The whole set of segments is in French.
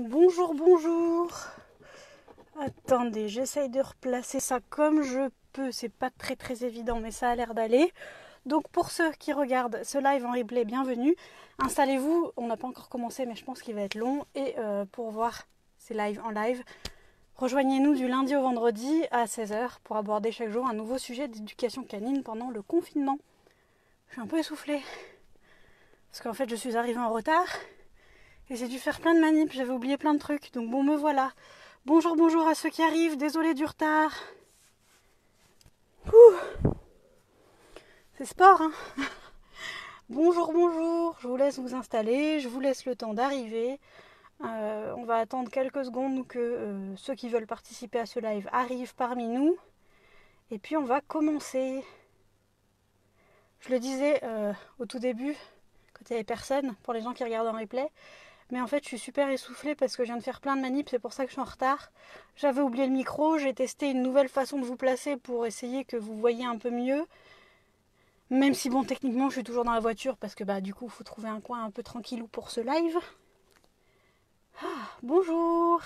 Bonjour, bonjour. Attendez, j'essaye de replacer ça comme je peux. C'est pas très évident, mais ça a l'air d'aller. Donc pour ceux qui regardent ce live en replay, bienvenue. Installez-vous, on n'a pas encore commencé, mais je pense qu'il va être long. Et pour voir ces lives en live, rejoignez-nous du lundi au vendredi à 16h pour aborder chaque jour un nouveau sujet d'éducation canine pendant le confinement. Je suis un peu essoufflée. Parce qu'en fait, je suis arrivée en retard. Et j'ai dû faire plein de manips, j'avais oublié plein de trucs. Donc bon, me voilà. Bonjour, bonjour à ceux qui arrivent, désolé du retard. Ouh, c'est sport, hein. Bonjour, bonjour, je vous laisse vous installer, je vous laisse le temps d'arriver. On va attendre quelques secondes que ceux qui veulent participer à ce live arrivent parmi nous. Et puis on va commencer. Je le disais au tout début, quand il n'y avait personne, pour les gens qui regardent en replay. Mais en fait, je suis super essoufflée parce que je viens de faire plein de manips, c'est pour ça que je suis en retard. J'avais oublié le micro, j'ai testé une nouvelle façon de vous placer pour essayer que vous voyiez un peu mieux. Même si bon, techniquement, je suis toujours dans la voiture parce que du coup, il faut trouver un coin un peu tranquillou pour ce live. Bonjour.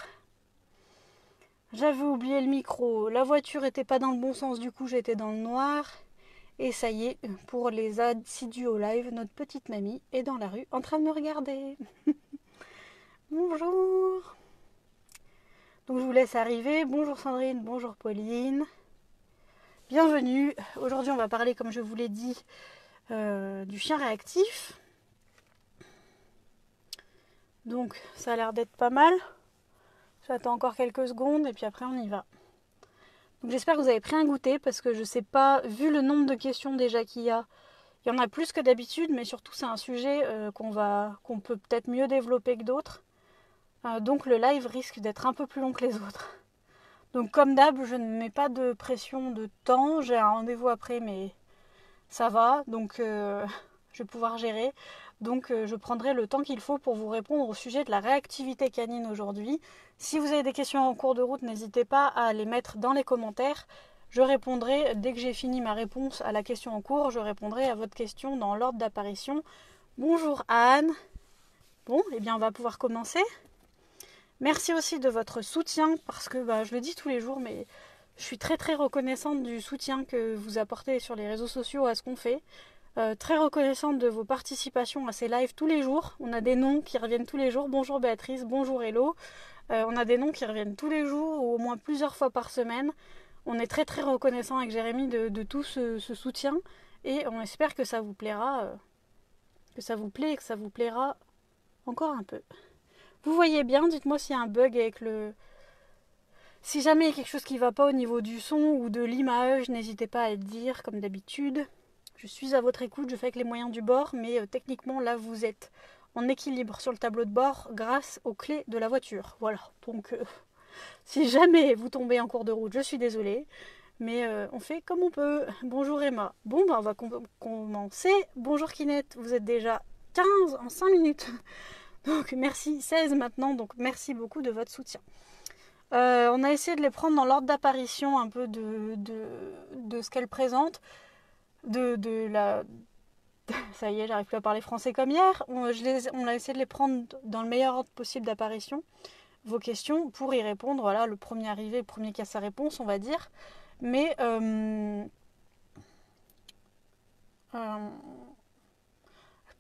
J'avais oublié le micro, la voiture était pas dans le bon sens, du coup j'étais dans le noir. Et ça y est, pour les assidus au live, notre petite mamie est dans la rue en train de me regarder. Bonjour. Donc je vous laisse arriver. Bonjour Sandrine, bonjour Pauline. Bienvenue. Aujourd'hui on va parler, comme je vous l'ai dit, du chien réactif. Donc ça a l'air d'être pas mal. J'attends encore quelques secondes et puis après on y va. Donc j'espère que vous avez pris un goûter parce que je sais pas, vu le nombre de questions déjà qu'il y a, il y en a plus que d'habitude, mais surtout c'est un sujet qu'on peut peut-être mieux développer que d'autres. Donc le live risque d'être un peu plus long que les autres. Donc comme d'hab, je ne mets pas de pression de temps. J'ai un rendez-vous après, mais ça va. Donc je vais pouvoir gérer. Donc je prendrai le temps qu'il faut pour vous répondre au sujet de la réactivité canine aujourd'hui. Si vous avez des questions en cours de route, n'hésitez pas à les mettre dans les commentaires. Je répondrai, dès que j'ai fini ma réponse à la question en cours, je répondrai à votre question dans l'ordre d'apparition. Bonjour Anne. Bon, eh bien on va pouvoir commencer. Merci aussi de votre soutien, parce que je le dis tous les jours, mais je suis très reconnaissante du soutien que vous apportez sur les réseaux sociaux à ce qu'on fait. Très reconnaissante de vos participations à ces lives tous les jours. On a des noms qui reviennent tous les jours. Bonjour Béatrice, bonjour Hello. On a des noms qui reviennent tous les jours, ou au moins plusieurs fois par semaine. On est très reconnaissant avec Jérémy de tout ce soutien, et on espère que ça vous plaira, que ça vous plaît et que ça vous plaira encore un peu. Vous voyez bien, dites-moi s'il y a un bug avec le... Si jamais il y a quelque chose qui ne va pas au niveau du son ou de l'image, n'hésitez pas à le dire comme d'habitude. Je suis à votre écoute, je fais avec les moyens du bord, mais techniquement là vous êtes en équilibre sur le tableau de bord grâce aux clés de la voiture. Voilà, donc si jamais vous tombez en cours de route, je suis désolée, mais on fait comme on peut. Bonjour Emma. Bon, on va commencer. Bonjour Kinette, vous êtes déjà 15 en 5 minutes. Donc merci, 16 maintenant, donc merci beaucoup de votre soutien. On a essayé de les prendre dans l'ordre d'apparition un peu de ce qu'elles présentent, ça y est, j'arrive plus à parler français comme hier. On a essayé de les prendre dans le meilleur ordre possible d'apparition, vos questions, pour y répondre. Voilà, le premier arrivé, le premier qui a sa réponse, on va dire. Mais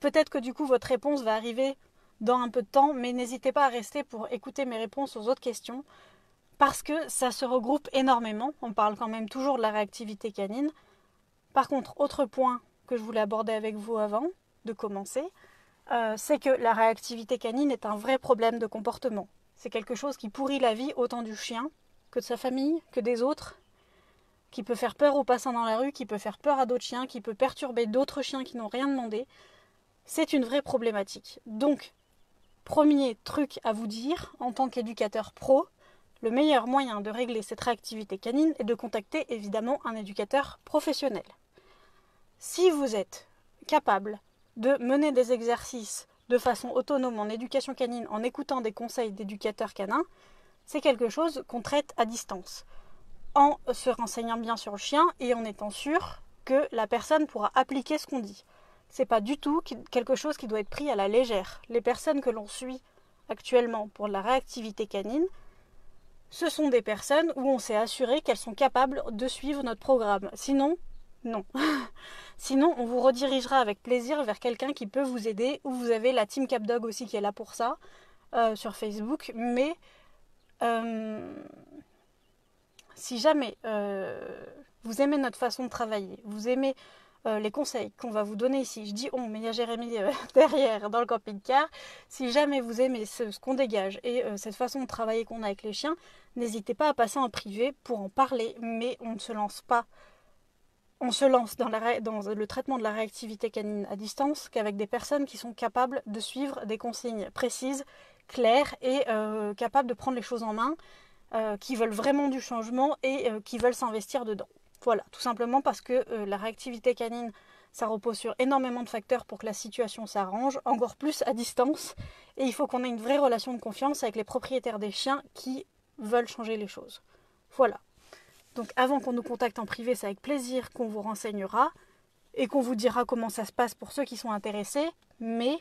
peut-être que du coup votre réponse va arriver dans un peu de temps, mais n'hésitez pas à rester pour écouter mes réponses aux autres questions, parce que ça se regroupe énormément. On parle quand même toujours de la réactivité canine. Par contre, autre point que je voulais aborder avec vous avant de commencer, c'est que la réactivité canine est un vrai problème de comportement. C'est quelque chose qui pourrit la vie autant du chien que de sa famille, que des autres, qui peut faire peur aux passants dans la rue, qui peut faire peur à d'autres chiens, qui peut perturber d'autres chiens qui n'ont rien demandé. C'est une vraie problématique. Donc, premier truc à vous dire, en tant qu'éducateur pro, le meilleur moyen de régler cette réactivité canine est de contacter évidemment un éducateur professionnel. Si vous êtes capable de mener des exercices de façon autonome en éducation canine en écoutant des conseils d'éducateurs canins, c'est quelque chose qu'on traite à distance, en se renseignant bien sur le chien et en étant sûr que la personne pourra appliquer ce qu'on dit. C'est pas du tout quelque chose qui doit être pris à la légère. Les personnes que l'on suit actuellement pour la réactivité canine, ce sont des personnes où on s'est assuré qu'elles sont capables de suivre notre programme. Sinon, non. Sinon, on vous redirigera avec plaisir vers quelqu'un qui peut vous aider, ou vous avez la Team CapDog aussi qui est là pour ça, sur Facebook. Mais si jamais vous aimez notre façon de travailler, vous aimez les conseils qu'on va vous donner ici, je dis on, mais il y a Jérémy derrière dans le camping-car, si jamais vous aimez ce qu'on dégage et cette façon de travailler qu'on a avec les chiens, n'hésitez pas à passer en privé pour en parler, mais on ne se lance pas. On se lance dans le traitement de la réactivité canine à distance qu'avec des personnes qui sont capables de suivre des consignes précises, claires et capables de prendre les choses en main, qui veulent vraiment du changement et qui veulent s'investir dedans. Voilà, tout simplement parce que la réactivité canine, ça repose sur énormément de facteurs pour que la situation s'arrange, encore plus à distance, et il faut qu'on ait une vraie relation de confiance avec les propriétaires des chiens qui veulent changer les choses. Voilà. Donc avant qu'on nous contacte en privé, c'est avec plaisir qu'on vous renseignera et qu'on vous dira comment ça se passe pour ceux qui sont intéressés, mais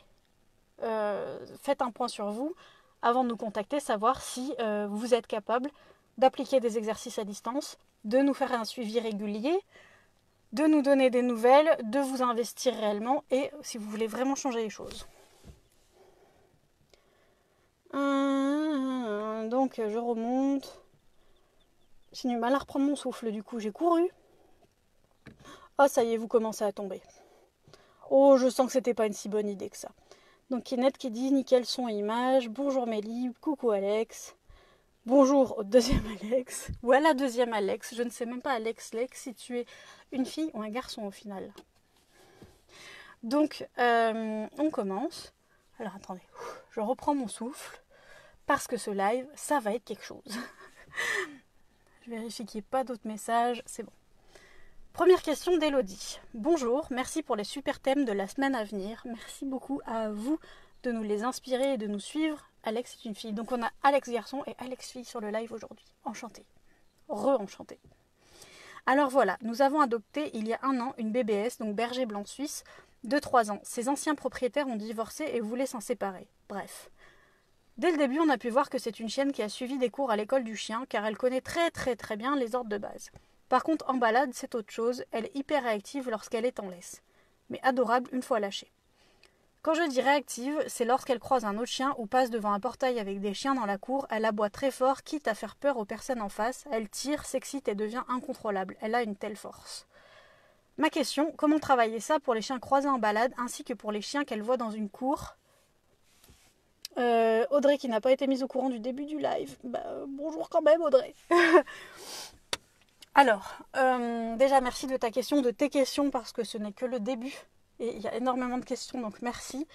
faites un point sur vous avant de nous contacter, savoir si vous êtes capable d'appliquer des exercices à distance, de nous faire un suivi régulier, de nous donner des nouvelles, de vous investir réellement et si vous voulez vraiment changer les choses. Donc je remonte. J'ai du mal à reprendre mon souffle, du coup j'ai couru. Oh ça y est, vous commencez à tomber. Oh, je sens que c'était pas une si bonne idée que ça. Donc Kinette qui dit nickel son et image. Bonjour Mélie, coucou Alex. Bonjour au deuxième Alex. Ou à la deuxième Alex. Je ne sais même pas Alex Lex si tu es une fille ou un garçon au final. Donc on commence. Alors attendez, je reprends mon souffle. Parce que ce live, ça va être quelque chose. Je vérifie qu'il n'y ait pas d'autres messages. C'est bon. Première question d'Elodie. Bonjour, merci pour les super thèmes de la semaine à venir. Merci beaucoup à vous de nous les inspirer et de nous suivre. Alex est une fille. Donc on a Alex garçon et Alex fille sur le live aujourd'hui. Enchantée. Re-enchantée. Alors voilà, nous avons adopté il y a 1 an une BBS, donc berger blanc suisse, de 3 ans. Ses anciens propriétaires ont divorcé et voulaient s'en séparer. Bref. Dès le début, on a pu voir que c'est une chienne qui a suivi des cours à l'école du chien, car elle connaît très bien les ordres de base. Par contre, en balade, c'est autre chose, elle est hyper réactive lorsqu'elle est en laisse, mais adorable une fois lâchée. Quand je dis réactive, c'est lorsqu'elle croise un autre chien ou passe devant un portail avec des chiens dans la cour, elle aboie très fort, quitte à faire peur aux personnes en face, elle tire, s'excite et devient incontrôlable, elle a une telle force. Ma question, comment travailler ça pour les chiens croisés en balade, ainsi que pour les chiens qu'elle voit dans une cour ? Audrey qui n'a pas été mise au courant du début du live. Bonjour quand même Audrey. Alors, déjà merci de ta question, de tes questions parce que ce n'est que le début et il y a énormément de questions donc merci.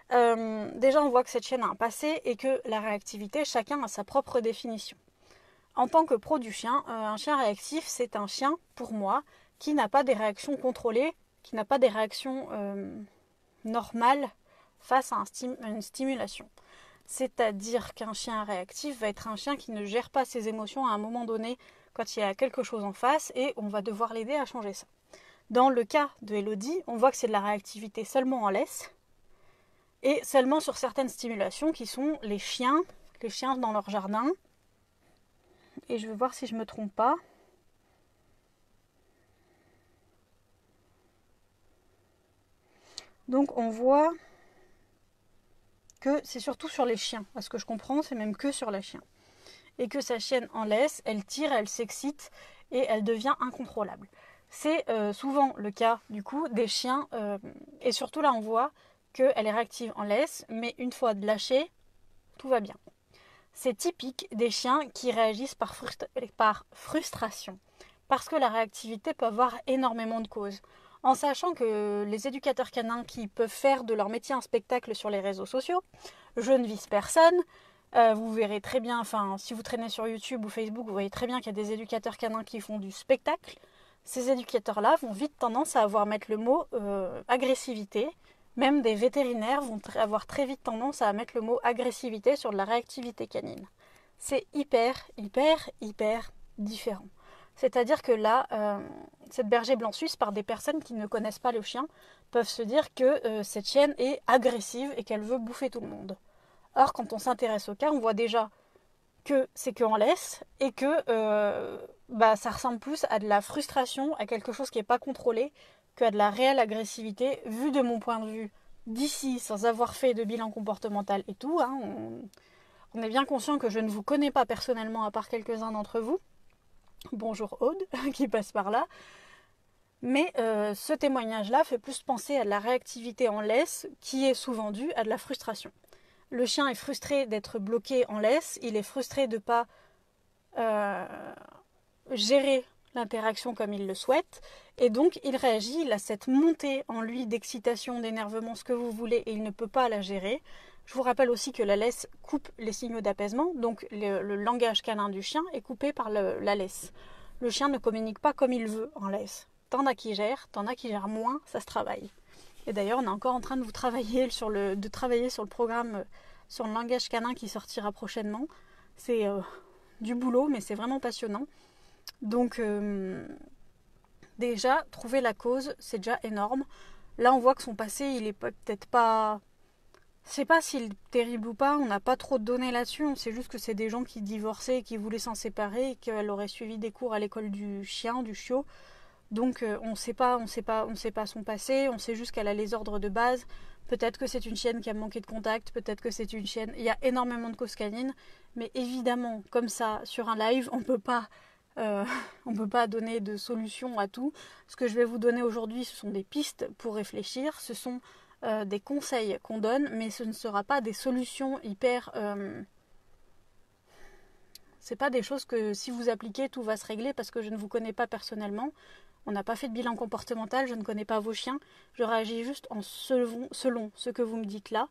Déjà on voit que cette chienne a un passé et que la réactivité, chacun a sa propre définition. En tant que pro du chien, un chien réactif c'est un chien pour moi qui n'a pas des réactions contrôlées, qui n'a pas des réactions normales face à une stimulation. C'est-à-dire qu'un chien réactif va être un chien qui ne gère pas ses émotions à un moment donné quand il y a quelque chose en face et on va devoir l'aider à changer ça. Dans le cas de Elodie, on voit que c'est de la réactivité seulement en laisse et seulement sur certaines stimulations qui sont les chiens dans leur jardin. Et je vais voir si je ne me trompe pas. Donc on voit que c'est surtout sur les chiens. À ce que je comprends, c'est même que sur les chiens. Et que sa chienne en laisse, elle tire, elle s'excite et elle devient incontrôlable. C'est souvent le cas du coup des chiens. Et surtout là, on voit qu'elle est réactive en laisse, mais une fois lâchée, tout va bien. C'est typique des chiens qui réagissent par frustration. Parce que la réactivité peut avoir énormément de causes. En sachant que les éducateurs canins qui peuvent faire de leur métier un spectacle sur les réseaux sociaux, je ne vise personne, vous verrez très bien, si vous traînez sur YouTube ou Facebook, vous voyez très bien qu'il y a des éducateurs canins qui font du spectacle. Ces éducateurs-là vont vite tendance à mettre le mot agressivité. Même des vétérinaires vont avoir très vite tendance à mettre le mot agressivité sur de la réactivité canine. C'est hyper différent. C'est-à-dire que là, cette berger blanc suisse, par des personnes qui ne connaissent pas le chien, peuvent se dire que cette chienne est agressive et qu'elle veut bouffer tout le monde. Or, quand on s'intéresse au cas, on voit déjà que c'est qu'en laisse et que ça ressemble plus à de la frustration, à quelque chose qui n'est pas contrôlé, qu'à de la réelle agressivité, vu de mon point de vue d'ici, sans avoir fait de bilan comportemental et tout. Hein, on est bien conscient que je ne vous connais pas personnellement, à part quelques-uns d'entre vous. Bonjour Aude, qui passe par là. Mais ce témoignage-là fait plus penser à de la réactivité en laisse, qui est souvent due à de la frustration. Le chien est frustré d'être bloqué en laisse, il est frustré de ne pas gérer l'interaction comme il le souhaite, et donc il réagit, il a cette montée en lui d'excitation, d'énervement, ce que vous voulez, et il ne peut pas la gérer. Je vous rappelle aussi que la laisse coupe les signaux d'apaisement, donc le langage canin du chien est coupé par la laisse. Le chien ne communique pas comme il veut en laisse. T'en as qui gèrent, t'en as qui gèrent moins, ça se travaille. Et d'ailleurs, on est encore en train de travailler sur le programme sur le langage canin qui sortira prochainement. C'est du boulot, mais c'est vraiment passionnant. Donc, déjà, trouver la cause, c'est déjà énorme. Là, on voit que son passé, il est peut-être pas... Je sais pas s'il est terrible ou pas, on n'a pas trop de données là-dessus. On sait juste que c'est des gens qui divorçaient et qui voulaient s'en séparer et qu'elle aurait suivi des cours à l'école du chien, du chiot. Donc on sait pas son passé, on sait juste qu'elle a les ordres de base. Peut-être que c'est une chienne qui a manqué de contact, peut-être que c'est une chienne... Il y a énormément de causes canines, mais évidemment, comme ça, sur un live, on peut pas donner de solution à tout. Ce que je vais vous donner aujourd'hui, ce sont des pistes pour réfléchir, ce sont des conseils qu'on donne, mais ce ne sera pas des solutions hyper... C'est pas des choses que si vous appliquez, tout va se régler, parce que je ne vous connais pas personnellement. On n'a pas fait de bilan comportemental, je ne connais pas vos chiens. Je réagis juste selon ce que vous me dites là.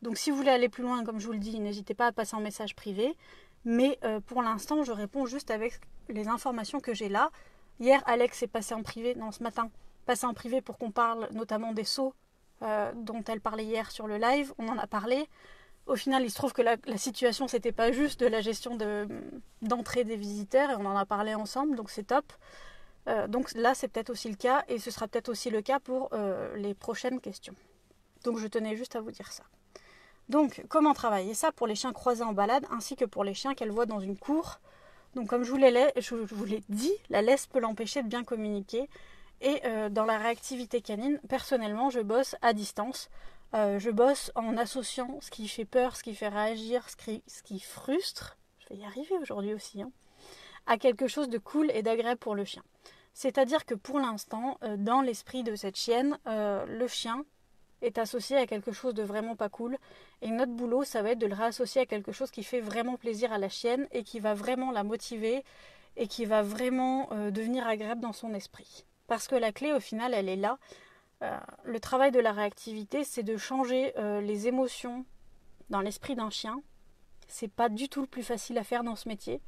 Donc si vous voulez aller plus loin, comme je vous le dis, n'hésitez pas à passer en message privé. Mais pour l'instant, je réponds juste avec les informations que j'ai là. Hier, Alex est passé en privé, non, ce matin, passé en privé pour qu'on parle notamment des sauts dont elle parlait hier sur le live. On en a parlé. Au final, il se trouve que la situation, c'était pas juste de la gestion d'entrée des visiteurs, et on en a parlé ensemble, donc c'est top. Donc là, c'est peut-être aussi le cas, et ce sera peut-être aussi le cas pour les prochaines questions. Donc je tenais juste à vous dire ça. Donc, comment travailler ça pour les chiens croisés en balade, ainsi que pour les chiens qu'elle voit dans une cour. Donc comme je vous l'ai dit, la laisse peut l'empêcher de bien communiquer. Et dans la réactivité canine, personnellement, je bosse à distance. Je bosse en associant ce qui fait peur, ce qui fait réagir, ce qui frustre, je vais y arriver aujourd'hui aussi, à quelque chose de cool et d'agréable pour le chien. C'est-à-dire que pour l'instant, dans l'esprit de cette chienne, le chien est associé à quelque chose de vraiment pas cool. Et notre boulot, ça va être de le réassocier à quelque chose qui fait vraiment plaisir à la chienne et qui va vraiment la motiver et qui va vraiment devenir agréable dans son esprit. Parce que la clé, au final, elle est là. Le travail de la réactivité, c'est de changer les émotions dans l'esprit d'un chien. C'est pas du tout le plus facile à faire dans ce métier,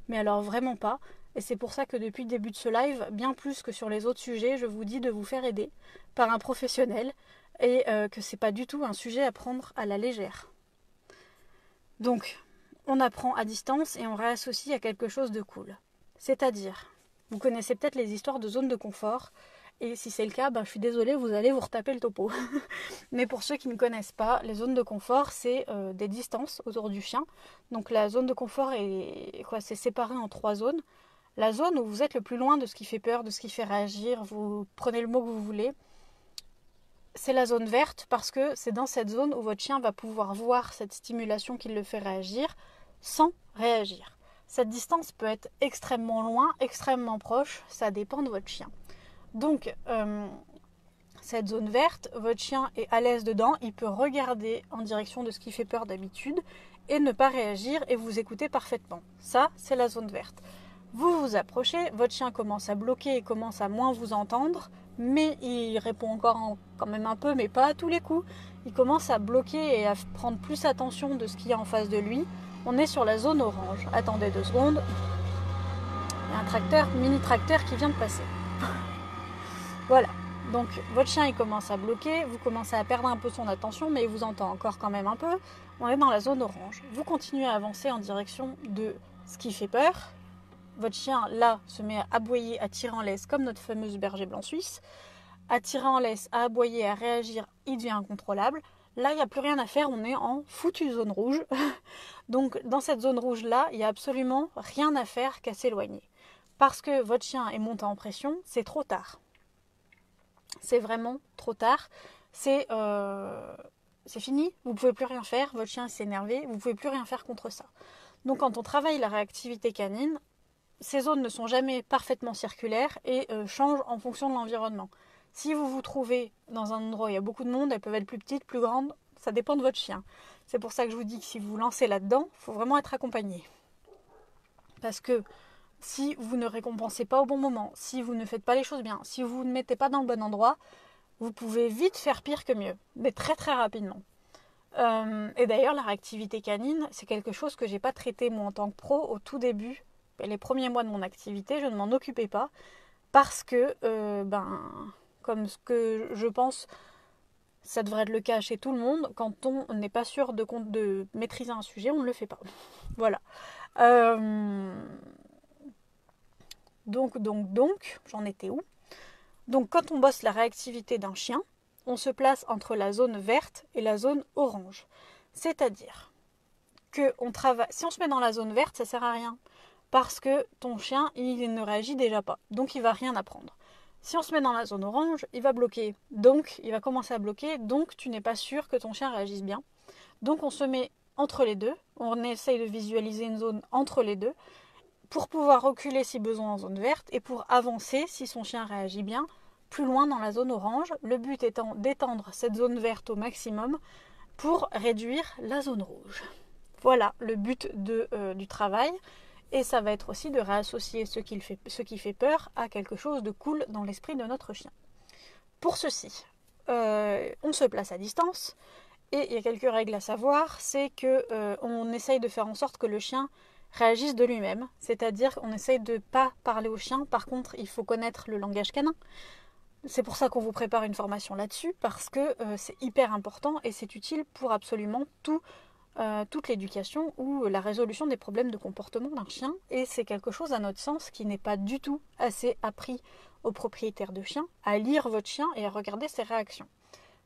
mais alors vraiment pas. Et c'est pour ça que depuis le début de ce live, bien plus que sur les autres sujets, je vous dis de vous faire aider par un professionnel et que c'est pas du tout un sujet à prendre à la légère. Donc, on apprend à distance et on réassocie à quelque chose de cool. C'est-à-dire, vous connaissez peut-être les histoires de zone de confort. Et si c'est le cas, je suis désolée, vous allez vous retaper le topo. Mais pour ceux qui ne connaissent pas, les zones de confort, c'est des distances autour du chien. Donc la zone de confort c'est séparé en 3 zones. La zone où vous êtes le plus loin de ce qui fait peur, de ce qui fait réagir, vous prenez le mot que vous voulez. C'est la zone verte parce que c'est dans cette zone où votre chien va pouvoir voir cette stimulation qui le fait réagir sans réagir. Cette distance peut être extrêmement loin, extrêmement proche, ça dépend de votre chien. Donc, cette zone verte, votre chien est à l'aise dedans, il peut regarder en direction de ce qui fait peur d'habitude et ne pas réagir et vous écouter parfaitement. Ça, c'est la zone verte. Vous vous approchez, votre chien commence à bloquer et commence à moins vous entendre, mais il répond encore quand même un peu, mais pas à tous les coups. Il commence à bloquer et à prendre plus attention de ce qu'il y a en face de lui. On est sur la zone orange. Attendez 2 secondes. Il y a un mini tracteur qui vient de passer. Voilà, donc votre chien il commence à bloquer, vous commencez à perdre un peu son attention, mais il vous entend encore quand même un peu. On est dans la zone orange. Vous continuez à avancer en direction de ce qui fait peur. Votre chien, là, se met à aboyer, à tirer en laisse, comme notre fameuse berger blanc suisse. À tirer en laisse, à aboyer, à réagir, il devient incontrôlable. Là, il n'y a plus rien à faire, on est en foutue zone rouge. Donc dans cette zone rouge-là, il n'y a absolument rien à faire qu'à s'éloigner. Parce que votre chien est monté en pression, c'est trop tard. C'est vraiment trop tard. C'est fini, vous ne pouvez plus rien faire, votre chien s'est énervé, vous ne pouvez plus rien faire contre ça. Donc quand on travaille la réactivité canine, ces zones ne sont jamais parfaitement circulaires et changent en fonction de l'environnement. Si vous vous trouvez dans un endroit où il y a beaucoup de monde, elles peuvent être plus petites, plus grandes, ça dépend de votre chien. C'est pour ça que je vous dis que si vous vous lancez là-dedans, il faut vraiment être accompagné. Parce que si vous ne récompensez pas au bon moment, si vous ne faites pas les choses bien, si vous ne mettez pas dans le bon endroit, vous pouvez vite faire pire que mieux, mais très très rapidement. Et d'ailleurs, la réactivité canine, c'est quelque chose que j'ai pas traité moi en tant que pro au tout début. Les premiers mois de mon activité, je ne m'en occupais pas parce que, comme ce que je pense, ça devrait être le cas chez tout le monde, quand on n'est pas sûr de maîtriser un sujet, on ne le fait pas. Voilà. Donc, j'en étais où? Donc quand on bosse la réactivité d'un chien, on se place entre la zone verte et la zone orange. C'est-à-dire que si on se met dans la zone verte, ça ne sert à rien. Parce que ton chien, il ne réagit déjà pas. Donc il ne va rien apprendre. Si on se met dans la zone orange, il va bloquer. Donc il va commencer à bloquer. Donc tu n'es pas sûr que ton chien réagisse bien. Donc on se met entre les deux. On essaye de visualiser une zone entre les deux pour pouvoir reculer si besoin en zone verte et pour avancer si son chien réagit bien plus loin dans la zone orange. Le but étant d'étendre cette zone verte au maximum pour réduire la zone rouge. Voilà le but du travail. Et ça va être aussi de réassocier ce qui fait peur à quelque chose de cool dans l'esprit de notre chien. Pour ceci, on se place à distance. Et il y a quelques règles à savoir. C'est qu'on essaye de faire en sorte que le chien réagisse de lui-même. C'est-à-dire qu'on essaye de ne pas parler au chien. Par contre, il faut connaître le langage canin. C'est pour ça qu'on vous prépare une formation là-dessus. Parce que c'est hyper important et c'est utile pour absolument toute l'éducation ou la résolution des problèmes de comportement d'un chien. Et c'est quelque chose, à notre sens, qui n'est pas du tout assez appris aux propriétaires de chiens, à lire votre chien et à regarder ses réactions.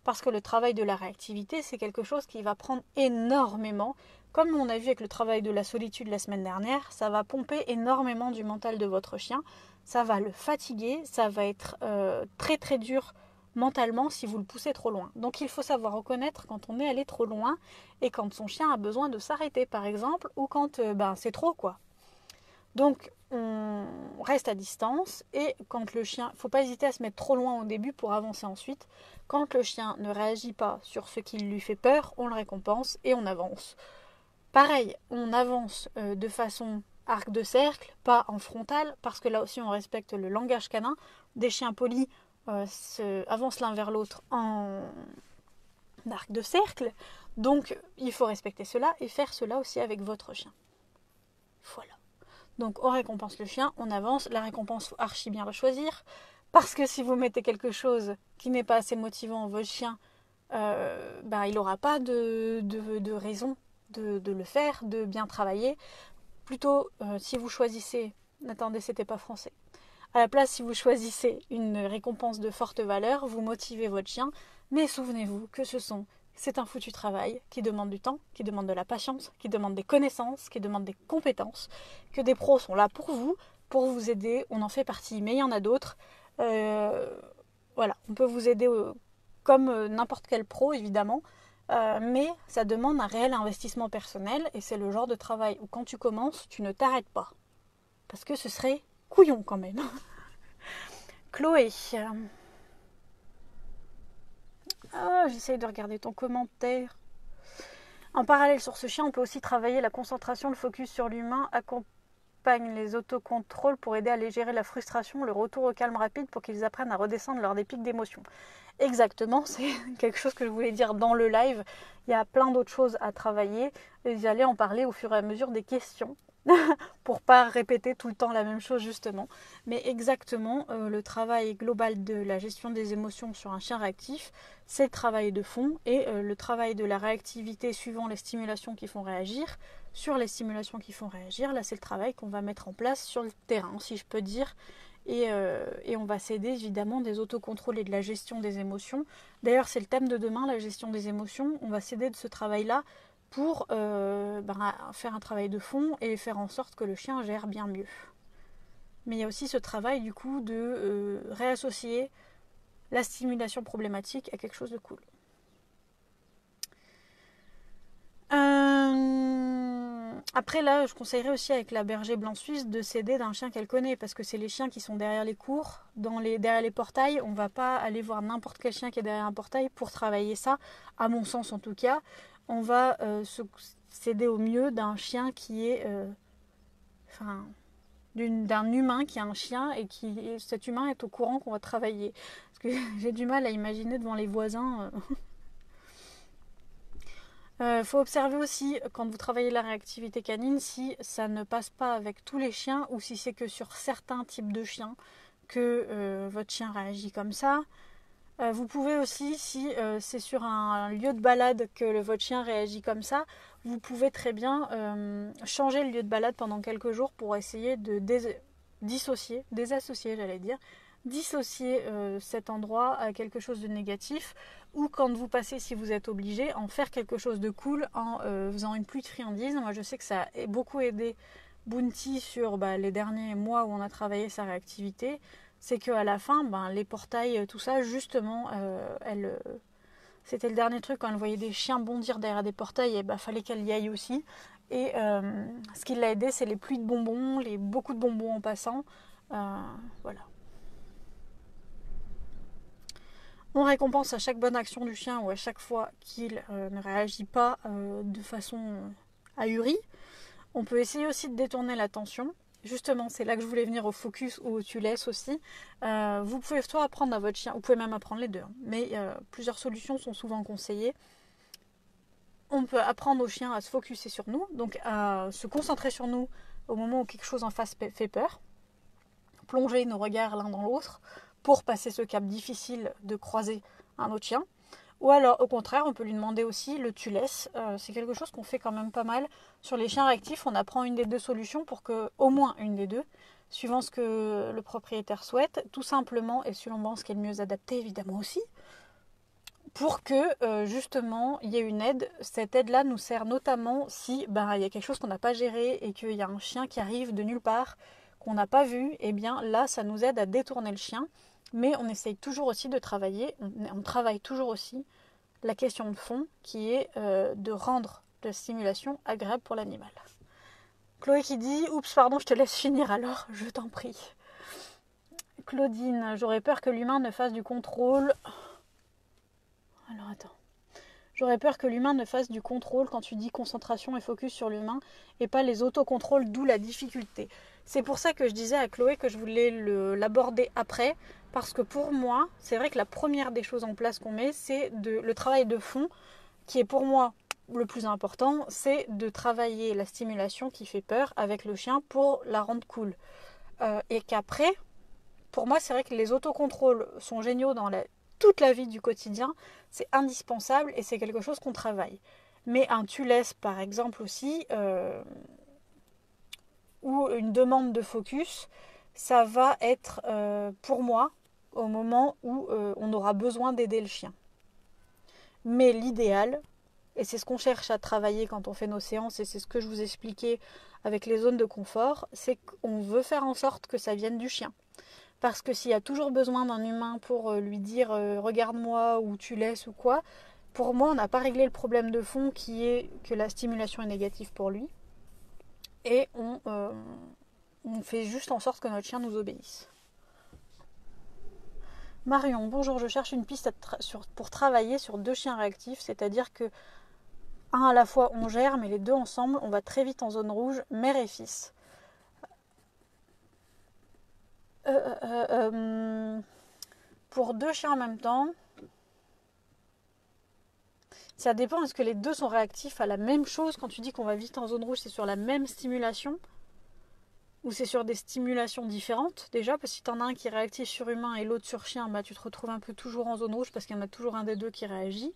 Parce que le travail de la réactivité, c'est quelque chose qui va prendre énormément. Comme on a vu avec le travail de la solitude la semaine dernière, ça va pomper énormément du mental de votre chien. Ça va le fatiguer, ça va être très très dur mentalement si vous le poussez trop loin. Donc il faut savoir reconnaître quand on est allé trop loin et quand son chien a besoin de s'arrêter par exemple, ou quand c'est trop quoi. Donc on reste à distance et quand le chien, faut pas hésiter à se mettre trop loin au début pour avancer ensuite. Quand le chien ne réagit pas sur ce qui lui fait peur, on le récompense et on avance. Pareil, on avance de façon arc de cercle, pas en frontal, parce que là aussi on respecte le langage canin. Des chiens polis avancent l'un vers l'autre en arc de cercle, donc il faut respecter cela et faire cela aussi avec votre chien. Voilà. Donc on récompense le chien, on avance, la récompense faut archi bien la choisir, parce que si vous mettez quelque chose qui n'est pas assez motivant, votre chien, il n'aura pas de raison de le faire, de bien travailler. Plutôt, si vous choisissez, attendez, c'était pas français. À la place, si vous choisissez une récompense de forte valeur, vous motivez votre chien, mais souvenez-vous que c'est un foutu travail qui demande du temps, qui demande de la patience, qui demande des connaissances, qui demande des compétences, que des pros sont là pour vous aider, on en fait partie, mais il y en a d'autres. Voilà, on peut vous aider comme n'importe quel pro évidemment, mais ça demande un réel investissement personnel et c'est le genre de travail où quand tu commences, tu ne t'arrêtes pas. Parce que ce serait couillon quand même. Chloé. J'essaye de regarder ton commentaire. En parallèle sur ce chien, on peut aussi travailler la concentration, le focus sur l'humain, accompagne les autocontrôles pour aider à les gérer la frustration, le retour au calme rapide pour qu'ils apprennent à redescendre lors des pics d'émotion. Exactement, c'est quelque chose que je voulais dire dans le live. Il y a plein d'autres choses à travailler et vous allez en parler au fur et à mesure des questions. Pour pas répéter tout le temps la même chose justement, mais exactement le travail global de la gestion des émotions sur un chien réactif, c'est le travail de fond et le travail de la réactivité suivant les stimulations qui font réagir. Sur les stimulations qui font réagir, là c'est le travail qu'on va mettre en place sur le terrain, si je peux dire, Et on va s'aider évidemment des autocontrôles et de la gestion des émotions. D'ailleurs, c'est le thème de demain, la gestion des émotions. On va s'aider de ce travail-là pour faire un travail de fond et faire en sorte que le chien gère bien mieux. Mais il y a aussi ce travail du coup de réassocier la stimulation problématique à quelque chose de cool. Après là, je conseillerais aussi avec la berger blanc suisse de s'aider d'un chien qu'elle connaît, parce que c'est les chiens qui sont derrière les cours, derrière les portails. On va pas aller voir n'importe quel chien qui est derrière un portail pour travailler ça, à mon sens en tout cas. On va s'aider au mieux d'un chien qui est... d'un humain qui a un chien et cet humain est au courant qu'on va travailler. Parce que j'ai du mal à imaginer devant les voisins... faut observer aussi quand vous travaillez la réactivité canine si ça ne passe pas avec tous les chiens ou si c'est que sur certains types de chiens que votre chien réagit comme ça. Vous pouvez aussi, si c'est sur un lieu de balade que votre chien réagit comme ça, vous pouvez très bien changer le lieu de balade pendant quelques jours pour essayer de dissocier cet endroit à quelque chose de négatif, ou quand vous passez, si vous êtes obligé, en faire quelque chose de cool en faisant une pluie de friandises. Moi je sais que ça a beaucoup aidé Bounty sur les derniers mois où on a travaillé sa réactivité. C'est qu'à la fin, les portails, tout ça, justement, c'était le dernier truc, quand elle voyait des chiens bondir derrière des portails, et fallait qu'elle y aille aussi. Et ce qui l'a aidé, c'est les pluies de bonbons, beaucoup de bonbons en passant. Voilà. On récompense à chaque bonne action du chien ou à chaque fois qu'il ne réagit pas de façon ahurie. On peut essayer aussi de détourner l'attention. Justement, c'est là que je voulais venir au focus ou au tu laisses aussi. Vous pouvez soit apprendre à votre chien, vous pouvez même apprendre les deux, mais plusieurs solutions sont souvent conseillées. On peut apprendre au chien à se focuser sur nous, donc à se concentrer sur nous au moment où quelque chose en face fait peur. Plonger nos regards l'un dans l'autre pour passer ce cap difficile de croiser un autre chien. Ou alors, au contraire, on peut lui demander aussi le tu laisses. C'est quelque chose qu'on fait quand même pas mal. Sur les chiens réactifs, on apprend une des deux solutions pour que, au moins une des deux, suivant ce que le propriétaire souhaite, tout simplement, et suivant ce qui est le mieux adapté, évidemment aussi, pour que, justement, il y ait une aide. Cette aide-là nous sert notamment si il y a quelque chose qu'on n'a pas géré et qu'il y a un chien qui arrive de nulle part, qu'on n'a pas vu, et bien là, ça nous aide à détourner le chien. Mais on essaye toujours aussi de travailler, on travaille toujours aussi la question de fond qui est de rendre la stimulation agréable pour l'animal. Chloé qui dit « Oups, pardon, je te laisse finir alors, je t'en prie. » Claudine, j'aurais peur que l'humain ne fasse du contrôle. Alors attends. J'aurais peur que l'humain ne fasse du contrôle quand tu dis concentration et focus sur l'humain et pas les autocontrôles, d'où la difficulté. C'est pour ça que je disais à Chloé que je voulais l'aborder après, parce que pour moi, c'est vrai que la première des choses en place qu'on met, c'est le travail de fond, qui est pour moi le plus important, c'est de travailler la stimulation qui fait peur avec le chien pour la rendre cool. Et qu'après, pour moi, c'est vrai que les autocontrôles sont géniaux dans toute la vie du quotidien, c'est indispensable et c'est quelque chose qu'on travaille. Mais un tu laisses par exemple aussi, ou une demande de focus, ça va être pour moi au moment où on aura besoin d'aider le chien. Mais l'idéal, et c'est ce qu'on cherche à travailler quand on fait nos séances, et c'est ce que je vous expliquais avec les zones de confort, c'est qu'on veut faire en sorte que ça vienne du chien. Parce que s'il y a toujours besoin d'un humain pour lui dire regarde-moi ou tu laisses ou quoi, pour moi on n'a pas réglé le problème de fond qui est que la stimulation est négative pour lui. Et on fait juste en sorte que notre chien nous obéisse. Marion, bonjour, je cherche une piste pour travailler sur 2 chiens réactifs, c'est-à-dire que un à la fois on gère, mais les 2 ensemble, on va très vite en zone rouge, mère et fils. Pour 2 chiens en même temps, ça dépend, est-ce que les 2 sont réactifs à la même chose? Quand tu dis qu'on va vite en zone rouge, c'est sur la même stimulation? Ou c'est sur des stimulations différentes déjà? Parce que si t'en as un qui est réactif sur humain et l'autre sur chien, tu te retrouves un peu toujours en zone rouge parce qu'il y en a toujours un des 2 qui réagit.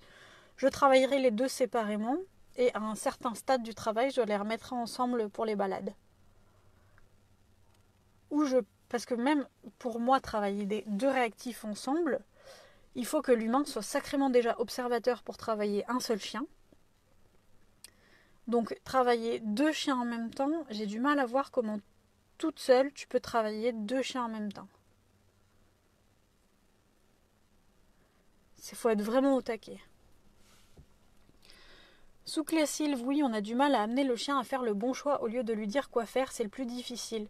Je travaillerai les 2 séparément et à un certain stade du travail, je les remettrai ensemble pour les balades. Ou je Parce que même pour moi, travailler des deux réactifs ensemble, il faut que l'humain soit sacrément déjà observateur pour travailler un seul chien. Donc travailler deux chiens en même temps, j'ai du mal à voir comment toute seule tu peux travailler deux chiens en même temps. Il faut être vraiment au taquet. Sous les Sylve, oui, on a du mal à amener le chien à faire le bon choix au lieu de lui dire quoi faire, c'est le plus difficile.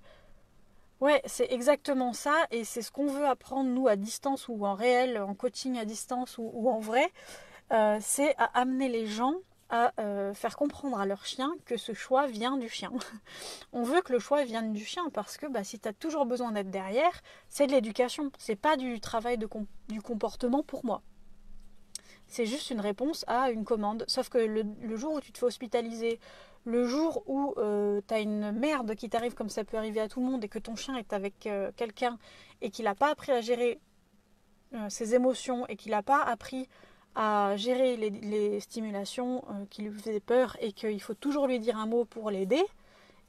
Ouais, c'est exactement ça, et c'est ce qu'on veut apprendre nous à distance ou en réel, en coaching à distance ou en vrai, c'est à amener les gens à faire comprendre à leur chien que ce choix vient du chien. On veut que le choix vienne du chien parce que si tu as toujours besoin d'être derrière, c'est de l'éducation, c'est pas du travail du comportement pour moi. C'est juste une réponse à une commande. Sauf que le jour où tu te fais hospitaliser, le jour où t'as une merde qui t'arrive comme ça peut arriver à tout le monde et que ton chien est avec quelqu'un et qu'il n'a pas appris à gérer ses émotions et qu'il n'a pas appris à gérer les stimulations qui lui faisaient peur et qu'il faut toujours lui dire un mot pour l'aider,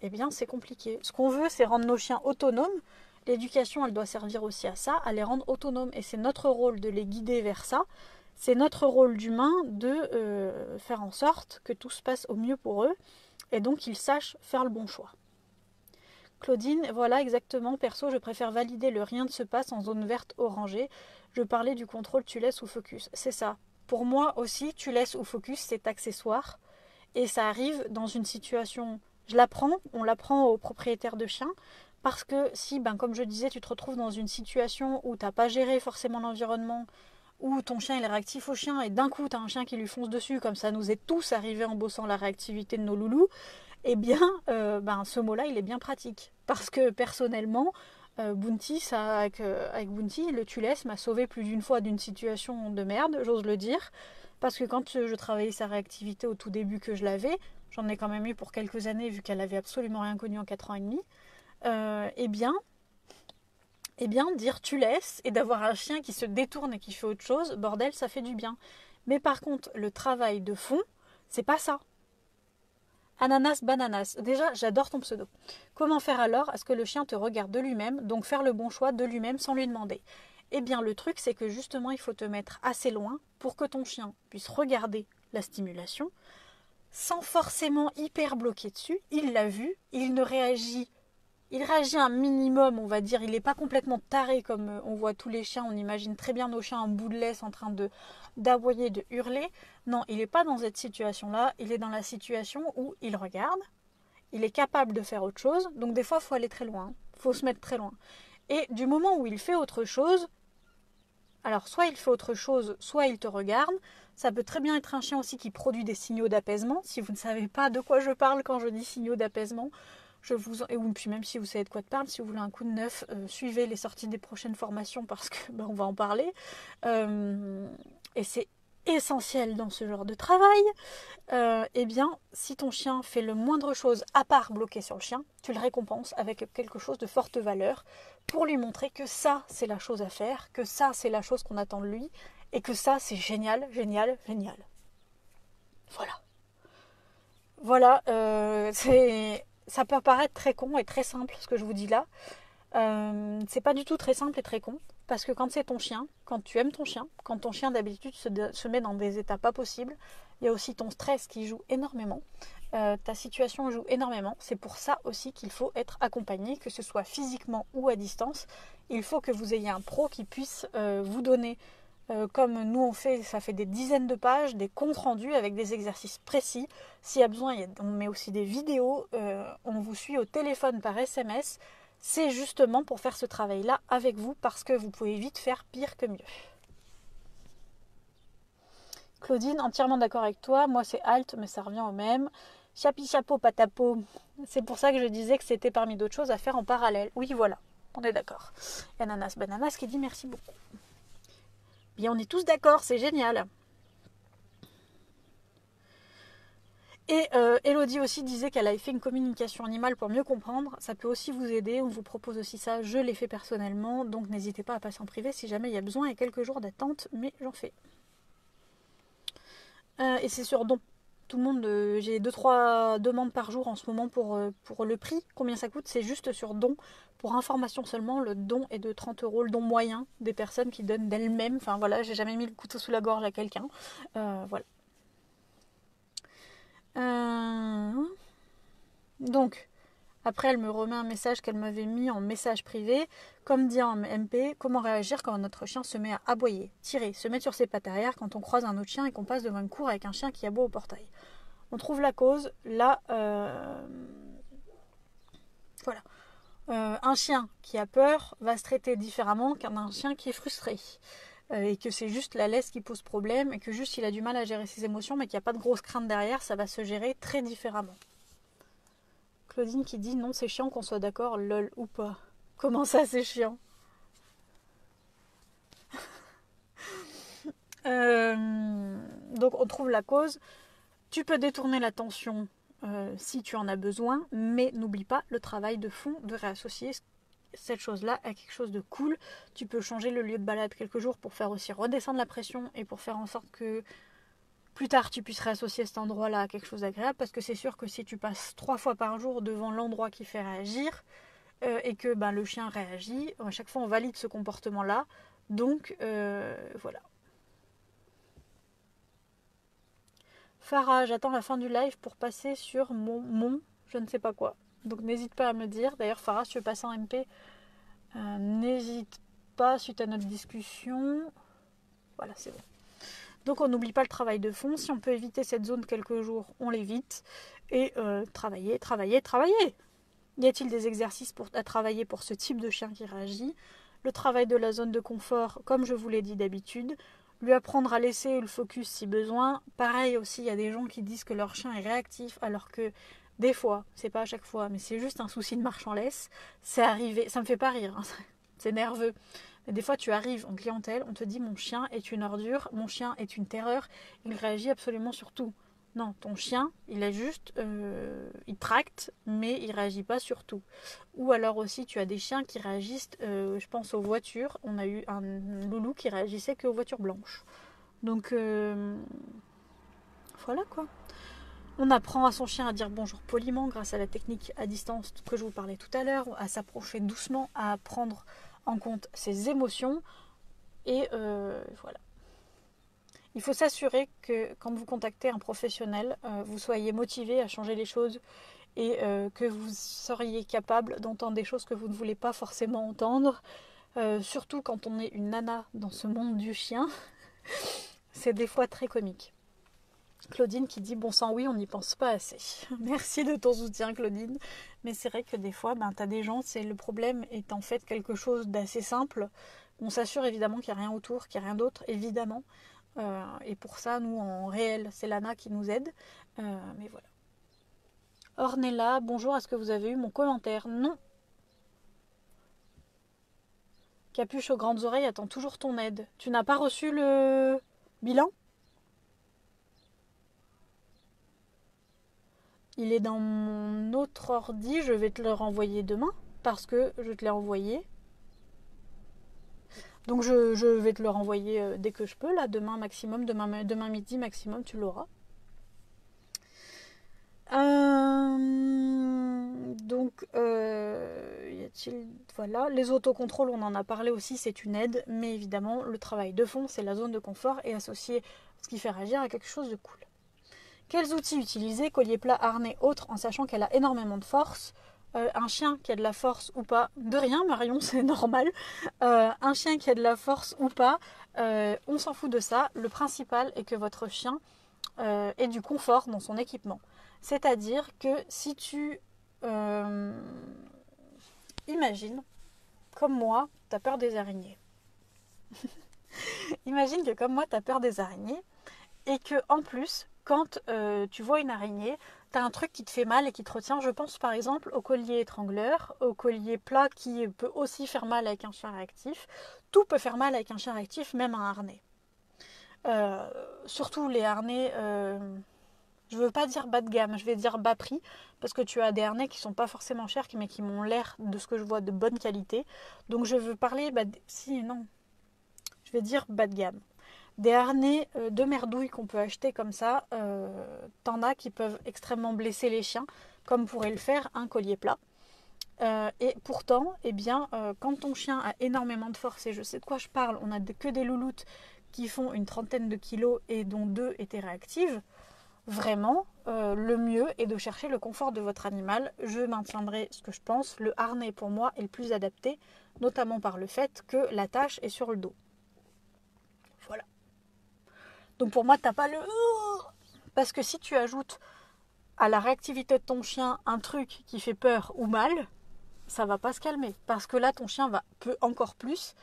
eh bien c'est compliqué. Ce qu'on veut, c'est rendre nos chiens autonomes. L'éducation, elle doit servir aussi à ça, à les rendre autonomes. Et c'est notre rôle de les guider vers ça. C'est notre rôle d'humain de faire en sorte que tout se passe au mieux pour eux et donc qu'ils sachent faire le bon choix. Claudine, voilà exactement, perso je préfère valider le rien ne se passe en zone verte orangée. Je parlais du contrôle tu laisses ou focus, c'est ça. Pour moi aussi, tu laisses ou focus, c'est accessoire et ça arrive dans une situation, on l'apprend aux propriétaires de chiens parce que si, comme je disais, tu te retrouves dans une situation où tu n'as pas géré forcément l'environnement, où ton chien il est réactif au chien et d'un coup tu as un chien qui lui fonce dessus, comme ça nous est tous arrivé en bossant la réactivité de nos loulous, eh bien ce mot-là il est bien pratique. Parce que personnellement, Bounty, avec Bounty, le tu laisses m'a sauvé plus d'une fois d'une situation de merde, j'ose le dire. Parce que quand je travaillais sa réactivité au tout début que je l'avais, j'en ai quand même eu pour quelques années vu qu'elle avait absolument rien connu en 4 ans et demi, eh bien, dire tu laisses et d'avoir un chien qui se détourne et qui fait autre chose, bordel, ça fait du bien. Mais par contre, le travail de fond, c'est pas ça. Ananas, bananas. Déjà, j'adore ton pseudo. Comment faire alors à ce que le chien te regarde de lui-même, donc faire le bon choix de lui-même sans lui demander? Eh bien, le truc, c'est que justement, il faut te mettre assez loin pour que ton chien puisse regarder la stimulation sans forcément hyper bloquer dessus. Il l'a vu, il réagit un minimum, on va dire. Il n'est pas complètement taré comme on voit tous les chiens. On imagine très bien nos chiens en bout de laisse en train d'aboyer, de hurler. Non, il n'est pas dans cette situation-là. Il est dans la situation où il regarde, il est capable de faire autre chose. Donc des fois, il faut aller très loin. Il faut se mettre très loin. Et du moment où il fait autre chose, alors soit il fait autre chose, soit il te regarde. Ça peut très bien être un chien aussi qui produit des signaux d'apaisement. Si vous ne savez pas de quoi je parle quand je dis signaux d'apaisement, ou puis même si vous savez de quoi je parle, si vous voulez un coup de neuf, suivez les sorties des prochaines formations parce que on va en parler. Et c'est essentiel dans ce genre de travail. Eh bien, si ton chien fait le moindre chose à part bloquer sur le chien, tu le récompenses avec quelque chose de forte valeur pour lui montrer que ça, c'est la chose à faire, que ça, c'est la chose qu'on attend de lui et que ça, c'est génial, génial, génial. Voilà. Voilà, ça peut paraître très con et très simple ce que je vous dis là. C'est pas du tout très simple et très con. Parce que quand c'est ton chien, quand tu aimes ton chien, quand ton chien d'habitude se met dans des états pas possibles, il y a aussi ton stress qui joue énormément. Ta situation joue énormément. C'est pour ça aussi qu'il faut être accompagné, que ce soit physiquement ou à distance. Il faut que vous ayez un pro qui puisse vous donner, comme nous on fait, ça fait des dizaines de pages, des comptes rendus avec des exercices précis. S'il y a besoin, on met aussi des vidéos, on vous suit au téléphone par SMS. C'est justement pour faire ce travail-là avec vous parce que vous pouvez vite faire pire que mieux. Claudine, entièrement d'accord avec toi. Moi, c'est halt, mais ça revient au même. Chapi chapeau patapo. C'est pour ça que je disais que c'était parmi d'autres choses à faire en parallèle. Oui, voilà, on est d'accord. Et Ananas Bananas qui dit merci beaucoup. Bien, on est tous d'accord, c'est génial. Et Elodie aussi disait qu'elle avait fait une communication animale pour mieux comprendre. Ça peut aussi vous aider. On vous propose aussi ça. Je l'ai fait personnellement. Donc n'hésitez pas à passer en privé si jamais il y a besoin. Il y a quelques jours d'attente, mais j'en fais. Et c'est sur don. Tout le monde, j'ai 2-3 demandes par jour en ce moment pour le prix. Combien ça coûte? C'est juste sur don. Pour information seulement, le don est de 30 euros, le don moyen des personnes qui donnent d'elles-mêmes. Enfin voilà, j'ai jamais mis le couteau sous la gorge à quelqu'un. Voilà. Donc, après, elle me remet un message qu'elle m'avait mis en message privé. Comme dit en MP, comment réagir quand notre chien se met à aboyer, tirer, se mettre sur ses pattes arrière quand on croise un autre chien et qu'on passe devant une cour avec un chien qui aboie au portail. On trouve la cause. Là, voilà. Un chien qui a peur va se traiter différemment qu'un chien qui est frustré. Et que c'est juste la laisse qui pose problème et que juste il a du mal à gérer ses émotions mais qu'il n'y a pas de grosse crainte derrière, ça va se gérer très différemment. Claudine qui dit non, c'est chiant qu'on soit d'accord, lol ou pas. Comment ça, c'est chiant? Donc on trouve la cause. Tu peux détourner l'attention si tu en as besoin, mais n'oublie pas le travail de fond de réassocier cette chose-là à quelque chose de cool. Tu peux changer le lieu de balade quelques jours pour faire aussi redescendre la pression et pour faire en sorte que plus tard tu puisses réassocier cet endroit-là à quelque chose d'agréable, parce que c'est sûr que si tu passes 3 fois par jour devant l'endroit qui fait réagir et que le chien réagit, à chaque fois on valide ce comportement-là. Donc voilà. Farah, j'attends la fin du live pour passer sur mon je ne sais pas quoi. Donc n'hésite pas à me dire. D'ailleurs Farah, si tu veux passer en MP, n'hésite pas suite à notre discussion. Voilà, c'est bon. Donc on n'oublie pas le travail de fond. Si on peut éviter cette zone quelques jours, on l'évite. Et travailler. Y a-t-il des exercices à travailler pour ce type de chien qui réagit? Le travail de la zone de confort, comme je vous l'ai dit d'habitude. Lui apprendre à laisser le focus si besoin. Pareil aussi, il y a des gens qui disent que leur chien est réactif alors que des fois, c'est pas à chaque fois, mais c'est juste un souci de marche en laisse. C'est arrivé, ça me fait pas rire, hein, c'est nerveux. Mais des fois, tu arrives en clientèle, on te dit mon chien est une ordure, mon chien est une terreur, il réagit absolument sur tout. Non, ton chien, il est juste, il tracte, mais il réagit pas sur tout. Ou alors aussi, tu as des chiens qui réagissent, je pense aux voitures. On a eu un loulou qui réagissait qu'aux voitures blanches. Donc, voilà quoi. On apprend à son chien à dire bonjour poliment grâce à la technique à distance que je vous parlais tout à l'heure, à s'approcher doucement, à prendre en compte ses émotions. Et voilà. Il faut s'assurer que quand vous contactez un professionnel, vous soyez motivé à changer les choses et que vous seriez capable d'entendre des choses que vous ne voulez pas forcément entendre. Surtout quand on est une nana dans ce monde du chien, c'est des fois très comique. Claudine qui dit bon sang oui, on n'y pense pas assez. Merci de ton soutien Claudine. Mais c'est vrai que des fois, t'as des gens, le problème est en fait quelque chose d'assez simple. On s'assure évidemment qu'il n'y a rien autour, qu'il n'y a rien d'autre, évidemment. Et pour ça, nous en réel, c'est Lana qui nous aide. Mais voilà. Ornella, bonjour, est-ce que vous avez eu mon commentaire? Non. Capuche aux grandes oreilles attend toujours ton aide. Tu n'as pas reçu le bilan? Il est dans mon autre ordi, je vais te le renvoyer demain parce que je te l'ai envoyé. Donc je vais te le renvoyer dès que je peux, là, demain maximum, demain midi maximum, tu l'auras. Donc, y a-t-il... Voilà, les autocontrôles, on en a parlé aussi, c'est une aide, mais évidemment, le travail de fond, c'est la zone de confort et associer ce qui fait réagir à quelque chose de cool. Quels outils utiliser? Collier plat, harnais, autres, en sachant qu'elle a énormément de force. Un chien qui a de la force ou pas, de rien Marion, c'est normal. Un chien qui a de la force ou pas, on s'en fout de ça. Le principal est que votre chien ait du confort dans son équipement. C'est-à-dire que si tu imagine, comme moi, tu as peur des araignées. Imagine que comme moi, tu as peur des araignées et que en plus, quand tu vois une araignée, tu as un truc qui te fait mal et qui te retient. Je pense par exemple au collier étrangleur, au collier plat qui peut aussi faire mal avec un chien réactif. Tout peut faire mal avec un chien réactif, même un harnais. Surtout les harnais, je veux pas dire bas de gamme, je vais dire bas prix, parce que tu as des harnais qui sont pas forcément chers, mais qui m'ont l'air, de ce que je vois, de bonne qualité. Donc je veux parler, je vais dire bas de gamme. Des harnais de merdouille qu'on peut acheter comme ça, t'en as qui peuvent extrêmement blesser les chiens, comme pourrait le faire un collier plat. Et pourtant, eh bien, quand ton chien a énormément de force, et je sais de quoi je parle, on a que des louloutes qui font une trentaine de kilos et dont 2 étaient réactives, vraiment, le mieux est de chercher le confort de votre animal. Je maintiendrai ce que je pense. Le harnais, pour moi, est le plus adapté, notamment par le fait que l'attache est sur le dos. Voilà. Donc pour moi, t'as pas le... Parce que si tu ajoutes à la réactivité de ton chien un truc qui fait peur ou mal, ça va pas se calmer. Parce que là, ton chien peut encore plus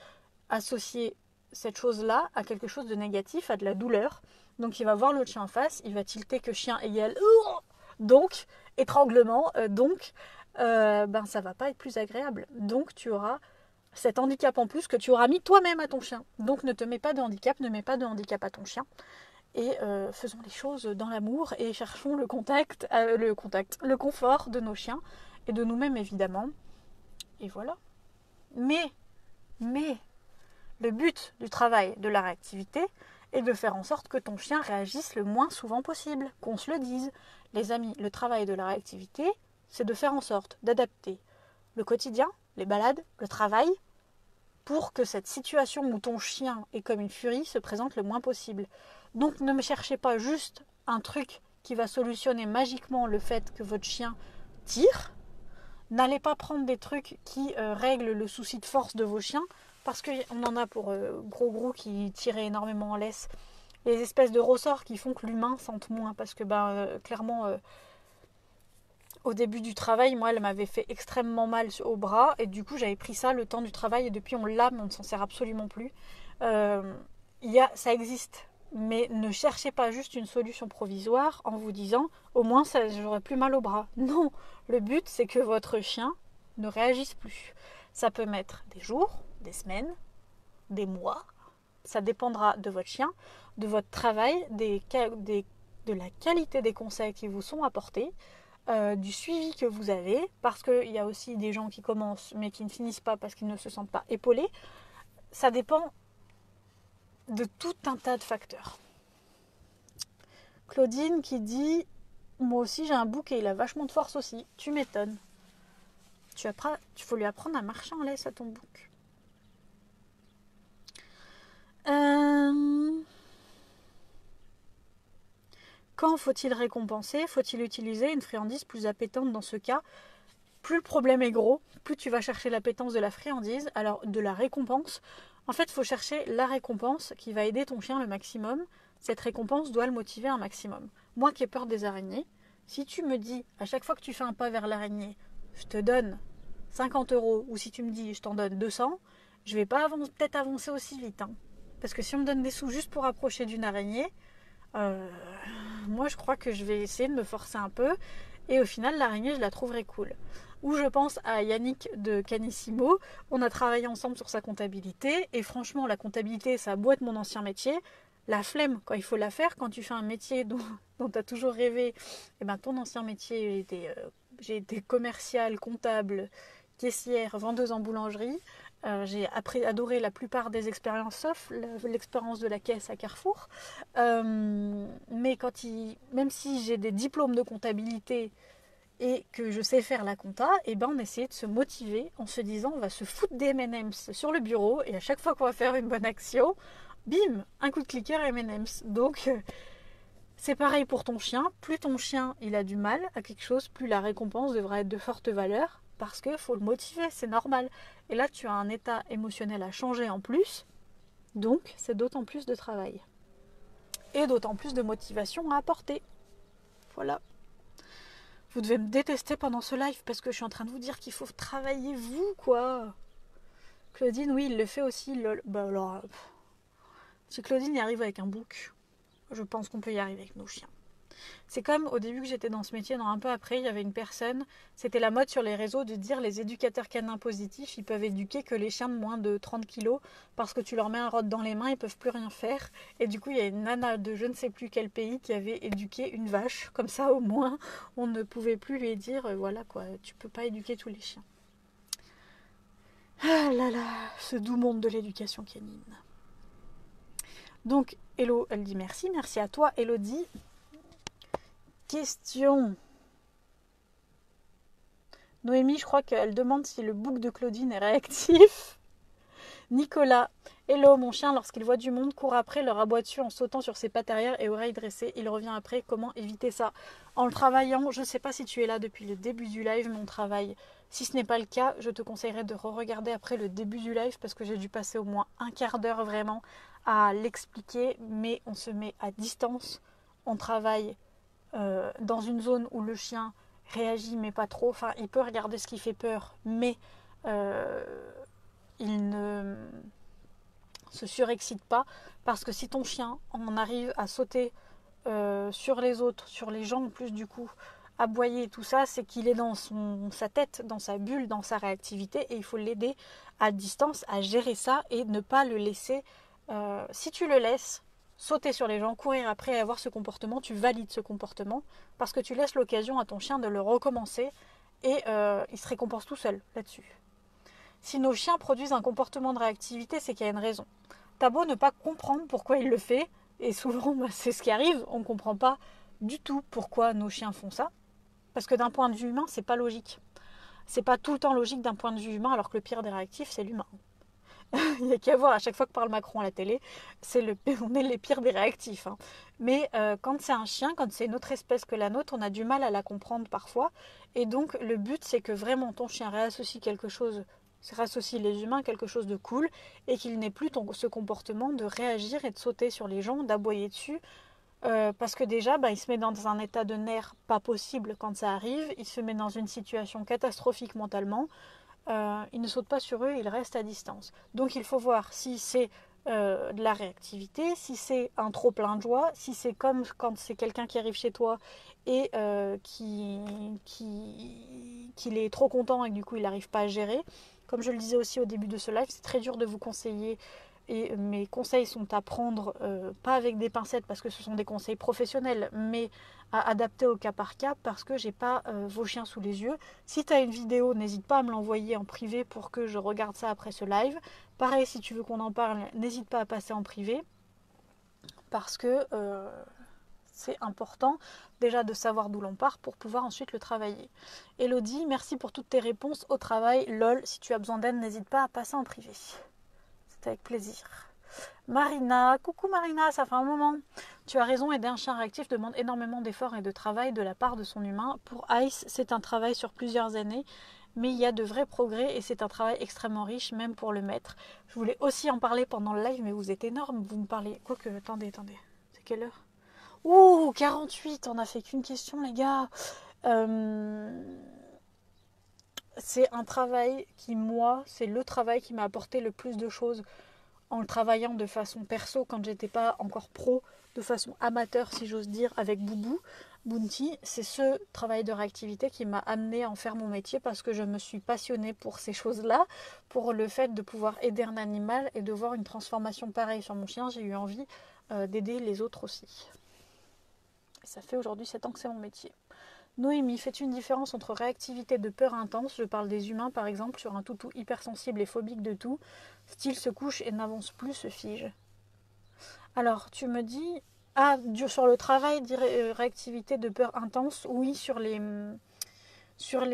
associer cette chose-là à quelque chose de négatif, à de la douleur. Donc il va voir l'autre chien en face, il va tilter que chien égale donc étranglement, ben ça va pas être plus agréable. Donc tu auras cet handicap en plus que tu auras mis toi-même à ton chien. Donc ne te mets pas de handicap, ne mets pas de handicap à ton chien. Et faisons les choses dans l'amour et cherchons le confort de nos chiens et de nous-mêmes évidemment. Et voilà. Mais le but du travail de la réactivité est de faire en sorte que ton chien réagisse le moins souvent possible, qu'on se le dise. Les amis, le travail de la réactivité, c'est de faire en sorte d'adapter le quotidien, les balades, le travail, pour que cette situation où ton chien est comme une furie se présente le moins possible. Donc ne me cherchez pas juste un truc qui va solutionner magiquement le fait que votre chien tire. N'allez pas prendre des trucs qui règlent le souci de force de vos chiens, parce qu'on en a pour gros qui tiraient énormément en laisse. Les espèces de ressorts qui font que l'humain sente moins, parce que clairement, au début du travail, moi, elle m'avait fait extrêmement mal au bras, et du coup, j'avais pris ça le temps du travail, et depuis, on l'a, mais on ne s'en sert absolument plus. Ça existe, mais ne cherchez pas juste une solution provisoire en vous disant au moins j'aurai plus mal au bras. Non, le but c'est que votre chien ne réagisse plus. Ça peut mettre des jours, des semaines, des mois. Ça dépendra de votre chien, de votre travail, de la qualité des conseils qui vous sont apportés, du suivi que vous avez, parce qu'il y a aussi des gens qui commencent mais qui ne finissent pas parce qu'ils ne se sentent pas épaulés. Ça dépend de tout un tas de facteurs. Claudine qui dit moi aussi j'ai un bouc et il a vachement de force aussi. Tu m'étonnes. Il faut lui apprendre à marcher en laisse à ton bouc. Quand faut-il récompenser? Faut-il utiliser une friandise plus appétante dans ce cas? Plus le problème est gros, plus tu vas chercher l'appétence de la friandise, alors de la récompense. En fait, il faut chercher la récompense qui va aider ton chien le maximum. Cette récompense doit le motiver un maximum. Moi qui ai peur des araignées, si tu me dis à chaque fois que tu fais un pas vers l'araignée, je te donne 50 €, ou si tu me dis je t'en donne 200, je vais pas peut-être avancer aussi vite. Hein. Parce que si on me donne des sous juste pour approcher d'une araignée, moi je crois que je vais essayer de me forcer un peu. Et au final, l'araignée, je la trouverai cool. Ou je pense à Yannick de Canissimo. On a travaillé ensemble sur sa comptabilité. Et franchement, la comptabilité, ça a beau être mon ancien métier. La flemme, quand il faut la faire, quand tu fais un métier dont tu as toujours rêvé, et ben ton ancien métier, j'ai été commerciale, comptable, caissière, vendeuse en boulangerie. J'ai adoré la plupart des expériences, sauf l'expérience de la caisse à Carrefour. Mais même si j'ai des diplômes de comptabilité et que je sais faire la compta, et ben on essayait de se motiver en se disant on va se foutre des M&M's sur le bureau et à chaque fois qu'on va faire une bonne action, bim, un coup de cliqueur M&M's. Donc c'est pareil pour ton chien. Plus ton chien il a du mal à quelque chose, plus la récompense devra être de forte valeur. Parce qu'il faut le motiver, c'est normal. Et là, tu as un état émotionnel à changer en plus. Donc, c'est d'autant plus de travail. Et d'autant plus de motivation à apporter. Voilà. Vous devez me détester pendant ce live parce que je suis en train de vous dire qu'il faut travailler vous, quoi. Claudine, oui, il le fait aussi. Lol. Bah alors, si Claudine y arrive avec un bouc, je pense qu'on peut y arriver avec nos chiens. C'est comme au début que j'étais dans ce métier, un peu après, il y avait une personne, c'était la mode sur les réseaux de dire les éducateurs canins positifs, ils peuvent éduquer que les chiens de moins de 30 kilos parce que tu leur mets un rod dans les mains, ils peuvent plus rien faire. Et du coup, il y a une nana de je ne sais plus quel pays qui avait éduqué une vache. Comme ça, au moins, on ne pouvait plus lui dire, voilà quoi, tu peux pas éduquer tous les chiens. Ah là là, ce doux monde de l'éducation canine. Donc, Hello, elle dit merci. Merci à toi, Elodie. Question. Noémie, je crois qu'elle demande si le bouc de Claudine est réactif. Nicolas. Hello, mon chien, lorsqu'il voit du monde, court après, leur aboie dessus en sautant sur ses pattes arrière et oreilles dressées. Il revient après. Comment éviter ça? En le travaillant, je ne sais pas si tu es là depuis le début du live, mon travail. Si ce n'est pas le cas, je te conseillerais de re-regarder après le début du live parce que j'ai dû passer au moins un quart d'heure vraiment à l'expliquer. Mais on se met à distance, on travaille dans une zone où le chien réagit mais pas trop. Enfin, il peut regarder ce qui fait peur, mais il ne se surexcite pas, parce que si ton chien en arrive à sauter sur les autres, sur les gens en plus du coup, aboyer et tout ça, c'est qu'il est dans sa tête, dans sa bulle, dans sa réactivité, et il faut l'aider à distance à gérer ça et ne pas le laisser. Si tu le laisses sauter sur les gens, courir après et avoir ce comportement, tu valides ce comportement parce que tu laisses l'occasion à ton chien de le recommencer et il se récompense tout seul là-dessus. Si nos chiens produisent un comportement de réactivité, c'est qu'il y a une raison. T'as beau ne pas comprendre pourquoi il le fait, et souvent c'est ce qui arrive, on ne comprend pas du tout pourquoi nos chiens font ça, parce que d'un point de vue humain, c'est pas logique. C'est pas tout le temps logique d'un point de vue humain, alors que le pire des réactifs, c'est l'humain. Il n'y a qu'à voir, à chaque fois que parle Macron à la télé, on est les pires des réactifs. Hein. Mais quand c'est un chien, quand c'est une autre espèce que la nôtre, on a du mal à la comprendre parfois. Et donc le but, c'est que vraiment ton chien réassocie quelque chose, réassocie les humains à quelque chose de cool, et qu'il n'ait plus ce comportement de réagir et de sauter sur les gens, d'aboyer dessus. Parce que déjà, il se met dans un état de nerfs pas possible quand ça arrive, il se met dans une situation catastrophique mentalement. Il ne saute pas sur eux, il reste à distance. Donc il faut voir si c'est de la réactivité, si c'est un trop plein de joie, si c'est comme quand c'est quelqu'un qui arrive chez toi et qu'il est trop content et que du coup il n'arrive pas à gérer. Comme je le disais aussi au début de ce live, c'est très dur de vous conseiller et mes conseils sont à prendre pas avec des pincettes parce que ce sont des conseils professionnels, mais à adapter au cas par cas parce que j'ai pas vos chiens sous les yeux. Si tu as une vidéo, n'hésite pas à me l'envoyer en privé pour que je regarde ça après ce live. Pareil, si tu veux qu'on en parle, n'hésite pas à passer en privé parce que c'est important déjà de savoir d'où l'on part pour pouvoir ensuite le travailler. Elodie, merci pour toutes tes réponses au travail. Lol, si tu as besoin d'aide, n'hésite pas à passer en privé. C'est avec plaisir. Marina, coucou Marina, ça fait un moment. Tu as raison, aider un chien réactif demande énormément d'efforts et de travail de la part de son humain. Pour Ice, c'est un travail sur plusieurs années, mais il y a de vrais progrès et c'est un travail extrêmement riche, même pour le maître. Je voulais aussi en parler pendant le live, mais vous êtes énorme, vous me parlez... Quoique, attendez, c'est quelle heure? Ouh, 48, on n'a fait qu'une question les gars. C'est un travail qui, moi, c'est le travail qui m'a apporté le plus de choses en le travaillant de façon perso quand j'étais pas encore pro, de façon amateur si j'ose dire, avec Boubou, Bounty. C'est ce travail de réactivité qui m'a amené à en faire mon métier parce que je me suis passionnée pour ces choses-là, pour le fait de pouvoir aider un animal et de voir une transformation pareille sur mon chien. J'ai eu envie d'aider les autres aussi. Et ça fait aujourd'hui 7 ans que c'est mon métier. Noémie, fais-tu une différence entre réactivité de peur intense, je parle des humains par exemple, sur un toutou hypersensible et phobique de tout, style se couche et n'avance plus, se fige. Alors, tu me dis, sur le travail, réactivité de peur intense, oui, sur les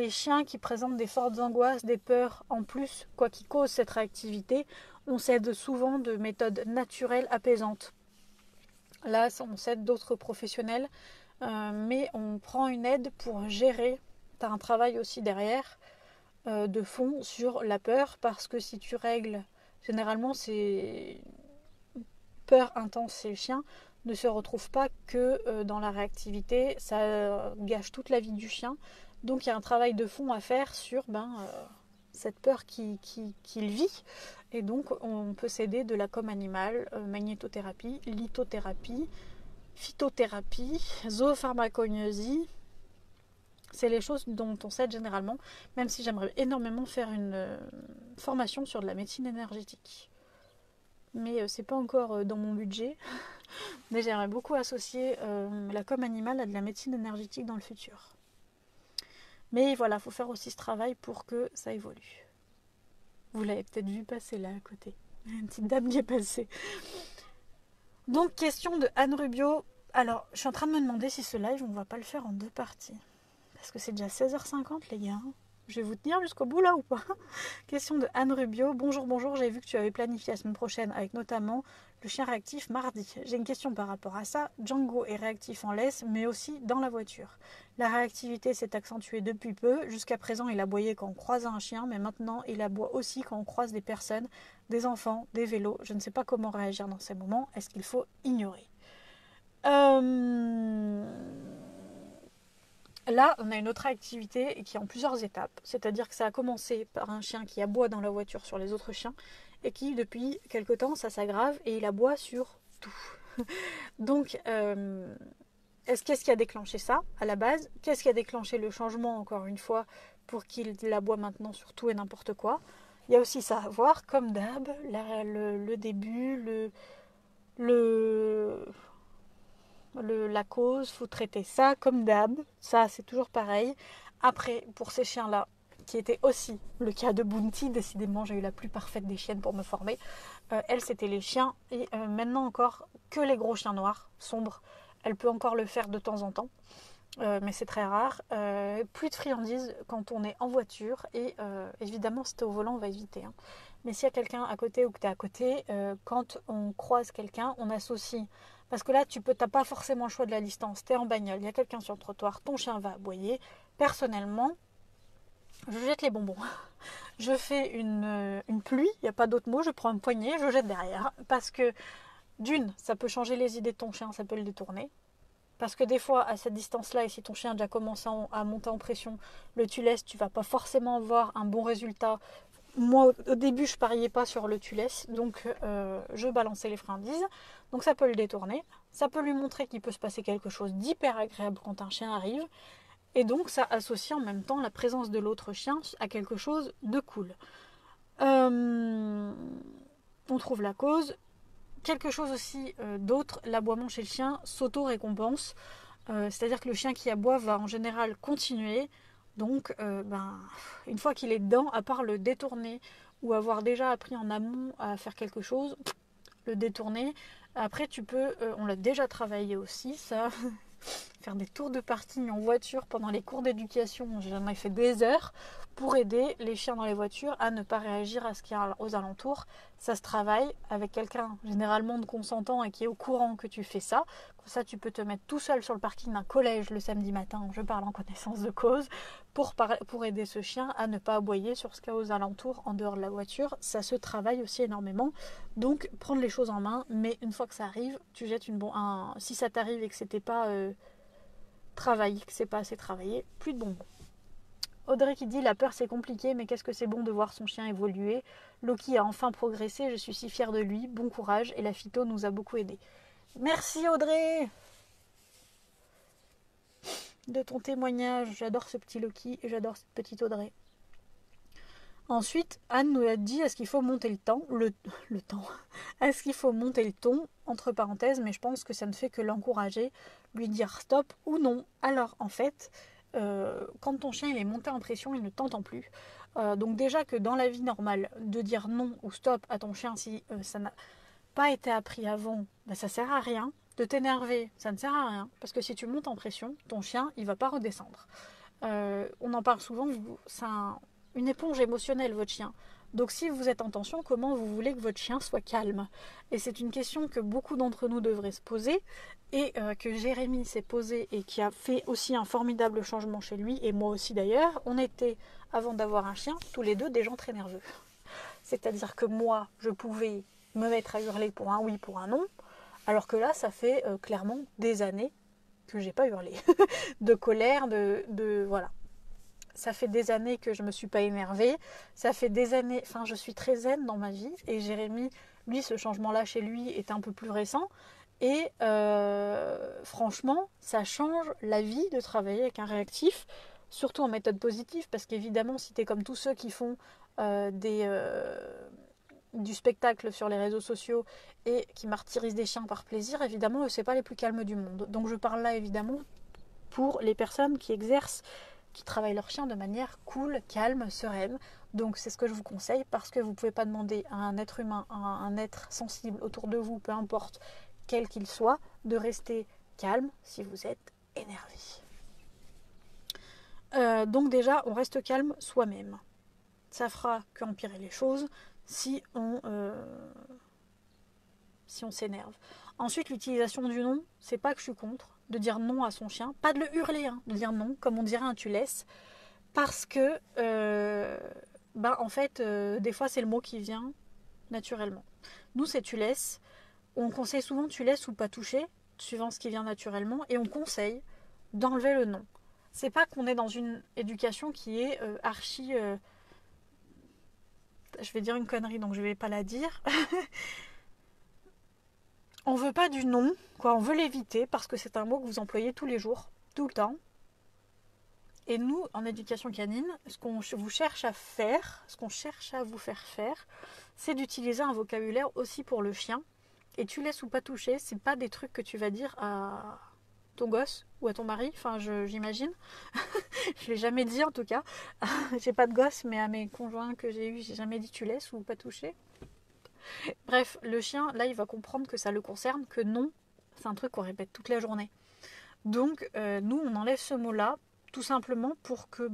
chiens qui présentent des fortes angoisses, des peurs en plus, quoi qui cause cette réactivité, on s'aide souvent de méthodes naturelles apaisantes. Là, on s'aide d'autres professionnels. Mais on prend une aide pour gérer. Tu as un travail aussi derrière de fond sur la peur parce que si tu règles, généralement c'est peur intense chez le chien, ne se retrouve pas que dans la réactivité, ça gâche toute la vie du chien. Donc il y a un travail de fond à faire sur cette peur qu'il vit. Et donc on peut s'aider de la com animale, magnétothérapie, lithothérapie, phytothérapie, zoopharmacognosie. C'est les choses dont on s'aide généralement, même si j'aimerais énormément faire une formation sur de la médecine énergétique. Mais c'est pas encore dans mon budget. Mais j'aimerais beaucoup associer la com animale à de la médecine énergétique dans le futur. Mais voilà, il faut faire aussi ce travail pour que ça évolue. Vous l'avez peut-être vu passer là à côté. Une petite dame qui est passée. Donc, question de Anne Rubio. Alors, je suis en train de me demander si ce live, on va pas le faire en 2 parties. Parce que c'est déjà 16h50, les gars. Je vais vous tenir jusqu'au bout là ou pas? Question de Anne Rubio. Bonjour, bonjour, j'ai vu que tu avais planifié la semaine prochaine avec notamment le chien réactif mardi. J'ai une question par rapport à ça. Django est réactif en laisse, mais aussi dans la voiture. La réactivité s'est accentuée depuis peu. Jusqu'à présent, il aboyait quand on croise un chien, mais maintenant, il aboie aussi quand on croise des personnes, des enfants, des vélos. Je ne sais pas comment réagir dans ces moments. Est-ce qu'il faut ignorer? Là, on a une autre activité qui est en plusieurs étapes. C'est-à-dire que ça a commencé par un chien qui aboie dans la voiture sur les autres chiens et qui, depuis quelque temps, ça s'aggrave et il aboie sur tout. Donc, qu'est-ce qui a déclenché ça à la base? Qu'est-ce qui a déclenché le changement, encore une fois, pour qu'il aboie maintenant sur tout et n'importe quoi? Il y a aussi ça à voir, comme d'hab, le début, le, la cause, faut traiter ça comme d'hab, ça c'est toujours pareil. Après, pour ces chiens-là, qui était aussi le cas de Bounty, décidément j'ai eu la plus parfaite des chiennes pour me former, elle c'était les chiens, et maintenant encore que les gros chiens noirs, sombres, elle peut encore le faire de temps en temps, mais c'est très rare. Plus de friandises quand on est en voiture, et évidemment si t'es au volant on va éviter, hein. Mais s'il y a quelqu'un à côté ou que tu es à côté, quand on croise quelqu'un, on associe. Parce que là, t'as pas forcément le choix de la distance. Tu es en bagnole, il y a quelqu'un sur le trottoir, ton chien va aboyer. Personnellement, je jette les bonbons. Je fais une pluie, il n'y a pas d'autre mot, je prends un poignet, je jette derrière. Parce que, d'une, ça peut changer les idées de ton chien, ça peut le détourner. Parce que des fois, à cette distance-là, et si ton chien a déjà commencé à monter en pression, tu laisses, tu vas pas forcément avoir un bon résultat. Moi, au début, je pariais pas sur le tu laisses, donc je balançais les friandises. Donc ça peut le détourner, ça peut lui montrer qu'il peut se passer quelque chose d'hyper agréable quand un chien arrive, et donc ça associe en même temps la présence de l'autre chien à quelque chose de cool. On trouve la cause. Quelque chose aussi d'autre, l'aboiement chez le chien s'auto-récompense. C'est-à-dire que le chien qui aboie va en général continuer. Donc, une fois qu'il est dedans, à part le détourner ou avoir déjà appris en amont à faire quelque chose, le détourner. Après, tu peux, on l'a déjà travaillé aussi, ça, faire des tours de parking en voiture pendant les cours d'éducation. J'en ai fait des heures pour aider les chiens dans les voitures à ne pas réagir à ce qu'il y a aux alentours. Ça se travaille avec quelqu'un généralement de consentant et qui est au courant que tu fais ça. Comme ça, tu peux te mettre tout seul sur le parking d'un collège le samedi matin, je parle en connaissance de cause, pour aider ce chien à ne pas aboyer sur ce qu'il y a aux alentours en dehors de la voiture. Ça se travaille aussi énormément. Donc, prendre les choses en main, mais une fois que ça arrive, tu jettes si ça t'arrive et que c'était pas travaillé, que c'est pas assez travaillé, plus de bonbons. Audrey qui dit la peur c'est compliqué, mais qu'est-ce que c'est bon de voir son chien évoluer. Loki a enfin progressé, je suis si fière de lui, bon courage, et la phyto nous a beaucoup aidé. Merci Audrey de ton témoignage, j'adore ce petit Loki et j'adore cette petite Audrey. Ensuite, Anne nous a dit est-ce qu'il faut monter le temps, le temps, est-ce qu'il faut monter le ton, entre parenthèses, mais je pense que ça ne fait que l'encourager, lui dire stop ou non. Alors en fait, quand ton chien il est monté en pression, il ne t'entend plus. Donc déjà que dans la vie normale, de dire non ou stop à ton chien si ça n'a pas été appris avant, ça sert à rien. De t'énerver, ça ne sert à rien. Parce que si tu montes en pression, ton chien, il va pas redescendre. On en parle souvent, c'est une éponge émotionnelle, votre chien. Donc si vous êtes en tension, comment vous voulez que votre chien soit calme? Et c'est une question que beaucoup d'entre nous devraient se poser, et que Jérémy s'est posé et qui a fait aussi un formidable changement chez lui, et moi aussi d'ailleurs. On était, avant d'avoir un chien, tous les deux des gens très nerveux. C'est-à-dire que moi, je pouvais me mettre à hurler pour un oui, pour un non, alors que là, ça fait clairement des années que j'ai pas hurlé. De colère, voilà. Ça fait des années que je me suis pas énervée. Ça fait des années... Enfin, je suis très zen dans ma vie. Et Jérémy, lui, ce changement-là chez lui est un peu plus récent. Et franchement, ça change la vie de travailler avec un réactif. Surtout en méthode positive. Parce qu'évidemment, si tu es comme tous ceux qui font du spectacle sur les réseaux sociaux et qui martyrisent des chiens par plaisir, évidemment, c'est pas les plus calmes du monde. Donc je parle là, évidemment, pour les personnes qui exercent, qui travaillent leur chien de manière cool, calme, sereine. Donc c'est ce que je vous conseille, parce que vous ne pouvez pas demander à un être humain, à un être sensible autour de vous, peu importe quel qu'il soit, de rester calme si vous êtes énervé. Donc déjà, on reste calme soi-même. Ça fera qu'empirer les choses si on s'énerve. Ensuite, l'utilisation du non, c'est pas que je suis contre, de dire non à son chien, pas de le hurler, hein, de dire non, comme on dirait un tu laisses, parce que, en fait, des fois, c'est le mot qui vient naturellement. Nous, c'est tu laisses. On conseille souvent tu laisses ou pas toucher, suivant ce qui vient naturellement, et on conseille d'enlever le non. C'est pas qu'on est dans une éducation qui est archi... je vais dire une connerie, donc je vais pas la dire. On veut pas du non, quoi. On veut l'éviter parce que c'est un mot que vous employez tous les jours, tout le temps. Et nous, en éducation canine, ce qu'on vous cherche à faire, ce qu'on cherche à vous faire faire, c'est d'utiliser un vocabulaire aussi pour le chien. Et tu laisses ou pas toucher, c'est pas des trucs que tu vas dire à ton gosse ou à ton mari, enfin j'imagine. Je l'ai jamais dit en tout cas. J'ai pas de gosse, mais à mes conjoints que j'ai eus, j'ai jamais dit tu laisses ou pas toucher. Bref, le chien, là, il va comprendre que ça le concerne, que non, c'est un truc qu'on répète toute la journée. Donc, nous, on enlève ce mot-là, tout simplement pour que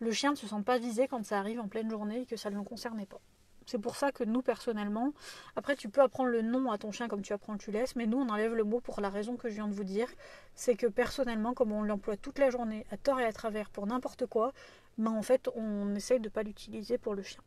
le chien ne se sente pas visé quand ça arrive en pleine journée et que ça ne le concernait pas. C'est pour ça que nous, personnellement, après, tu peux apprendre le non à ton chien comme tu apprends le tu laisses, mais nous, on enlève le mot pour la raison que je viens de vous dire. C'est que personnellement, comme on l'emploie toute la journée, à tort et à travers, pour n'importe quoi, en fait, on essaye de ne pas l'utiliser pour le chien.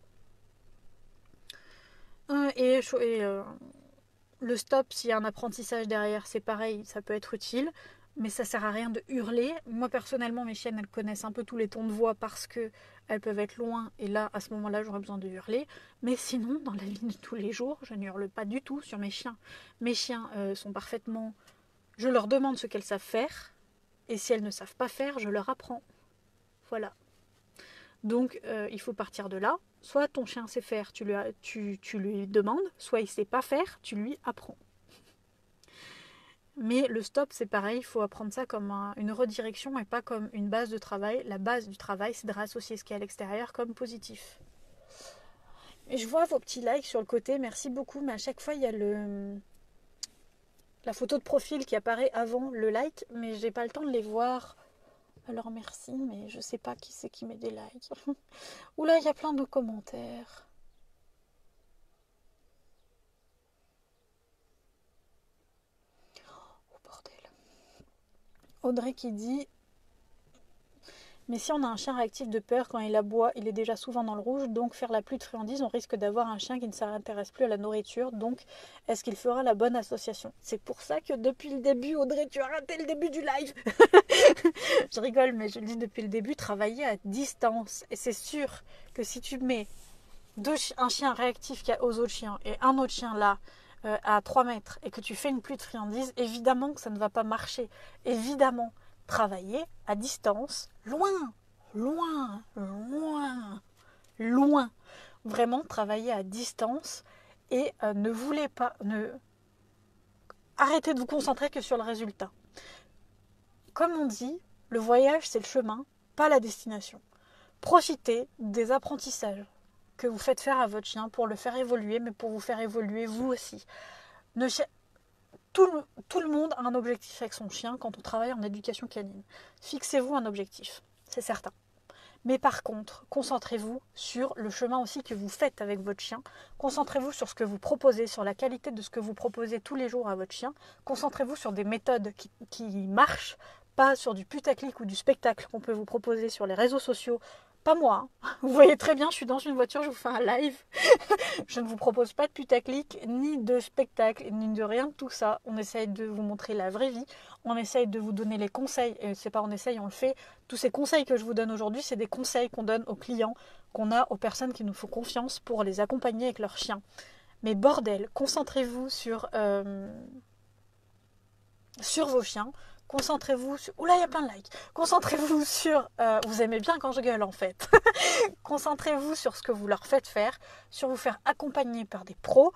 Le stop, s'il y a un apprentissage derrière, c'est pareil, ça peut être utile, mais ça sert à rien de hurler. Moi personnellement, mes chiennes, elles connaissent un peu tous les tons de voix parce que elles peuvent être loin, et là, à ce moment-là, j'aurais besoin de hurler. Mais sinon, dans la vie de tous les jours, je ne hurle pas du tout sur mes chiens. Mes chiens sont parfaitement... Je leur demande ce qu'elles savent faire, et si elles ne savent pas faire, je leur apprends. Voilà. Donc, il faut partir de là. Soit ton chien sait faire, tu lui demandes, soit il ne sait pas faire, tu lui apprends. Mais le stop, c'est pareil, il faut apprendre ça comme une redirection et pas comme une base de travail. La base du travail, c'est de réassocier ce qui est à l'extérieur comme positif. Et je vois vos petits likes sur le côté, merci beaucoup, mais à chaque fois, il y a la photo de profil qui apparaît avant le like, mais j'ai pas le temps de les voir. Alors merci, mais je sais pas qui c'est qui met des likes. Oula, il y a plein de commentaires. Oh bordel. Audrey qui dit: mais si on a un chien réactif de peur, quand il aboie, il est déjà souvent dans le rouge, donc faire la pluie de friandises, on risque d'avoir un chien qui ne s'intéresse plus à la nourriture, donc est-ce qu'il fera la bonne association? C'est pour ça que depuis le début, Audrey, tu as raté le début du live. Je rigole, mais je le dis depuis le début, travailler à distance. Et c'est sûr que si tu mets un chien réactif aux autres chiens et un autre chien là, à 3 mètres, et que tu fais une pluie de friandises, évidemment que ça ne va pas marcher. Évidemment. Travailler à distance, loin, loin, loin, loin. Vraiment travailler à distance et arrêtez de vous concentrer que sur le résultat. Comme on dit, le voyage c'est le chemin, pas la destination. Profitez des apprentissages que vous faites faire à votre chien pour le faire évoluer, mais pour vous faire évoluer vous aussi. Tout le monde a un objectif avec son chien quand on travaille en éducation canine. Fixez-vous un objectif, c'est certain. Mais par contre, concentrez-vous sur le chemin aussi que vous faites avec votre chien. Concentrez-vous sur ce que vous proposez, sur la qualité de ce que vous proposez tous les jours à votre chien. Concentrez-vous sur des méthodes qui marchent, pas sur du putaclic ou du spectacle qu'on peut vous proposer sur les réseaux sociaux. Pas moi. Vous voyez très bien, je suis dans une voiture, je vous fais un live. Je ne vous propose pas de putaclic, ni de spectacle, ni de rien de tout ça. On essaye de vous montrer la vraie vie. On essaye de vous donner les conseils. Et c'est pas on essaye, on le fait. Tous ces conseils que je vous donne aujourd'hui, c'est des conseils qu'on donne aux clients, qu'on a aux personnes qui nous font confiance pour les accompagner avec leurs chiens. Mais bordel, concentrez-vous sur vos chiens. Concentrez-vous sur... Oula, il y a plein de likes. Concentrez-vous sur... vous aimez bien quand je gueule, en fait. Concentrez-vous sur ce que vous leur faites faire, sur vous faire accompagner par des pros.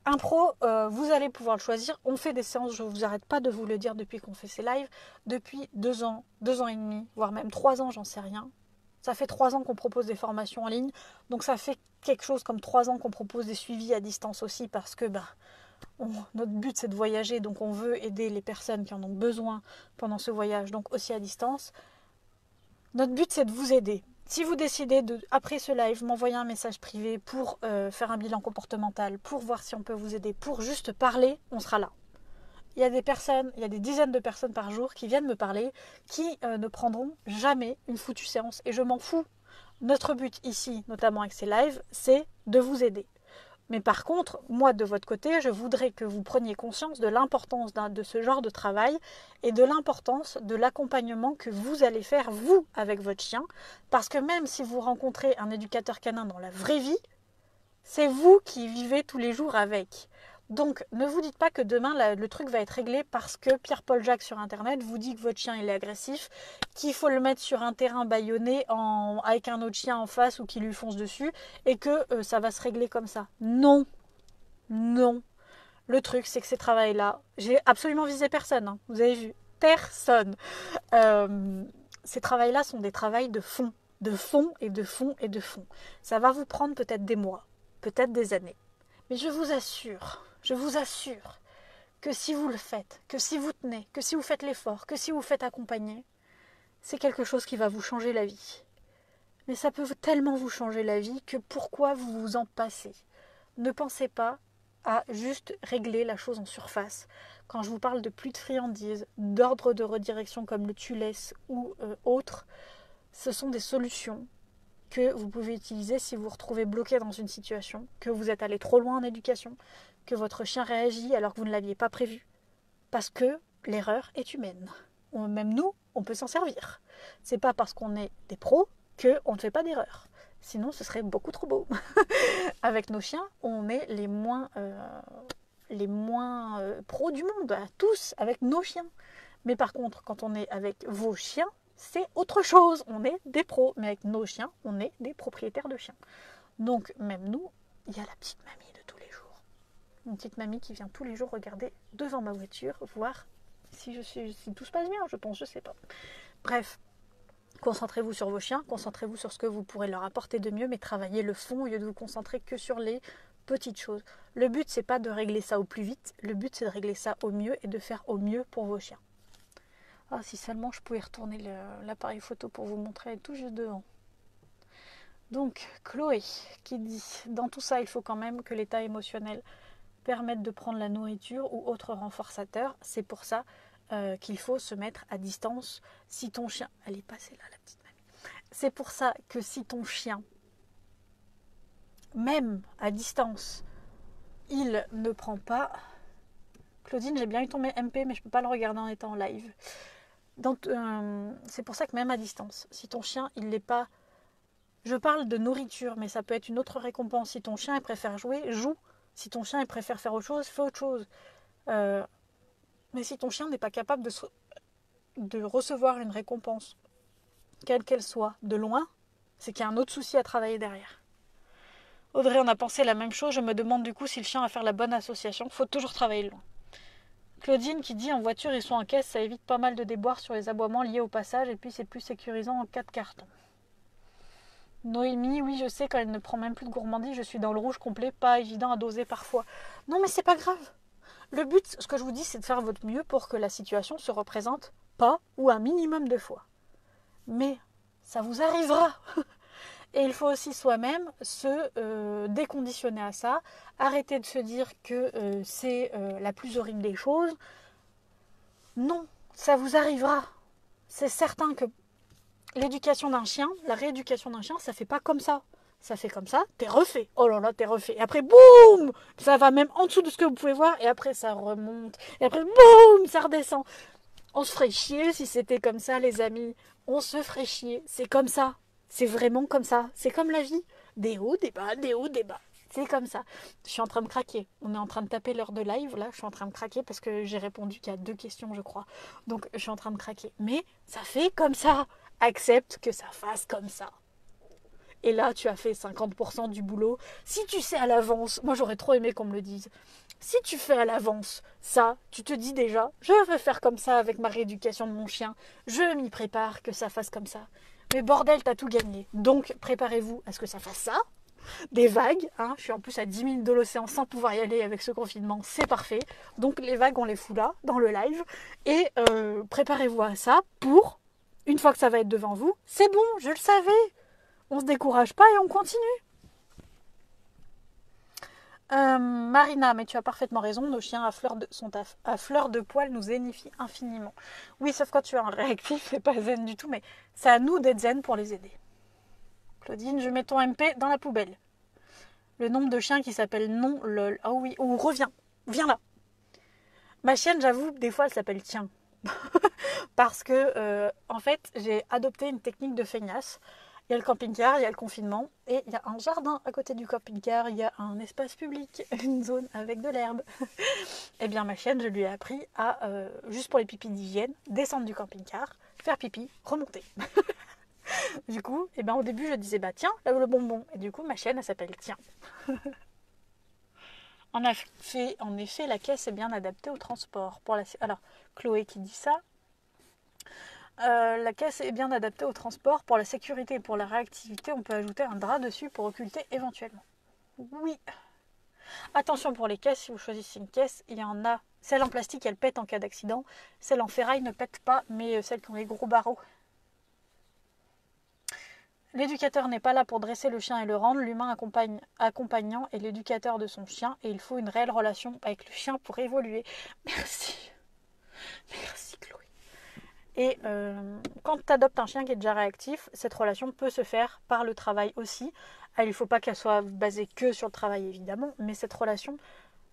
Un pro, vous allez pouvoir le choisir. On fait des séances, je ne vous arrête pas de vous le dire depuis qu'on fait ces lives. Depuis 2 ans, 2 ans et demi, voire même 3 ans, j'en sais rien. Ça fait 3 ans qu'on propose des formations en ligne. Donc ça fait quelque chose comme 3 ans qu'on propose des suivis à distance aussi parce que... Notre but, c'est de voyager, donc on veut aider les personnes qui en ont besoin pendant ce voyage, donc aussi à distance. Notre but, c'est de vous aider. Si vous décidez, après ce live, m'envoyer un message privé pour faire un bilan comportemental, pour voir si on peut vous aider, pour juste parler, on sera là. Il y a des dizaines de personnes par jour qui viennent me parler, qui ne prendront jamais une foutue séance. Et je m'en fous. Notre but ici, notamment avec ces lives, c'est de vous aider. Mais par contre, moi de votre côté, je voudrais que vous preniez conscience de l'importance de ce genre de travail et de l'importance de l'accompagnement que vous allez faire, vous, avec votre chien. Parce que même si vous rencontrez un éducateur canin dans la vraie vie, c'est vous qui vivez tous les jours avec. Donc, ne vous dites pas que demain, le truc va être réglé parce que Pierre-Paul Jacques sur Internet vous dit que votre chien il est agressif, qu'il faut le mettre sur un terrain bâillonné avec un autre chien en face ou qui lui fonce dessus et que ça va se régler comme ça. Non, non. Le truc, c'est que ces travails-là, j'ai absolument visé personne, hein, vous avez vu, personne. Ces travails-là sont des travails de fond et de fond et de fond. Ça va vous prendre peut-être des mois, peut-être des années. Mais je vous assure que si vous le faites, que si vous tenez, que si vous faites l'effort, que si vous faites accompagner, c'est quelque chose qui va vous changer la vie. Mais ça peut tellement vous changer la vie que pourquoi vous vous en passez? Ne pensez pas à juste régler la chose en surface. Quand je vous parle de plus de friandises, d'ordre de redirection comme le tu-laisses ou autre, ce sont des solutions que vous pouvez utiliser si vous vous retrouvez bloqué dans une situation, que vous êtes allé trop loin en éducation, que votre chien réagit alors que vous ne l'aviez pas prévu. Parce que l'erreur est humaine. Même nous, on peut s'en servir. C'est pas parce qu'on est des pros qu'on ne fait pas d'erreur. Sinon, ce serait beaucoup trop beau. Avec nos chiens, on est les moins pros du monde, tous, avec nos chiens. Mais par contre, quand on est avec vos chiens, c'est autre chose. On est des pros. Mais avec nos chiens, on est des propriétaires de chiens. Donc, même nous, il y a la petite mamie de tous les jours. Une petite mamie qui vient tous les jours regarder devant ma voiture, voir si tout se passe bien, je pense, je sais pas. Bref, concentrez-vous sur vos chiens, concentrez-vous sur ce que vous pourrez leur apporter de mieux, mais travaillez le fond au lieu de vous concentrer que sur les petites choses. Le but, c'est pas de régler ça au plus vite, le but, c'est de régler ça au mieux et de faire au mieux pour vos chiens. Ah, si seulement je pouvais retourner l'appareil photo pour vous montrer tout juste devant. Donc, Chloé qui dit, dans tout ça, il faut quand même que l'état émotionnel permette de prendre la nourriture ou autre renforçateur. C'est pour ça qu'il faut se mettre à distance si ton chien... Elle est passée là, la petite mamie. C'est pour ça que si ton chien, même à distance, il ne prend pas... Claudine, j'ai bien eu ton MP, mais je ne peux pas le regarder en étant en live. Donc, c'est pour ça que même à distance, si ton chien, il n'est pas... Je parle de nourriture, mais ça peut être une autre récompense. Si ton chien, il préfère jouer, joue. Si ton chien, il préfère faire autre chose, fais autre chose. Mais si ton chien n'est pas capable de recevoir une récompense, quelle qu'elle soit, de loin, c'est qu'il y a un autre souci à travailler derrière. Audrey, on a pensé la même chose. Je me demande du coup si le chien va faire la bonne association. Il faut toujours travailler loin. Claudine qui dit en voiture ils sont en caisse, ça évite pas mal de déboires sur les aboiements liés au passage et puis c'est plus sécurisant en cas de carton. Noémie, oui je sais, quand elle ne prend même plus de gourmandise, je suis dans le rouge complet, pas évident à doser parfois. Non mais c'est pas grave. Le but, ce que je vous dis, c'est de faire votre mieux pour que la situation se représente pas ou un minimum de fois. Mais ça vous arrivera. Et il faut aussi soi-même se déconditionner à ça, arrêter de se dire que c'est la plus horrible des choses. Non, ça vous arrivera. C'est certain que l'éducation d'un chien, la rééducation d'un chien, ça fait pas comme ça. Ça fait comme ça, t'es refait. Oh là là, t'es refait. Et après, boum, ça va même en dessous de ce que vous pouvez voir. Et après, ça remonte. Et après, boum, ça redescend. On se ferait chier si c'était comme ça, les amis. On se ferait chier. C'est comme ça. C'est vraiment comme ça. C'est comme la vie. Des hauts, des bas, des hauts, des bas. C'est comme ça. Je suis en train de craquer. On est en train de taper l'heure de live. Là, je suis en train de craquer parce que j'ai répondu qu'il y a 2 questions, je crois. Donc, je suis en train de craquer. Mais ça fait comme ça. Accepte que ça fasse comme ça. Et là, tu as fait 50% du boulot. Si tu sais à l'avance, moi j'aurais trop aimé qu'on me le dise. Si tu fais à l'avance ça, tu te dis déjà, je vais faire comme ça avec ma rééducation de mon chien. Je m'y prépare que ça fasse comme ça. Mais bordel, t'as tout gagné. Donc, préparez-vous à ce que ça fasse ça. des vagues. Hein. Je suis en plus à 10 minutes de l'océan sans pouvoir y aller avec ce confinement, c'est parfait. Donc les vagues, on les fout là, dans le live. Et préparez-vous à ça pour, une fois que ça va être devant vous, c'est bon, je le savais. On se décourage pas et on continue. Marina, mais tu as parfaitement raison, nos chiens sont à fleur de poil nous zénifient infiniment. Oui, sauf quand tu es un réactif, c'est pas zen du tout, mais c'est à nous d'être zen pour les aider. Claudine, je mets ton MP dans la poubelle. Le nombre de chiens qui s'appellent non lol. Ah oui, ou reviens, viens là. Ma chienne, j'avoue, des fois elle s'appelle tiens. Parce que, en fait, j'ai adopté une technique de feignasse. Il y a le camping-car, il y a le confinement, et il y a un jardin à côté du camping-car, il y a un espace public, une zone avec de l'herbe. Eh bien, ma chienne, je lui ai appris à, juste pour les pipis d'hygiène, descendre du camping-car, faire pipi, remonter. Du coup, eh ben, au début, je disais, bah tiens, là le bonbon. Et du coup, ma chienne, elle s'appelle Tiens. En effet, la caisse est bien adaptée au transport. Alors, Chloé qui dit ça. La caisse est bien adaptée au transport. Pour la sécurité et pour la réactivité, on peut ajouter un drap dessus pour occulter éventuellement. Oui. Attention pour les caisses, si vous choisissez une caisse, il y en a. Celle en plastique, elle pète en cas d'accident. Celle en ferraille ne pète pas, mais celles qui ont les gros barreaux. L'éducateur n'est pas là pour dresser le chien et le rendre. L'humain accompagnant est l'éducateur de son chien et il faut une réelle relation avec le chien pour évoluer. Merci. Merci Chloé. Et quand tu adoptes un chien qui est déjà réactif, cette relation peut se faire par le travail aussi. Il ne faut pas qu'elle soit basée que sur le travail évidemment, mais cette relation,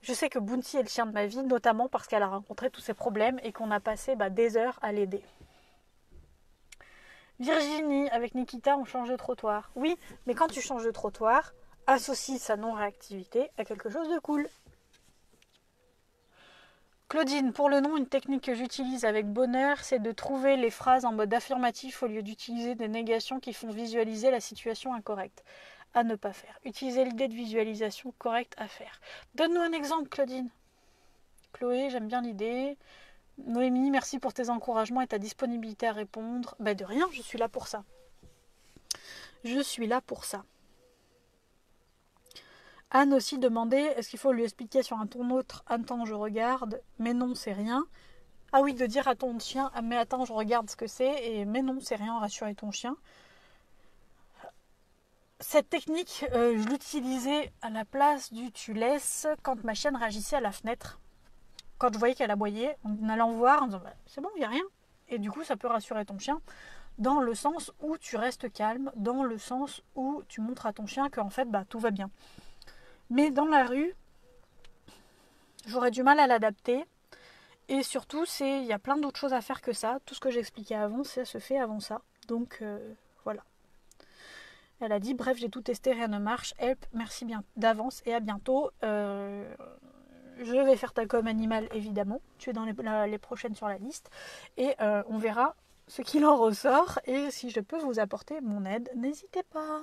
je sais que Bounty est le chien de ma vie, notamment parce qu'elle a rencontré tous ces problèmes et qu'on a passé des heures à l'aider. Virginie, avec Nikita, on change de trottoir. Oui, mais quand tu changes de trottoir, associe sa non-réactivité à quelque chose de cool. Claudine, pour le nom, une technique que j'utilise avec bonheur, c'est de trouver les phrases en mode affirmatif au lieu d'utiliser des négations qui font visualiser la situation incorrecte. À ne pas faire. Utiliser l'idée de visualisation correcte à faire. Donne-nous un exemple, Claudine. Chloé, j'aime bien l'idée. Noémie, merci pour tes encouragements et ta disponibilité à répondre. De rien, je suis là pour ça. Je suis là pour ça. Anne aussi demandait, est-ce qu'il faut lui expliquer sur un ton autre, attends, je regarde, mais non, c'est rien. Ah oui, de dire à ton chien, mais attends, je regarde ce que c'est, et mais non, c'est rien, rassurer ton chien. Cette technique, je l'utilisais à la place du tu laisses quand ma chienne réagissait à la fenêtre. Quand je voyais qu'elle aboyait, en allant voir, en disant c'est bon, il n'y a rien. Et du coup, ça peut rassurer ton chien dans le sens où tu restes calme, dans le sens où tu montres à ton chien qu'en fait, tout va bien. Mais dans la rue, j'aurais du mal à l'adapter. Et surtout, il y a plein d'autres choses à faire que ça. Tout ce que j'expliquais avant, ça se fait avant ça. Donc, voilà. Elle a dit, bref, j'ai tout testé, rien ne marche. Help, merci bien d'avance et à bientôt. Je vais faire ta com animale, évidemment. Tu es dans les prochaines sur la liste. Et on verra ce qu'il en ressort. Et si je peux vous apporter mon aide, n'hésitez pas.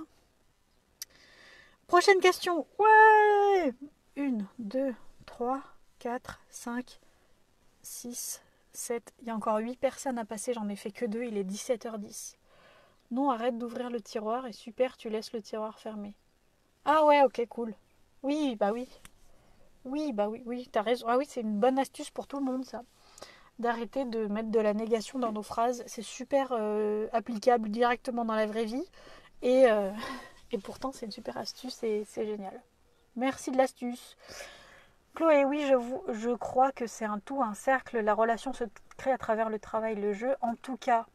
Prochaine question. Ouais 1, 2, 3, 4, 5, 6, 7. Il y a encore 8 personnes à passer. J'en ai fait que 2. Il est 17h10. Non, arrête d'ouvrir le tiroir. Et super, tu laisses le tiroir fermé. Ah ouais, ok, cool. Oui, oui. Oui, t'as raison. Ah oui, c'est une bonne astuce pour tout le monde, ça. D'arrêter de mettre de la négation dans nos phrases. C'est super applicable directement dans la vraie vie. Et pourtant, c'est une super astuce et c'est génial. Merci de l'astuce. Chloé, oui, je crois que c'est un tout, un cercle. La relation se crée à travers le travail, le jeu. En tout cas,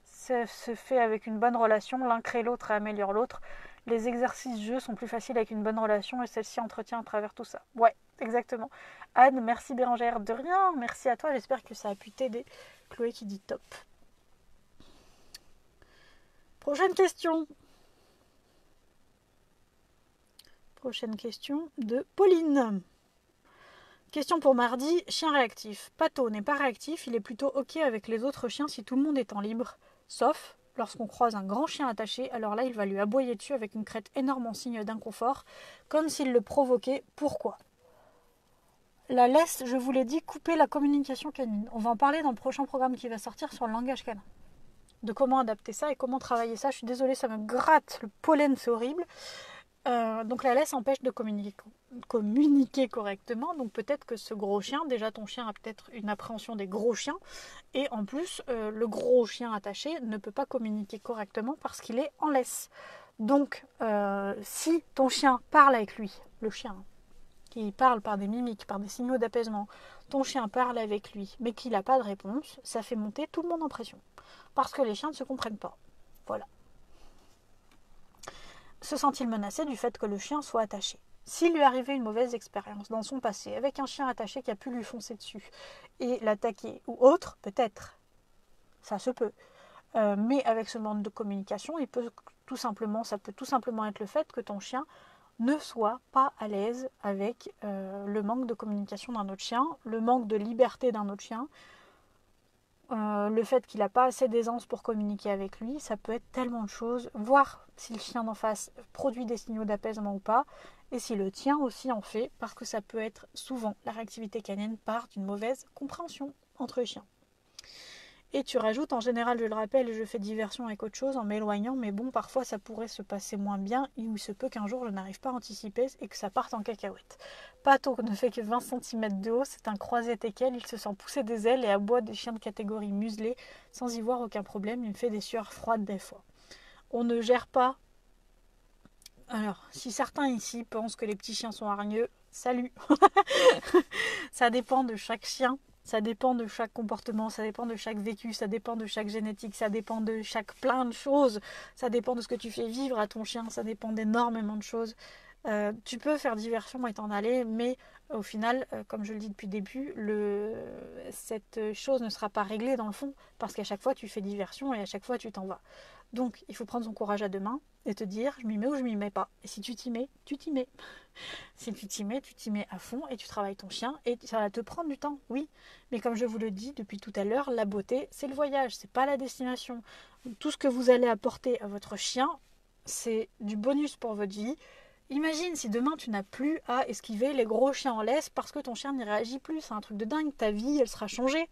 ça se fait avec une bonne relation. L'un crée l'autre et améliore l'autre. Les exercices jeux sont plus faciles avec une bonne relation et celle-ci entretient à travers tout ça. Ouais, exactement. Anne, merci Bérangère. De rien, merci à toi. J'espère que ça a pu t'aider. Chloé qui dit top. Prochaine question. Prochaine question de Pauline. Question pour mardi. Chien réactif. Pato n'est pas réactif, il est plutôt ok avec les autres chiens si tout le monde est en libre. Sauf lorsqu'on croise un grand chien attaché, alors là il va lui aboyer dessus avec une crête énorme en signe d'inconfort, comme s'il le provoquait. Pourquoi ? La laisse, je vous l'ai dit, couper la communication canine. On va en parler dans le prochain programme qui va sortir sur le langage canin. De comment adapter ça et comment travailler ça. Je suis désolée, ça me gratte le pollen, c'est horrible. Donc la laisse empêche de communiquer correctement. Donc peut-être que ce gros chien, déjà ton chien a peut-être une appréhension des gros chiens. Et en plus, le gros chien attaché ne peut pas communiquer correctement parce qu'il est en laisse. Donc si ton chien parle avec lui, le chien, qui parle par des mimiques, par des signaux d'apaisement, ton chien parle avec lui, mais qu'il n'a pas de réponse, ça fait monter tout le monde en pression. Parce que les chiens ne se comprennent pas. Voilà. Se sent-il menacé du fait que le chien soit attaché? S'il lui arrivait une mauvaise expérience dans son passé, avec un chien attaché qui a pu lui foncer dessus et l'attaquer, ou autre, peut-être, ça se peut. Mais avec ce manque de communication, ça peut tout simplement être le fait que ton chien ne soit pas à l'aise avec le manque de communication d'un autre chien, le manque de liberté d'un autre chien, le fait qu'il n'a pas assez d'aisance pour communiquer avec lui, ça peut être tellement de choses, voir si le chien d'en face produit des signaux d'apaisement ou pas, et si le tien aussi en fait, parce que ça peut être souvent la réactivité canine part d'une mauvaise compréhension entre les chiens. Et tu rajoutes, en général, je le rappelle, je fais diversion avec autre chose en m'éloignant, mais bon, parfois ça pourrait se passer moins bien, et il se peut qu'un jour je n'arrive pas à anticiper et que ça parte en cacahuète. Pato ne fait que 20 cm de haut, c'est un croisé teckel, il se sent pousser des ailes et aboie des chiens de catégorie muselés, sans y voir aucun problème, il me fait des sueurs froides des fois. On ne gère pas. Alors, si certains ici pensent que les petits chiens sont hargneux, salut. Ça dépend de chaque chien. Ça dépend de chaque comportement, ça dépend de chaque vécu, ça dépend de chaque génétique, ça dépend de chaque plein de choses, ça dépend de ce que tu fais vivre à ton chien, ça dépend d'énormément de choses. Tu peux faire diversion et t'en aller, mais au final, comme je le dis depuis le début, cette chose ne sera pas réglée dans le fond, parce qu'à chaque fois tu fais diversion et à chaque fois tu t'en vas. Donc il faut prendre son courage à deux mains et te dire je m'y mets ou je m'y mets pas. Et si tu t'y mets, tu t'y mets. Si tu t'y mets à fond et tu travailles ton chien et ça va te prendre du temps, oui. Mais comme je vous le dis depuis tout à l'heure, la beauté, c'est le voyage, c'est pas la destination. Tout ce que vous allez apporter à votre chien, c'est du bonus pour votre vie. Imagine si demain tu n'as plus à esquiver les gros chiens en laisse parce que ton chien n'y réagit plus. C'est un truc de dingue. Ta vie, elle sera changée.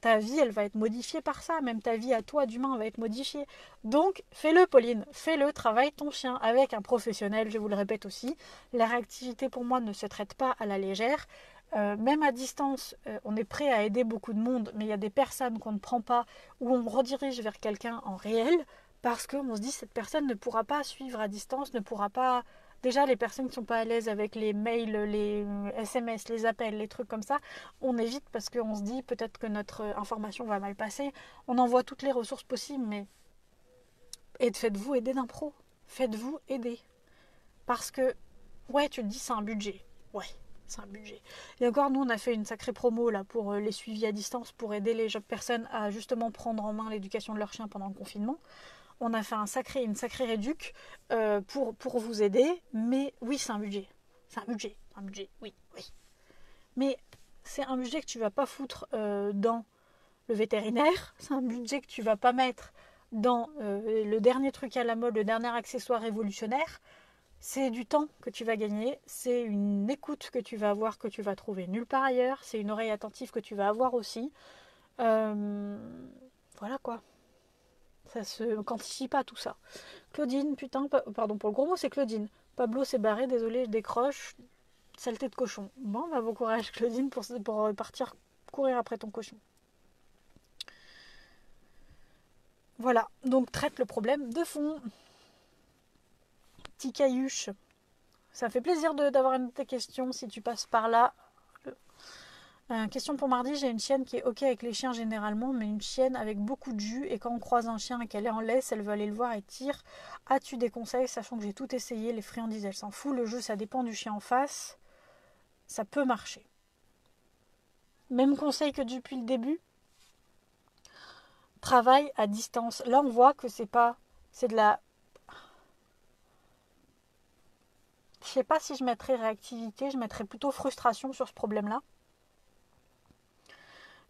Ta vie, elle va être modifiée par ça. Même ta vie à toi, d'humain, va être modifiée. Donc, fais-le, Pauline. Fais-le. Travaille ton chien avec un professionnel, je vous le répète aussi. La réactivité, pour moi, ne se traite pas à la légère. Même à distance, on est prêt à aider beaucoup de monde, mais il y a des personnes qu'on ne prend pas ou on redirige vers quelqu'un en réel parce qu'on se dit cette personne ne pourra pas suivre à distance, ne pourra pas. Déjà, les personnes qui ne sont pas à l'aise avec les mails, les SMS, les appels, les trucs comme ça, on évite parce qu'on se dit peut-être que notre information va mal passer. On envoie toutes les ressources possibles, mais faites-vous aider d'un pro. Faites-vous aider. Parce que, ouais, tu te dis c'est un budget. Ouais, c'est un budget. Et encore, nous, on a fait une sacrée promo là pour les suivis à distance pour aider les personnes à justement prendre en main l'éducation de leur chien pendant le confinement. On a fait une sacrée réduc pour vous aider, mais oui, c'est un budget. C'est un budget, oui, oui. Mais c'est un budget que tu vas pas foutre dans le vétérinaire, c'est un budget que tu vas pas mettre dans le dernier truc à la mode, le dernier accessoire révolutionnaire. C'est du temps que tu vas gagner, c'est une écoute que tu vas avoir que tu vas trouver nulle part ailleurs, c'est une oreille attentive que tu vas avoir aussi. Voilà quoi. Ça se quantifie pas tout ça. Claudine, putain, pardon pour le gros mot, c'est Claudine. Pablo s'est barré, désolé, je décroche. Saleté de cochon. Bon, bah bon courage Claudine pour partir courir après ton cochon. Voilà, donc traite le problème de fond. Petit cailluche. Ça fait plaisir d'avoir une de tes questions si tu passes par là. Question pour mardi, j'ai une chienne qui est ok avec les chiens généralement, mais une chienne avec beaucoup de jus et quand on croise un chien et qu'elle est en laisse, elle veut aller le voir et tire. As-tu des conseils, sachant que j'ai tout essayé, les friandises, elle s'en fout, le jeu ça dépend du chien en face, ça peut marcher. Même conseil que depuis le début, travail à distance. Là on voit que c'est de la... Je sais pas si je mettrais réactivité, je mettrais plutôt frustration sur ce problème-là.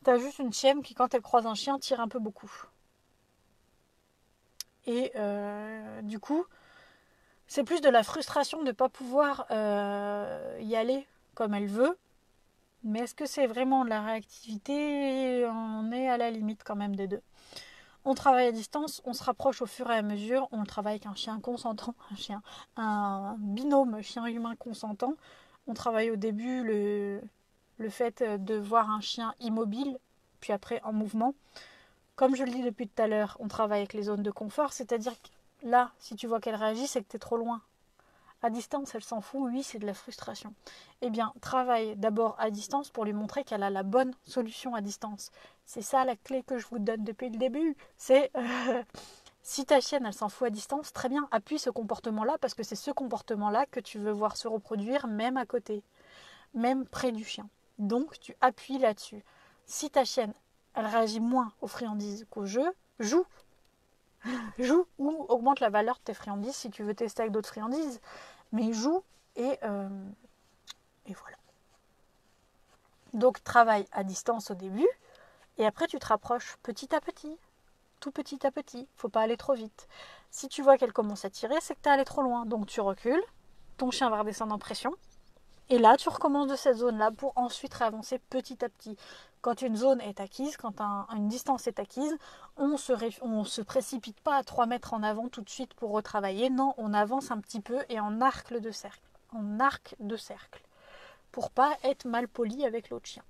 T'as juste une chienne qui, quand elle croise un chien, tire un peu beaucoup. Et du coup, c'est plus de la frustration de ne pas pouvoir y aller comme elle veut. Mais est-ce que c'est vraiment de la réactivité? On est à la limite quand même des deux. On travaille à distance, on se rapproche au fur et à mesure, on travaille avec un chien consentant, un binôme chien-humain consentant. On travaille au début le fait de voir un chien immobile, puis après en mouvement. Comme je le dis depuis tout à l'heure, on travaille avec les zones de confort, c'est-à-dire que là, si tu vois qu'elle réagit, c'est que tu es trop loin. À distance, elle s'en fout, oui, c'est de la frustration. Eh bien, travaille d'abord à distance pour lui montrer qu'elle a la bonne solution à distance. C'est ça la clé que je vous donne depuis le début. C'est si ta chienne, elle s'en fout à distance, très bien, appuie ce comportement-là parce que c'est ce comportement-là que tu veux voir se reproduire même à côté, même près du chien. Donc, tu appuies là-dessus. Si ta chienne, elle réagit moins aux friandises qu'au jeu, joue ou augmente la valeur de tes friandises si tu veux tester avec d'autres friandises. Mais joue et voilà. Donc travaille à distance au début et après tu te rapproches petit à petit, tout petit à petit. Faut pas aller trop vite. Si tu vois qu'elle commence à tirer, c'est que tu es allé trop loin. Donc tu recules, ton chien va redescendre en pression et là tu recommences de cette zone-là pour ensuite avancer petit à petit. Quand une zone est acquise, quand une distance est acquise, on se précipite pas à 3 mètres en avant tout de suite pour retravailler. Non, on avance un petit peu et en arc de cercle. Pour pas être mal poli avec l'autre chien.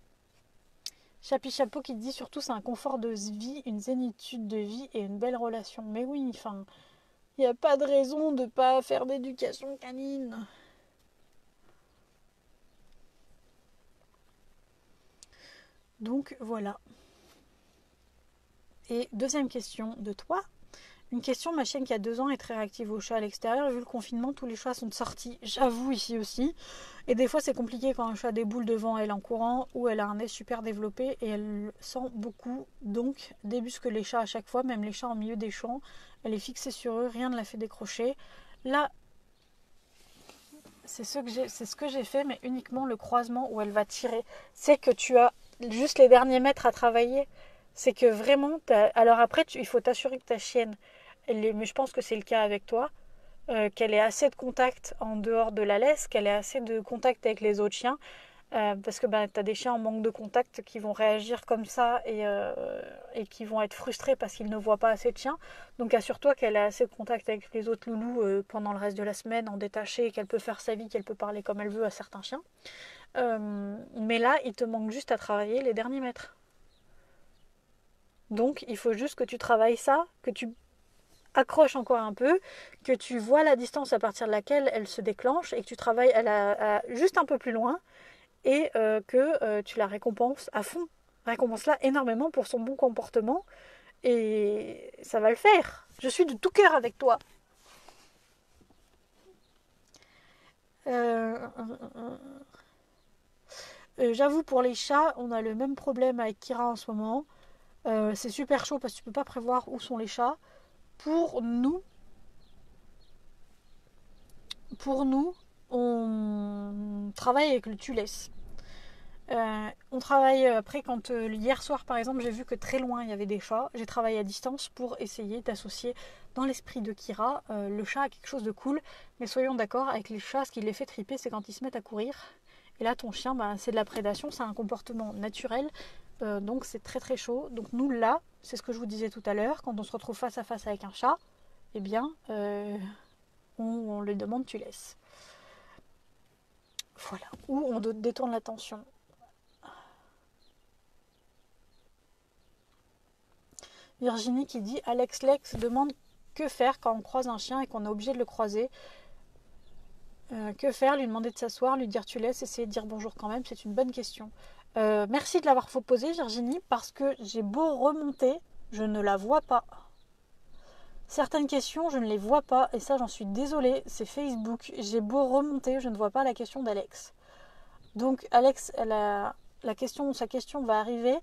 Chapi Chapeau qui dit surtout c'est un confort de vie, une zénitude de vie et une belle relation. Mais oui, enfin, il n'y a pas de raison de pas faire d'éducation canine. Donc voilà. Et deuxième question de toi. Une question, ma chienne qui a 2 ans est très réactive aux chats à l'extérieur. Vu le confinement, tous les chats sont sortis. J'avoue ici aussi. Et des fois, c'est compliqué quand un chat déboule devant elle en courant ou elle a un nez super développé et elle sent beaucoup. Donc, débusque les chats à chaque fois, même les chats en milieu des champs. Elle est fixée sur eux, rien ne la fait décrocher. Là, c'est ce que j'ai fait, mais uniquement le croisement où elle va tirer. C'est que tu as juste les derniers mètres à travailler. C'est que vraiment, alors après, il faut t'assurer que ta chienne, mais je pense que c'est le cas avec toi, qu'elle ait assez de contact en dehors de la laisse, qu'elle ait assez de contact avec les autres chiens, parce que tu as des chiens en manque de contact qui vont réagir comme ça et qui vont être frustrés parce qu'ils ne voient pas assez de chiens. Donc assure-toi qu'elle a assez de contact avec les autres loulous pendant le reste de la semaine en détaché, qu'elle peut faire sa vie, qu'elle peut parler comme elle veut à certains chiens. Mais là, il te manque juste à travailler les derniers mètres. Donc il faut juste que tu travailles ça, que tu accroches encore un peu, que tu vois la distance à partir de laquelle elle se déclenche et que tu travailles juste un peu plus loin et que tu la récompenses à fond. Récompense-la énormément pour son bon comportement et ça va le faire. Je suis de tout cœur avec toi. J'avoue, pour les chats, on a le même problème avec Kira en ce moment. C'est super chaud parce que tu peux pas prévoir où sont les chats. Pour nous, on travaille avec le tu laisses. On travaille après quand hier soir par exemple j'ai vu que très loin il y avait des chats. J'ai travaillé à distance pour essayer d'associer dans l'esprit de Kira le chat à quelque chose de cool. Mais soyons d'accord, avec les chats, ce qui les fait triper, c'est quand ils se mettent à courir. Et là ton chien, c'est de la prédation, c'est un comportement naturel. Donc c'est très très chaud. Donc nous là, c'est ce que je vous disais tout à l'heure, quand on se retrouve face à face avec un chat, eh bien on lui demande tu laisses. Voilà. Ou on détourne l'attention. Virginie qui dit Alex Lex demande que faire quand on croise un chien et qu'on est obligé de le croiser. Que faire? Lui demander de s'asseoir, lui dire tu laisses, essayer de dire bonjour quand même, c'est une bonne question. Merci de l'avoir posée Virginie parce que j'ai beau remonter, je ne la vois pas. Certaines questions, je ne les vois pas et ça j'en suis désolée, c'est Facebook. J'ai beau remonter, je ne vois pas la question d'Alex. Donc Alex, sa question va arriver.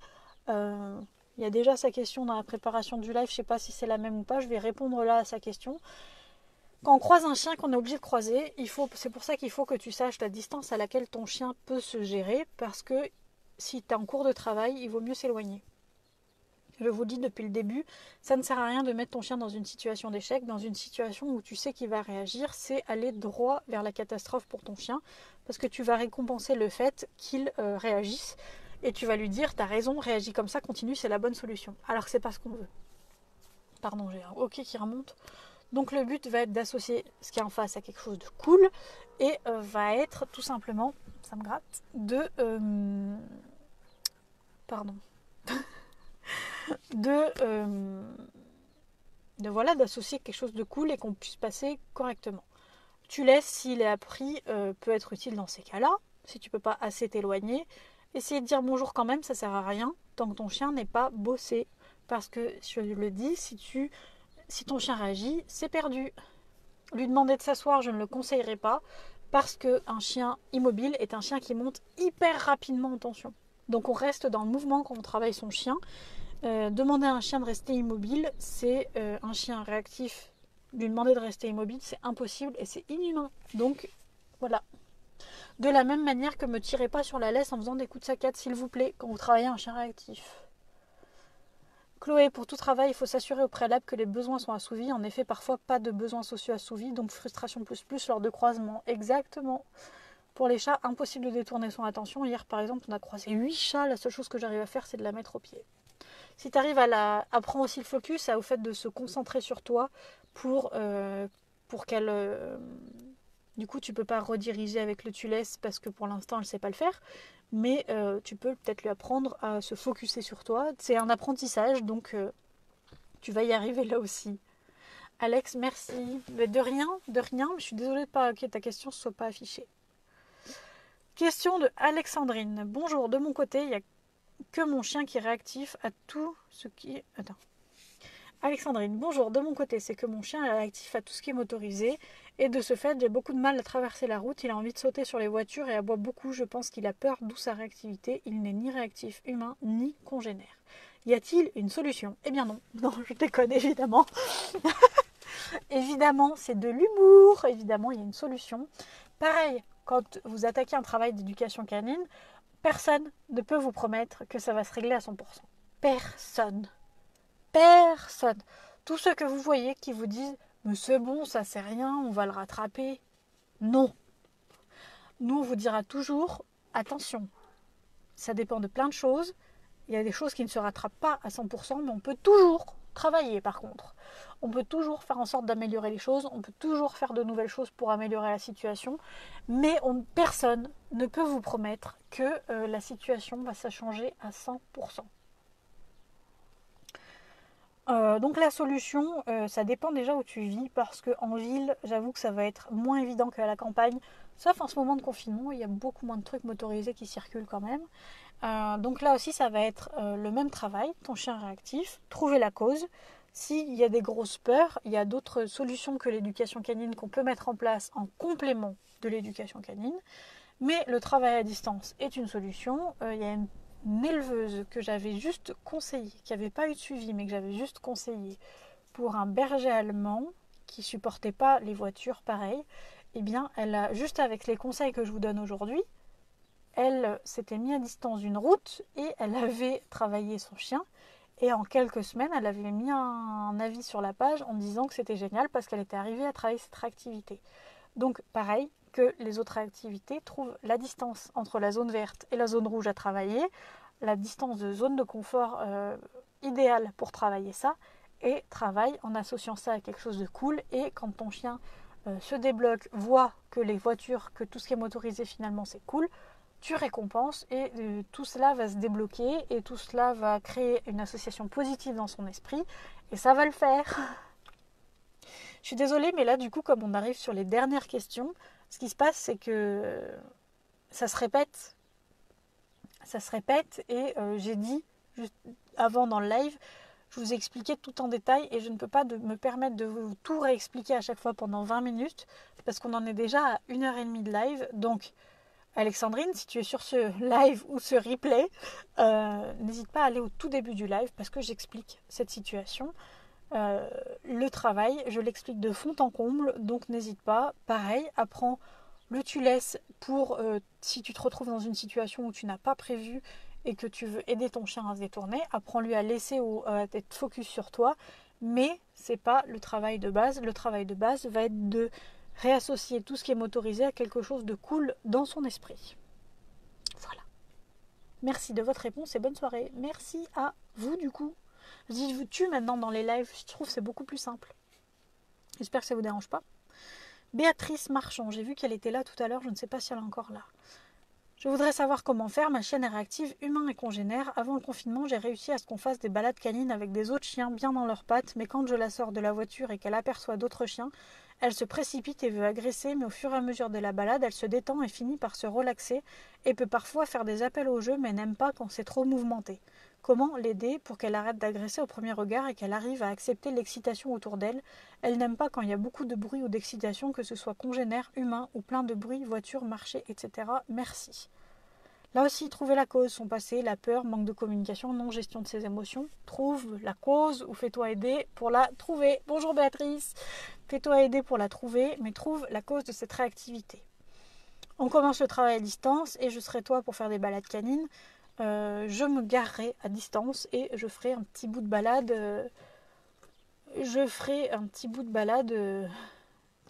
Il y a déjà sa question dans la préparation du live, je ne sais pas si c'est la même ou pas, je vais répondre là à sa question. Quand on croise un chien qu'on est obligé de croiser, c'est pour ça qu'il faut que tu saches la distance à laquelle ton chien peut se gérer, parce que si tu es en cours de travail, il vaut mieux s'éloigner. Je vous dis depuis le début, ça ne sert à rien de mettre ton chien dans une situation d'échec, dans une situation où tu sais qu'il va réagir, c'est aller droit vers la catastrophe pour ton chien, parce que tu vas récompenser le fait qu'il réagisse, et tu vas lui dire, t'as raison, réagis comme ça, continue, c'est la bonne solution, alors que c'est pas ce qu'on veut. Pardon, j'ai un hoquet qui remonte. Donc le but va être d'associer ce qui est en face à quelque chose de cool et va être tout simplement, ça me gratte, pardon, voilà, d'associer quelque chose de cool et qu'on puisse passer correctement. Tu laisses, s'il est appris, peut être utile dans ces cas-là. Si tu peux pas assez t'éloigner, essayer de dire bonjour quand même, ça sert à rien tant que ton chien n'est pas bossé. Parce que, je le dis, si ton chien réagit, c'est perdu. Lui demander de s'asseoir, je ne le conseillerais pas, parce qu'un chien immobile est un chien qui monte hyper rapidement en tension. Donc on reste dans le mouvement quand on travaille son chien. Demander à un chien de rester immobile, c'est un chien réactif. Lui demander de rester immobile, c'est impossible et c'est inhumain. Donc voilà. De la même manière que me tirez pas sur la laisse en faisant des coups de saccade, s'il vous plaît, quand vous travaillez un chien réactif. Chloé, pour tout travail, il faut s'assurer au préalable que les besoins sont assouvis. En effet, parfois pas de besoins sociaux assouvis, donc frustration plus lors de croisement. Exactement. Pour les chats, impossible de détourner son attention. Hier, par exemple, on a croisé 8 chats. La seule chose que j'arrive à faire, c'est de la mettre au pied. Si tu arrives à prendre aussi le focus, au fait de se concentrer sur toi pour qu'elle... du coup, tu peux pas rediriger avec le tu laisses parce que pour l'instant, elle sait pas le faire. Mais tu peux peut-être lui apprendre à se focuser sur toi. C'est un apprentissage, donc tu vas y arriver là aussi. Alex, merci. Mais de rien. Je suis désolée que ta question ne soit pas affichée. Question de Alexandrine. Bonjour, de mon côté, il n'y a que mon chien qui est réactif à tout ce qui... Attends. Alexandrine, bonjour, de mon côté, c'est que mon chien est réactif à tout ce qui est motorisé et de ce fait, j'ai beaucoup de mal à traverser la route, il a envie de sauter sur les voitures et aboie beaucoup, je pense qu'il a peur, d'où sa réactivité, il n'est ni réactif humain ni congénère. Y a-t-il une solution? Eh bien non, non, je déconne évidemment. Évidemment, c'est de l'humour, évidemment, il y a une solution. Pareil, quand vous attaquez un travail d'éducation canine, personne ne peut vous promettre que ça va se régler à 100%. Personne. Tous ceux que vous voyez qui vous disent « mais c'est bon, ça c'est rien, on va le rattraper », non. Nous, on vous dira toujours « attention, ça dépend de plein de choses, il y a des choses qui ne se rattrapent pas à 100%, mais on peut toujours travailler par contre. On peut toujours faire en sorte d'améliorer les choses, on peut toujours faire de nouvelles choses pour améliorer la situation, mais personne ne peut vous promettre que la situation va se changer à 100%. Donc la solution, ça dépend déjà où tu vis, parce qu'en ville, j'avoue que ça va être moins évident qu'à la campagne, sauf en ce moment de confinement, il y a beaucoup moins de trucs motorisés qui circulent quand même. Donc là aussi, ça va être le même travail, ton chien réactif, trouver la cause. S'il y a des grosses peurs, il y a d'autres solutions que l'éducation canine qu'on peut mettre en place en complément de l'éducation canine. Mais le travail à distance est une solution. Il y a une éleveuse que j'avais juste conseillée, qui n'avait pas eu de suivi, mais que j'avais juste conseillée pour un berger allemand qui supportait pas les voitures pareil. Eh bien, elle a, juste avec les conseils que je vous donne aujourd'hui, elle s'était mise à distance d'une route et elle avait travaillé son chien. Et en quelques semaines, elle avait mis un avis sur la page en disant que c'était génial parce qu'elle était arrivée à travailler cette réactivité. Donc pareil que les autres activités, trouvent la distance entre la zone verte et la zone rouge à travailler, la distance de zone de confort idéale pour travailler ça, et travaille en associant ça à quelque chose de cool. Et quand ton chien se débloque, voit que les voitures, que tout ce qui est motorisé finalement c'est cool, tu récompenses et tout cela va se débloquer et tout cela va créer une association positive dans son esprit et ça va le faire. Je suis désolée, mais là du coup, comme on arrive sur les dernières questions, ce qui se passe c'est que ça se répète et j'ai dit juste avant dans le live, je vous ai expliqué tout en détail et je ne peux pas me permettre de vous tout réexpliquer à chaque fois pendant 20 minutes parce qu'on en est déjà à 1h30 de live. Donc Alexandrine, si tu es sur ce live ou ce replay, n'hésite pas à aller au tout début du live parce que j'explique cette situation. Le travail, je l'explique de fond en comble, donc n'hésite pas. Pareil, apprends le tu laisses pour si tu te retrouves dans une situation où tu n'as pas prévu et que tu veux aider ton chien à se détourner, apprends-lui à laisser ou à être focus sur toi, mais c'est pas le travail de base. Le travail de base va être de réassocier tout ce qui est motorisé à quelque chose de cool dans son esprit. Voilà. Merci de votre réponse et bonne soirée. Merci à vous du coup. Je dis tu maintenant dans les lives, je trouve que c'est beaucoup plus simple. J'espère que ça ne vous dérange pas. Béatrice Marchand, j'ai vu qu'elle était là tout à l'heure, je ne sais pas si elle est encore là. Je voudrais savoir comment faire, ma chienne est réactive, humain et congénère. Avant le confinement, j'ai réussi à ce qu'on fasse des balades canines avec des autres chiens bien dans leurs pattes, mais quand je la sors de la voiture et qu'elle aperçoit d'autres chiens, elle se précipite et veut agresser, mais au fur et à mesure de la balade, elle se détend et finit par se relaxer et peut parfois faire des appels au jeu, mais n'aime pas quand c'est trop mouvementé. Comment l'aider pour qu'elle arrête d'agresser au premier regard et qu'elle arrive à accepter l'excitation autour d'elle? Elle n'aime pas quand il y a beaucoup de bruit ou d'excitation, que ce soit congénère, humain ou plein de bruit, voiture, marché, etc. Merci. Là aussi, trouver la cause, son passé, la peur, manque de communication, non-gestion de ses émotions. Trouve la cause ou fais-toi aider pour la trouver. Bonjour Béatrice, fais-toi aider pour la trouver, mais trouve la cause de cette réactivité. On commence le travail à distance et je serai toi pour faire des balades canines. Je me garerai à distance et je ferai un petit bout de balade.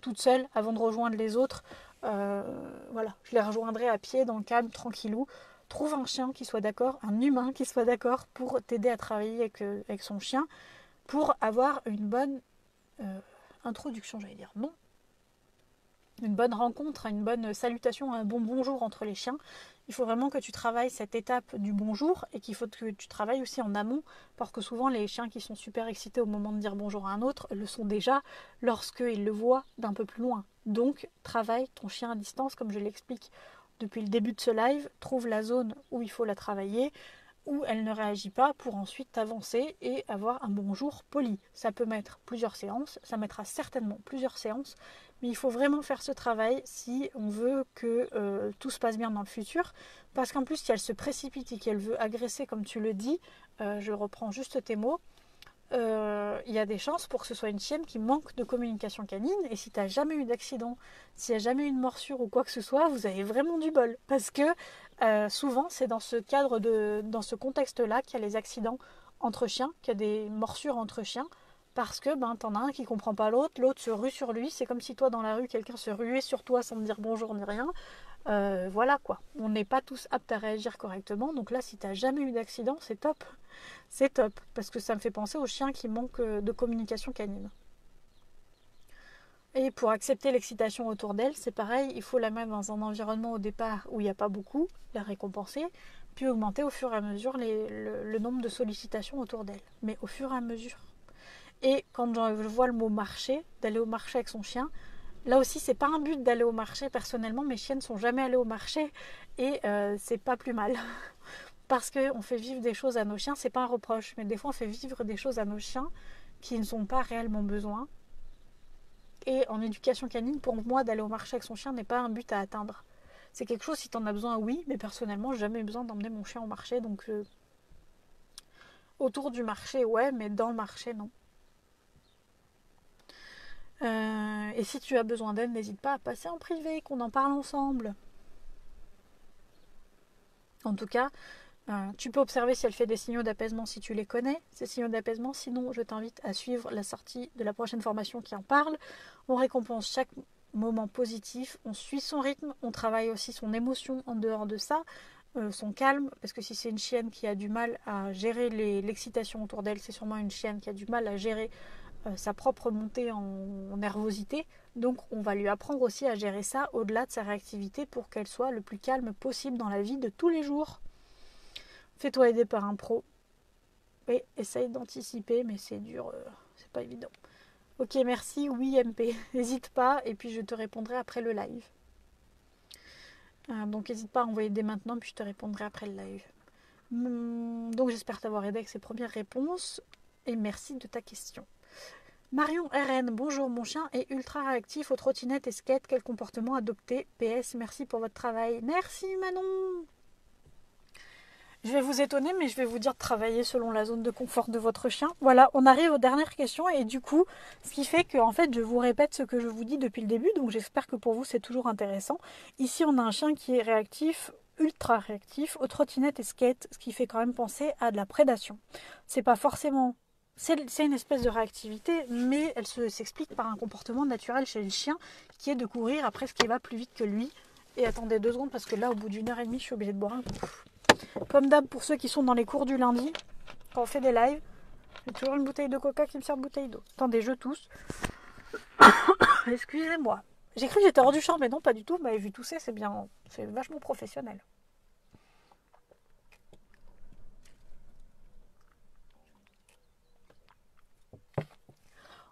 Toute seule avant de rejoindre les autres. Voilà, je les rejoindrai à pied, dans le calme, tranquillou. Trouve un chien qui soit d'accord, un humain qui soit d'accord pour t'aider à travailler avec son chien, pour avoir une bonne introduction, j'allais dire. Non. Une bonne rencontre, une bonne salutation, un bon bonjour entre les chiens. Il faut vraiment que tu travailles cette étape du bonjour et qu'il faut que tu travailles aussi en amont, parce que souvent les chiens qui sont super excités au moment de dire bonjour à un autre le sont déjà lorsqu'ils le voient d'un peu plus loin. Donc travaille ton chien à distance comme je l'explique depuis le début de ce live, trouve la zone où il faut la travailler, où elle ne réagit pas pour ensuite avancer et avoir un bonjour poli. Ça peut mettre plusieurs séances, ça mettra certainement plusieurs séances, mais il faut vraiment faire ce travail si on veut que tout se passe bien dans le futur, parce qu'en plus si elle se précipite et qu'elle veut agresser comme tu le dis, je reprends juste tes mots, il y a des chances pour que ce soit une chienne qui manque de communication canine, et si tu n'as jamais eu d'accident, s'il n'y a jamais eu de morsure ou quoi que ce soit, vous avez vraiment du bol, parce que souvent c'est dans ce cadre dans ce contexte-là qu'il y a les accidents entre chiens, qu'il y a des morsures entre chiens, parce que t'en as un qui comprend pas l'autre, l'autre se rue sur lui, c'est comme si toi dans la rue quelqu'un se ruait sur toi sans te dire bonjour ni rien. Voilà quoi, on n'est pas tous aptes à réagir correctement, donc là si tu n'as jamais eu d'accident, c'est top. C'est top, parce que ça me fait penser aux chiens qui manquent de communication canine. Et pour accepter l'excitation autour d'elle, c'est pareil, il faut la mettre dans un environnement au départ où il n'y a pas beaucoup, la récompenser, puis augmenter au fur et à mesure le nombre de sollicitations autour d'elle. Mais au fur et à mesure. Et quand je vois le mot marché, d'aller au marché avec son chien, là aussi c'est pas un but d'aller au marché. Personnellement, mes chiennes ne sont jamais allées au marché et c'est pas plus mal. Parce qu'on fait vivre des choses à nos chiens, c'est pas un reproche, mais des fois on fait vivre des choses à nos chiens qui ne sont pas réellement besoin. Et en éducation canine, pour moi, d'aller au marché avec son chien n'est pas un but à atteindre. C'est quelque chose, si tu en as besoin, oui, mais personnellement, j'ai jamais eu besoin d'emmener mon chien au marché, donc autour du marché, ouais, mais dans le marché, non. Et si tu as besoin d'aide, n'hésite pas à passer en privé, qu'on en parle ensemble. En tout cas, tu peux observer si elle fait des signaux d'apaisement si tu les connais, ces signaux d'apaisement. Sinon, je t'invite à suivre la sortie de la prochaine formation qui en parle. On récompense chaque moment positif, on suit son rythme, on travaille aussi son émotion en dehors de ça, son calme, parce que si c'est une chienne qui a du mal à gérer l'excitation autour d'elle, c'est sûrement une chienne qui a du mal à gérer sa propre montée en nervosité. Donc on va lui apprendre aussi à gérer ça au-delà de sa réactivité pour qu'elle soit le plus calme possible dans la vie de tous les jours. Fais-toi aider par un pro et essaye d'anticiper, mais c'est dur, c'est pas évident. Ok, merci, oui MP, n'hésite pas et puis je te répondrai après le live. Donc n'hésite pas à envoyer dès maintenant puis je te répondrai après le live. Donc j'espère t'avoir aidé avec ces premières réponses et merci de ta question. Marion RN, bonjour, mon chien est ultra réactif aux trottinettes et skates, quel comportement adopter? PS, merci pour votre travail. Merci Manon. Je vais vous étonner, mais je vais vous dire de travailler selon la zone de confort de votre chien. Voilà, on arrive aux dernières questions et du coup, ce qui fait que en fait, je vous répète ce que je vous dis depuis le début, donc j'espère que pour vous c'est toujours intéressant. Ici, on a un chien qui est réactif, ultra réactif aux trottinettes et skates, ce qui fait quand même penser à de la prédation. C'est pas forcément... C'est une espèce de réactivité, mais elle s'explique par un comportement naturel chez le chien qui est de courir après ce qui va plus vite que lui. Et attendez 2 secondes parce que là, au bout d'1h30, je suis obligée de boire un coup. Comme d'hab, pour ceux qui sont dans les cours du lundi, quand on fait des lives, J'ai toujours une bouteille de coca qui me sert de bouteille d'eau. Attendez, je tousse. Excusez-moi. J'ai cru que j'étais hors du champ, mais non, pas du tout. Vous m'avez vu tousser, c'est bien. C'est vachement professionnel.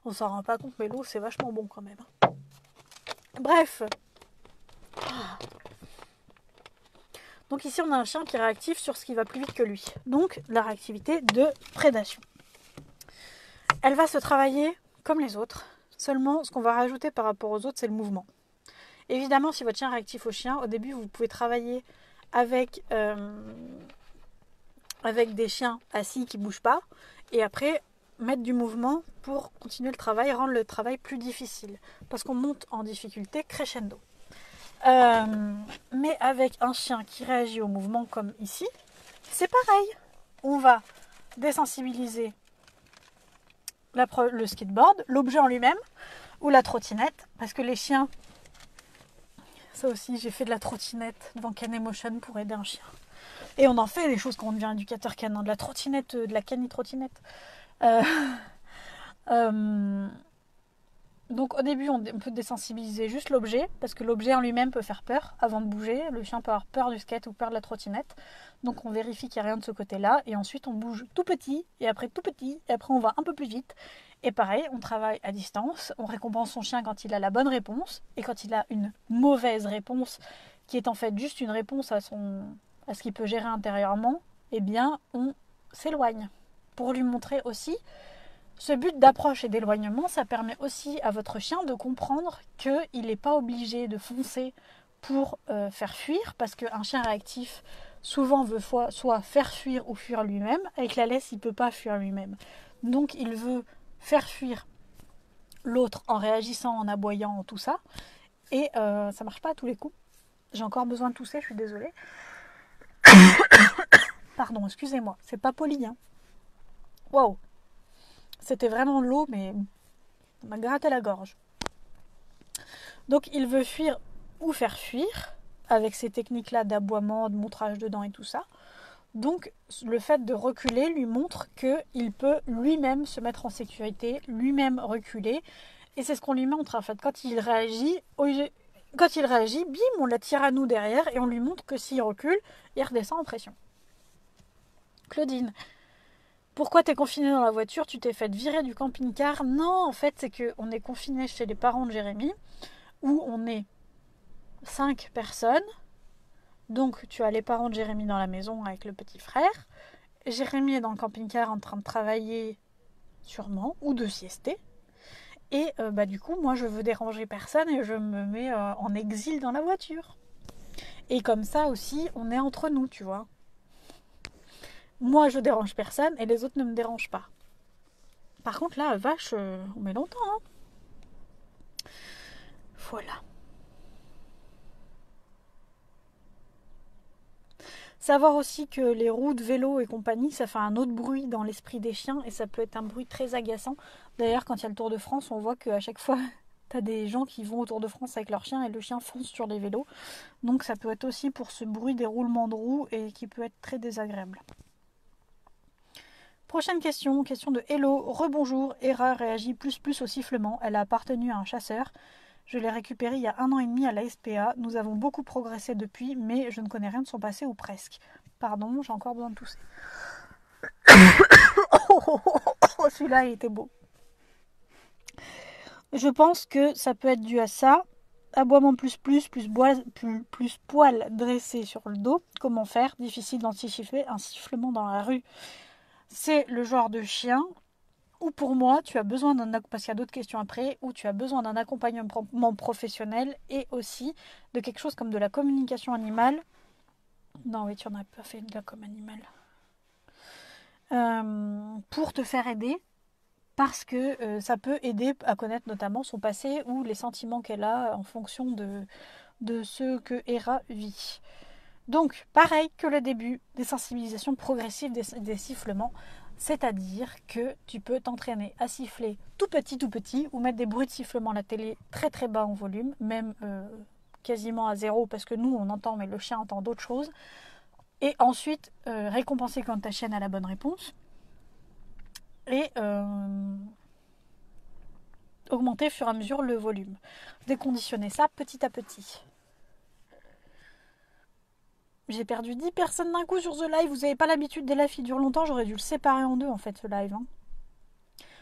On s'en rend pas compte, mais l'eau, c'est vachement bon quand même. Bref. Donc ici, on a un chien qui est réactif sur ce qui va plus vite que lui. Donc, la réactivité de prédation. Elle va se travailler comme les autres. Seulement, ce qu'on va rajouter par rapport aux autres, c'est le mouvement. Évidemment, si votre chien est réactif au chien, au début, vous pouvez travailler avec des chiens assis qui ne bougent pas. Et après, mettre du mouvement pour continuer le travail, rendre le travail plus difficile. Parce qu'on monte en difficulté crescendo. Mais avec un chien qui réagit au mouvement comme ici, c'est pareil. On va désensibiliser le skateboard, l'objet en lui-même, ou la trottinette, parce que les chiens, ça aussi, j'ai fait de la trottinette devant Canemotion pour aider un chien. Et on en fait des choses quand on devient éducateur canin, de la trottinette, de la cani-trottinette. Donc au début, on peut désensibiliser juste l'objet, parce que l'objet en lui-même peut faire peur avant de bouger. Le chien peut avoir peur du skate ou peur de la trottinette. Donc on vérifie qu'il n'y a rien de ce côté-là. Et ensuite, on bouge tout petit, et après tout petit, et après on va un peu plus vite. Et pareil, on travaille à distance. On récompense son chien quand il a la bonne réponse. Et quand il a une mauvaise réponse, qui est en fait juste une réponse à ce qu'il peut gérer intérieurement, eh bien, on s'éloigne. Pour lui montrer aussi... Ce but d'approche et d'éloignement, ça permet aussi à votre chien de comprendre qu'il n'est pas obligé de foncer pour faire fuir, parce qu'un chien réactif souvent veut soit faire fuir ou fuir lui-même. Avec la laisse, il ne peut pas fuir lui-même. Donc il veut faire fuir l'autre en réagissant, en aboyant, en tout ça. Et ça ne marche pas à tous les coups. J'ai encore besoin de tousser, je suis désolée. Pardon, excusez-moi, c'est pas poli, hein. Waouh! C'était vraiment de l'eau, mais ça m'a gratté la gorge. Donc il veut fuir ou faire fuir, avec ces techniques-là d'aboiement, de montrage de dents et tout ça. Donc le fait de reculer lui montre qu'il peut lui-même se mettre en sécurité, lui-même reculer. Et c'est ce qu'on lui montre en fait. Quand il réagit, bim, on l'attire à nous derrière et on lui montre que s'il recule, il redescend en pression. Claudine, pourquoi t'es confinée dans la voiture? Tu t'es fait virer du camping-car? Non, en fait, c'est qu'on est confiné chez les parents de Jérémy, où on est 5 personnes. Donc, tu as les parents de Jérémy dans la maison avec le petit frère. Jérémy est dans le camping-car en train de travailler sûrement, ou de siester. Et du coup, moi, je veux déranger personne et je me mets en exil dans la voiture. Et comme ça aussi, on est entre nous, tu vois. Moi, je dérange personne et les autres ne me dérangent pas. Par contre, là, vache, on met longtemps. Hein. Voilà. Savoir aussi que les roues de vélo et compagnie, ça fait un autre bruit dans l'esprit des chiens et ça peut être un bruit très agaçant. D'ailleurs, quand il y a le Tour de France, on voit qu'à chaque fois, t'as des gens qui vont au Tour de France avec leur chien et le chien fonce sur les vélos. Donc ça peut être aussi pour ce bruit des roulements de roues et qui peut être très désagréable. Prochaine question de Hello. Rebonjour, Hera réagit plus au sifflement. Elle a appartenu à un chasseur. Je l'ai récupérée il y a 1 an et demi à la SPA. Nous avons beaucoup progressé depuis, mais je ne connais rien de son passé ou presque. Pardon, j'ai encore besoin de tousser. Celui-là, il était beau. Je pense que ça peut être dû à ça. Aboiement plus poil dressé sur le dos. Comment faire? Difficile d'anticiper un sifflement dans la rue. C'est le genre de chien où pour moi tu as besoin parce qu'il y a d'autres questions après, où tu as besoin d'un accompagnement professionnel et aussi de quelque chose comme de la communication animale. Non, oui, tu n'en as pas fait de la com animale. Pour te faire aider, parce que ça peut aider à connaître notamment son passé ou les sentiments qu'elle a en fonction de ce que Hera vit. Donc, pareil que le début, des sensibilisations progressives des sifflements, c'est-à-dire que tu peux t'entraîner à siffler tout petit, ou mettre des bruits de sifflement à la télé très très bas en volume, même quasiment à 0, parce que nous on entend, mais le chien entend d'autres choses. Et ensuite, récompenser quand ta chienne a la bonne réponse. et augmenter au fur et à mesure le volume. Déconditionner ça petit à petit. J'ai perdu 10 personnes d'un coup sur ce live. Vous n'avez pas l'habitude des lives qui durent longtemps. J'aurais dû le séparer en deux en fait ce live. Hein.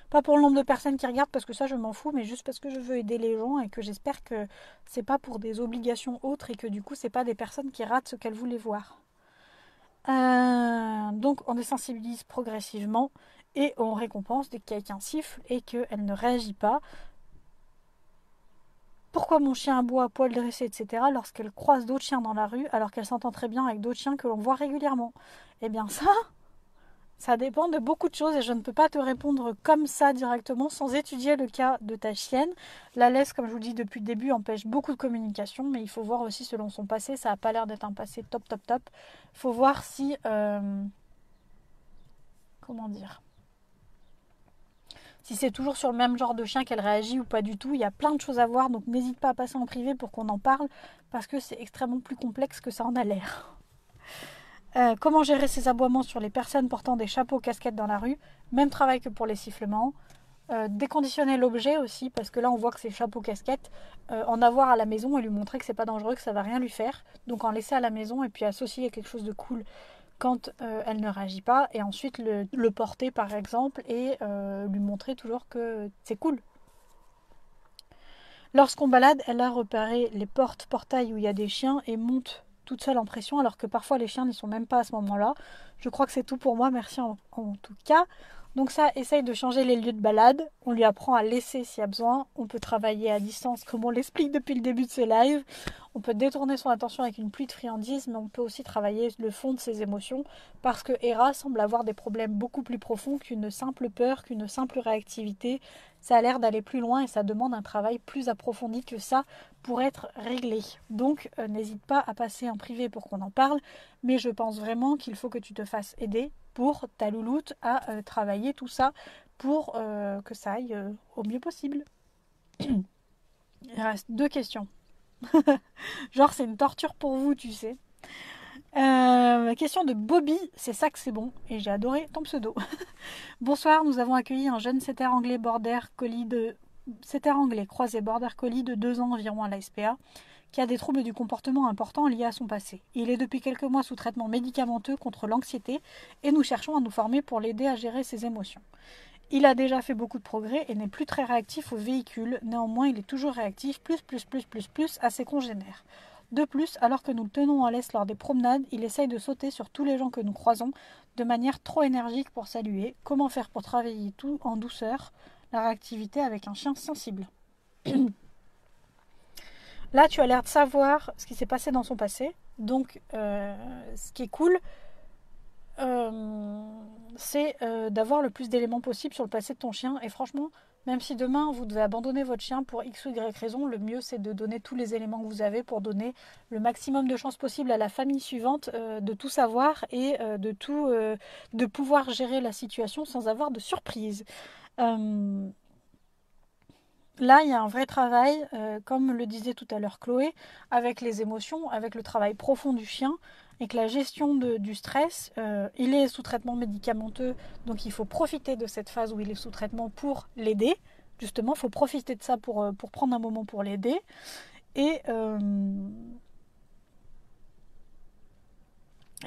Pas pour le nombre de personnes qui regardent parce que ça je m'en fous, mais juste parce que je veux aider les gens et que j'espère que c'est pas pour des obligations autres et que du coup c'est pas des personnes qui ratent ce qu'elles voulaient voir. Donc on désensibilise progressivement et on récompense dès que quelqu'un siffle et qu'elle ne réagit pas. Pourquoi mon chien aboie à poil dressé, etc. lorsqu'elle croise d'autres chiens dans la rue alors qu'elle s'entend très bien avec d'autres chiens que l'on voit régulièrement? Eh bien ça dépend de beaucoup de choses et je ne peux pas te répondre comme ça directement sans étudier le cas de ta chienne. La laisse, comme je vous le dis depuis le début, empêche beaucoup de communication, mais il faut voir aussi selon son passé. Ça n'a pas l'air d'être un passé top. Il faut voir si... comment dire, si c'est toujours sur le même genre de chien qu'elle réagit ou pas du tout. Il y a plein de choses à voir, donc n'hésite pas à passer en privé pour qu'on en parle, parce que c'est extrêmement plus complexe que ça en a l'air. Comment gérer ces aboiements sur les personnes portant des chapeaux casquettes dans la rue? Même travail que pour les sifflements. Déconditionner l'objet aussi, parce que là on voit que c'est chapeau casquette. En avoir à la maison et lui montrer que c'est pas dangereux, que ça va rien lui faire. Donc en laisser à la maison et puis associer à quelque chose de cool quand elle ne réagit pas. Et ensuite le porter par exemple et lui montrer toujours que c'est cool. Lorsqu'on balade, elle a repéré les portails où il y a des chiens et monte toute seule en pression, alors que parfois les chiens n'y sont même pas à ce moment-là. Je crois que c'est tout pour moi, merci en tout cas. Donc ça, essaye de changer les lieux de balade. On lui apprend à laisser s'il y a besoin. On peut travailler à distance comme on l'explique depuis le début de ce live. On peut détourner son attention avec une pluie de friandises, mais on peut aussi travailler le fond de ses émotions parce que Hera semble avoir des problèmes beaucoup plus profonds qu'une simple peur, qu'une simple réactivité. Ça a l'air d'aller plus loin et ça demande un travail plus approfondi que ça pour être réglé. Donc n'hésite pas à passer en privé pour qu'on en parle, mais je pense vraiment qu'il faut que tu te fasses aider pour ta louloute à travailler tout ça pour que ça aille au mieux possible. Il reste 2 questions. Genre c'est une torture pour vous, tu sais. Question de Bobby, c'est ça que c'est bon, et j'ai adoré ton pseudo. Bonsoir, nous avons accueilli un jeune setter anglais border collie setter anglais croisé border collie de 2 ans environ à la SPA, qui a des troubles du comportement importants liés à son passé. Il est depuis quelques mois sous traitement médicamenteux contre l'anxiété et nous cherchons à nous former pour l'aider à gérer ses émotions. Il a déjà fait beaucoup de progrès et n'est plus très réactif aux véhicules, néanmoins il est toujours réactif plus à ses congénères. De plus, alors que nous le tenons en laisse lors des promenades, il essaye de sauter sur tous les gens que nous croisons de manière trop énergique pour saluer. Comment faire pour travailler tout en douceur, la réactivité avec un chien sensible? Là, tu as l'air de savoir ce qui s'est passé dans son passé. Donc, ce qui est cool, c'est d'avoir le plus d'éléments possible sur le passé de ton chien. Et franchement, même si demain vous devez abandonner votre chien pour X ou Y raison, le mieux c'est de donner tous les éléments que vous avez pour donner le maximum de chances possible à la famille suivante de tout savoir et de pouvoir gérer la situation sans avoir de surprise. Là, il y a un vrai travail, comme le disait tout à l'heure Chloé, avec les émotions, avec le travail profond du chien, et que la gestion du stress, il est sous traitement médicamenteux, donc il faut profiter de cette phase où il est sous traitement pour l'aider. Justement, il faut profiter de ça pour prendre un moment pour l'aider. Et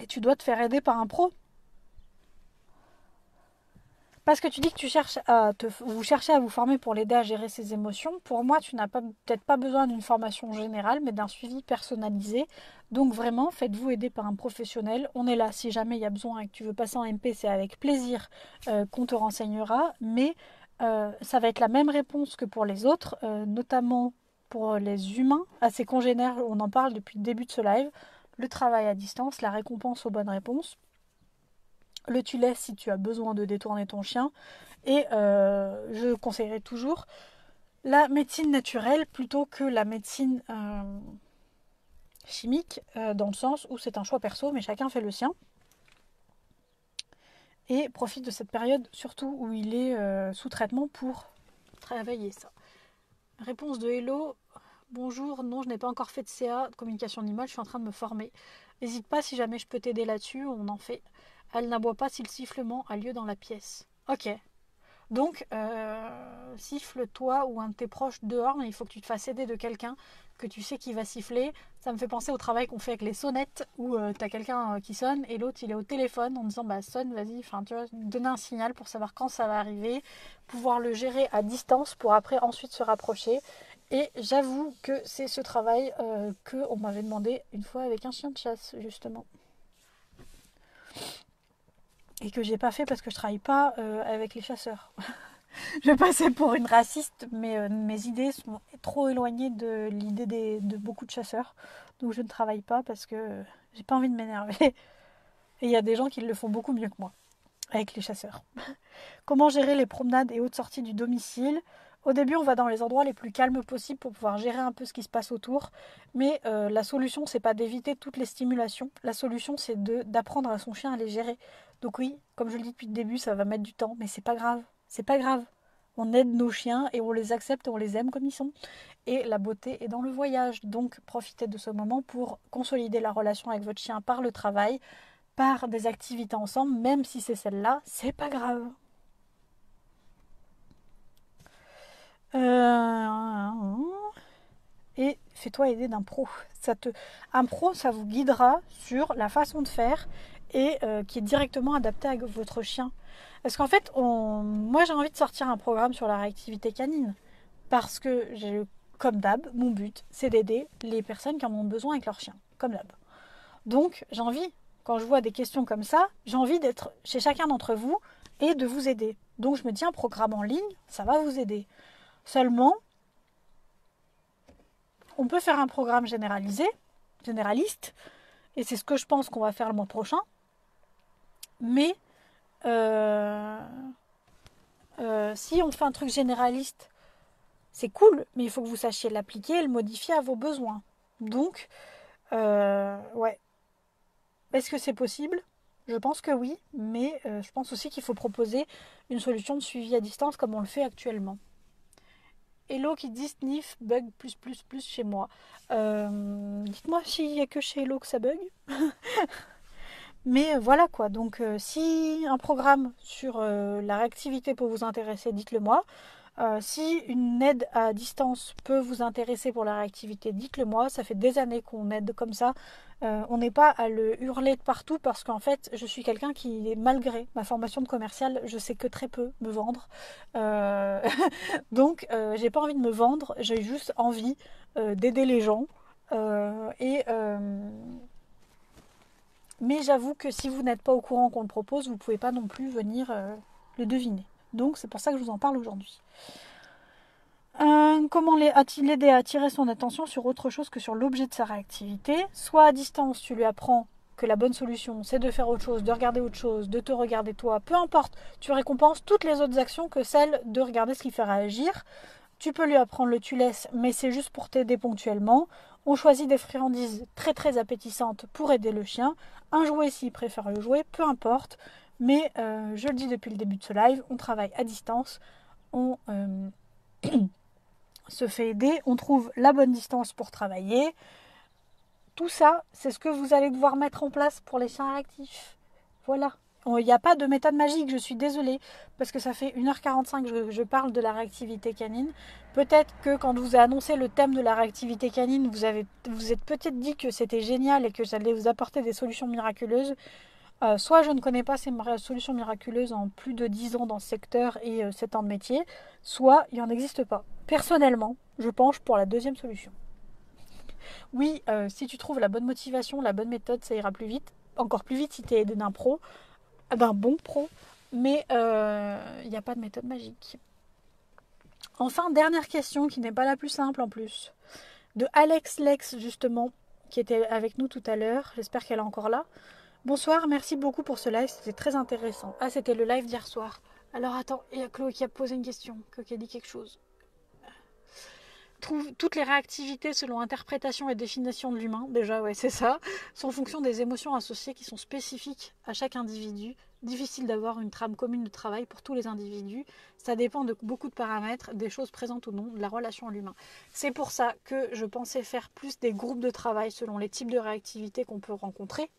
tu dois te faire aider par un pro. Parce que tu dis que vous cherchez à vous former pour l'aider à gérer ses émotions. Pour moi, tu n'as peut-être pas besoin d'une formation générale, mais d'un suivi personnalisé. Donc vraiment, faites-vous aider par un professionnel. On est là si jamais il y a besoin et que tu veux passer en MP, c'est avec plaisir qu'on te renseignera. Mais ça va être la même réponse que pour les autres, notamment pour les humains. À ces congénères, on en parle depuis le début de ce live. Le travail à distance, la récompense aux bonnes réponses. Le tu laisses si tu as besoin de détourner ton chien. Et je conseillerais toujours la médecine naturelle plutôt que la médecine chimique, dans le sens où c'est un choix perso, mais chacun fait le sien. Et profite de cette période, surtout où il est sous traitement, pour travailler ça. Réponse de Hello. Bonjour, non, je n'ai pas encore fait de CA, de communication animale, je suis en train de me former. N'hésite pas si jamais je peux t'aider là-dessus, on en fait. Elle n'aboie pas si le sifflement a lieu dans la pièce. Ok. Donc, siffle-toi ou un de tes proches dehors, mais il faut que tu te fasses aider de quelqu'un que tu sais qui va siffler. Ça me fait penser au travail qu'on fait avec les sonnettes où tu as quelqu'un qui sonne et l'autre il est au téléphone en disant bah sonne, vas-y, enfin tu vois, donner un signal pour savoir quand ça va arriver, pouvoir le gérer à distance pour après ensuite se rapprocher. Et j'avoue que c'est ce travail qu'on m'avait demandé une fois avec un chien de chasse justement. Et que j'ai pas fait parce que je travaille pas avec les chasseurs. Je passais pour une raciste, mais mes idées sont trop éloignées de l'idée de beaucoup de chasseurs. Donc je ne travaille pas parce que j'ai pas envie de m'énerver. Et il y a des gens qui le font beaucoup mieux que moi, avec les chasseurs. Comment gérer les promenades et autres sorties du domicile? Au début, on va dans les endroits les plus calmes possibles pour pouvoir gérer un peu ce qui se passe autour. Mais la solution, c'est pas d'éviter toutes les stimulations. La solution, c'est d'apprendre à son chien à les gérer. Donc oui, comme je le dis depuis le début, ça va mettre du temps, mais c'est pas grave. C'est pas grave. On aide nos chiens et on les accepte et on les aime comme ils sont. Et la beauté est dans le voyage. Donc profitez de ce moment pour consolider la relation avec votre chien par le travail, par des activités ensemble, même si c'est celle-là, c'est pas grave. Et fais-toi aider d'un pro. Un pro, ça vous guidera sur la façon de faire et qui est directement adapté à votre chien. Parce qu'en fait, moi j'ai envie de sortir un programme sur la réactivité canine. Parce que comme d'hab, mon but, c'est d'aider les personnes qui en ont besoin avec leur chien. Comme d'hab. Donc, j'ai envie, quand je vois des questions comme ça, j'ai envie d'être chez chacun d'entre vous et de vous aider. Donc, je me dis, un programme en ligne, ça va vous aider. Seulement, on peut faire un programme généraliste, et c'est ce que je pense qu'on va faire le mois prochain. Mais si on fait un truc généraliste, c'est cool, mais il faut que vous sachiez l'appliquer et le modifier à vos besoins. Donc, ouais. Est-ce que c'est possible? Je pense que oui, mais je pense aussi qu'il faut proposer une solution de suivi à distance comme on le fait actuellement. Hello qui dit sniff bug plus chez moi. Dites-moi s'il n'y a que chez Hello que ça bug. Mais voilà quoi, donc si un programme sur la réactivité peut vous intéresser, dites-le moi. Si une aide à distance peut vous intéresser pour la réactivité, dites-le moi. Ça fait des années qu'on aide comme ça. On n'est pas à le hurler de partout parce qu'en fait, je suis quelqu'un qui, malgré ma formation de commercial, je sais que très peu me vendre. Donc, j'ai pas envie de me vendre. J'ai juste envie d'aider les gens. Mais j'avoue que si vous n'êtes pas au courant qu'on le propose, vous ne pouvez pas non plus venir le deviner. Donc, c'est pour ça que je vous en parle aujourd'hui. Comment l'aider à attirer son attention sur autre chose que sur l'objet de sa réactivité? Soit à distance, tu lui apprends que la bonne solution, c'est de faire autre chose, de regarder autre chose, de te regarder toi. Peu importe, tu récompenses toutes les autres actions que celle de regarder ce qui fait réagir. Tu peux lui apprendre le tu laisses, mais c'est juste pour t'aider ponctuellement. On choisit des friandises très très appétissantes pour aider le chien. Un jouet s'il préfère le jouet, peu importe. Mais je le dis depuis le début de ce live, on travaille à distance. On se fait aider, on trouve la bonne distance pour travailler. Tout ça, c'est ce que vous allez devoir mettre en place pour les chiens réactifs. Voilà. Il n'y a pas de méthode magique, je suis désolée, parce que ça fait 1h45 que je parle de la réactivité canine. Peut-être que quand je vous ai annoncé le thème de la réactivité canine, vous êtes peut-être dit que c'était génial et que j'allais vous apporter des solutions miraculeuses. Soit je ne connais pas ces solutions miraculeuses en plus de 10 ans dans ce secteur et 7 ans de métier, soit il n'y en existe pas. Personnellement, je penche pour la deuxième solution. Oui, si tu trouves la bonne motivation, la bonne méthode, ça ira plus vite. Encore plus vite si tu es aidé d'un pro, d'un bon pro, mais il n'y a pas de méthode magique. Enfin, dernière question qui n'est pas la plus simple en plus, de Alex Lex justement, qui était avec nous tout à l'heure, j'espère qu'elle est encore là. Bonsoir, merci beaucoup pour ce live, c'était très intéressant. Ah, c'était le live d'hier soir. Alors attends, il y a Chloé qui a posé une question, Chloé qui a dit quelque chose. Toutes les réactivités selon interprétation et définition de l'humain, déjà ouais c'est ça, sont en fonction des émotions associées qui sont spécifiques à chaque individu. Difficile d'avoir une trame commune de travail pour tous les individus. Ça dépend de beaucoup de paramètres, des choses présentes ou non, de la relation à l'humain. C'est pour ça que je pensais faire plus des groupes de travail selon les types de réactivités qu'on peut rencontrer.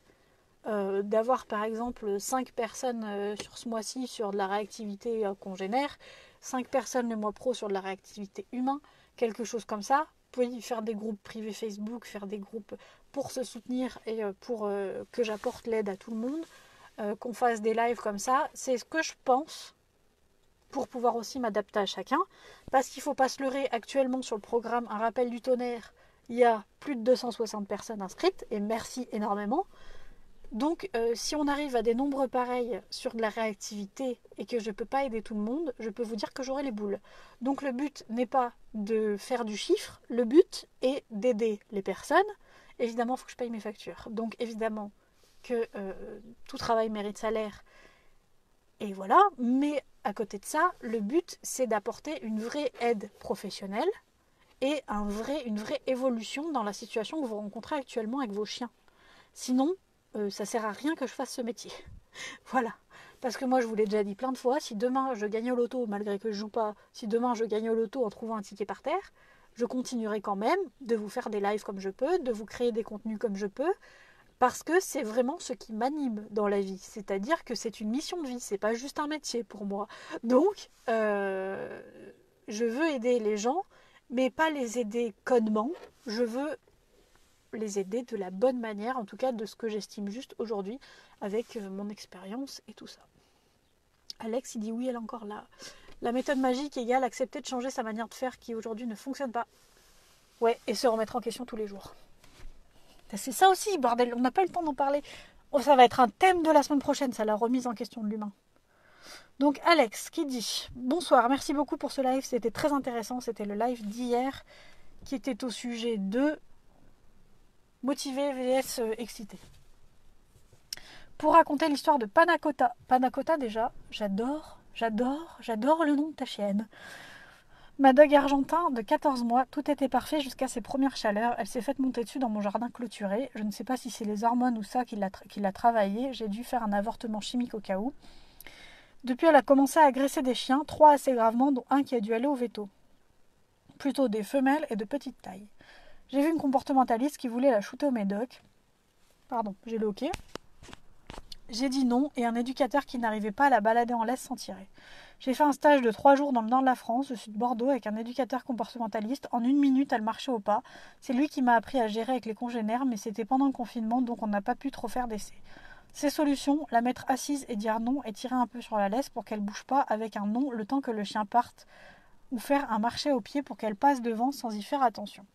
d'avoir par exemple 5 personnes sur ce mois-ci sur de la réactivité congénère, 5 personnes le mois pro sur de la réactivité humain, quelque chose comme ça. Vous pouvez faire des groupes privés Facebook, faire des groupes pour se soutenir et pour que j'apporte l'aide à tout le monde, qu'on fasse des lives comme ça. C'est ce que je pense pour pouvoir aussi m'adapter à chacun. Parce qu'il ne faut pas se leurrer, actuellement sur le programme Un rappel du tonnerre, il y a plus de 260 personnes inscrites, et merci énormément. Donc si on arrive à des nombres pareils sur de la réactivité et que je ne peux pas aider tout le monde, je peux vous dire que j'aurai les boules. Donc le but n'est pas de faire du chiffre, le but est d'aider les personnes. Évidemment, il faut que je paye mes factures. Donc évidemment que tout travail mérite salaire. Et voilà, mais à côté de ça, le but c'est d'apporter une vraie aide professionnelle et une vraie évolution dans la situation que vous rencontrez actuellement avec vos chiens. Sinon, ça sert à rien que je fasse ce métier. Voilà. Parce que moi, je vous l'ai déjà dit plein de fois, si demain je gagne au loto, malgré que je joue pas, si demain je gagne au loto en trouvant un ticket par terre, je continuerai quand même de vous faire des lives comme je peux, de vous créer des contenus comme je peux, parce que c'est vraiment ce qui m'anime dans la vie. C'est-à-dire que c'est une mission de vie, c'est pas juste un métier pour moi. Donc, je veux aider les gens, mais pas les aider connement. Je veux les aider de la bonne manière, en tout cas de ce que j'estime juste aujourd'hui, avec mon expérience et tout ça. Alex, il dit oui, elle est encore là. La méthode magique égale accepter de changer sa manière de faire qui aujourd'hui ne fonctionne pas. Ouais, et se remettre en question tous les jours. C'est ça aussi, bordel, on n'a pas eu le temps d'en parler. Oh, ça va être un thème de la semaine prochaine, ça, la remise en question de l'humain. Donc Alex qui dit « Bonsoir, merci beaucoup pour ce live, c'était très intéressant, c'était le live d'hier qui était au sujet de motivé vs excité. Pour raconter l'histoire de Panacota. Panacota déjà, j'adore le nom de ta chienne. Ma dog argentin de 14 mois, tout était parfait jusqu'à ses premières chaleurs. Elle s'est faite monter dessus dans mon jardin clôturé. Je ne sais pas si c'est les hormones ou ça qui l'a travaillé. J'ai dû faire un avortement chimique au cas où. Depuis, elle a commencé à agresser des chiens, 3 assez gravement, dont un qui a dû aller au veto. Plutôt des femelles et de petite taille. J'ai vu une comportementaliste qui voulait la shooter au médoc. Pardon, j'ai le hockey. J'ai dit non et un éducateur qui n'arrivait pas à la balader en laisse sans tirer. J'ai fait un stage de 3 jours dans le nord de la France, au sud de Bordeaux, avec un éducateur comportementaliste. En 1 minute, elle marchait au pas. C'est lui qui m'a appris à gérer avec les congénères, mais c'était pendant le confinement, donc on n'a pas pu trop faire d'essais. Ses solutions, la mettre assise et dire non et tirer un peu sur la laisse pour qu'elle bouge pas avec un non le temps que le chien parte, ou faire un marché au pied pour qu'elle passe devant sans y faire attention.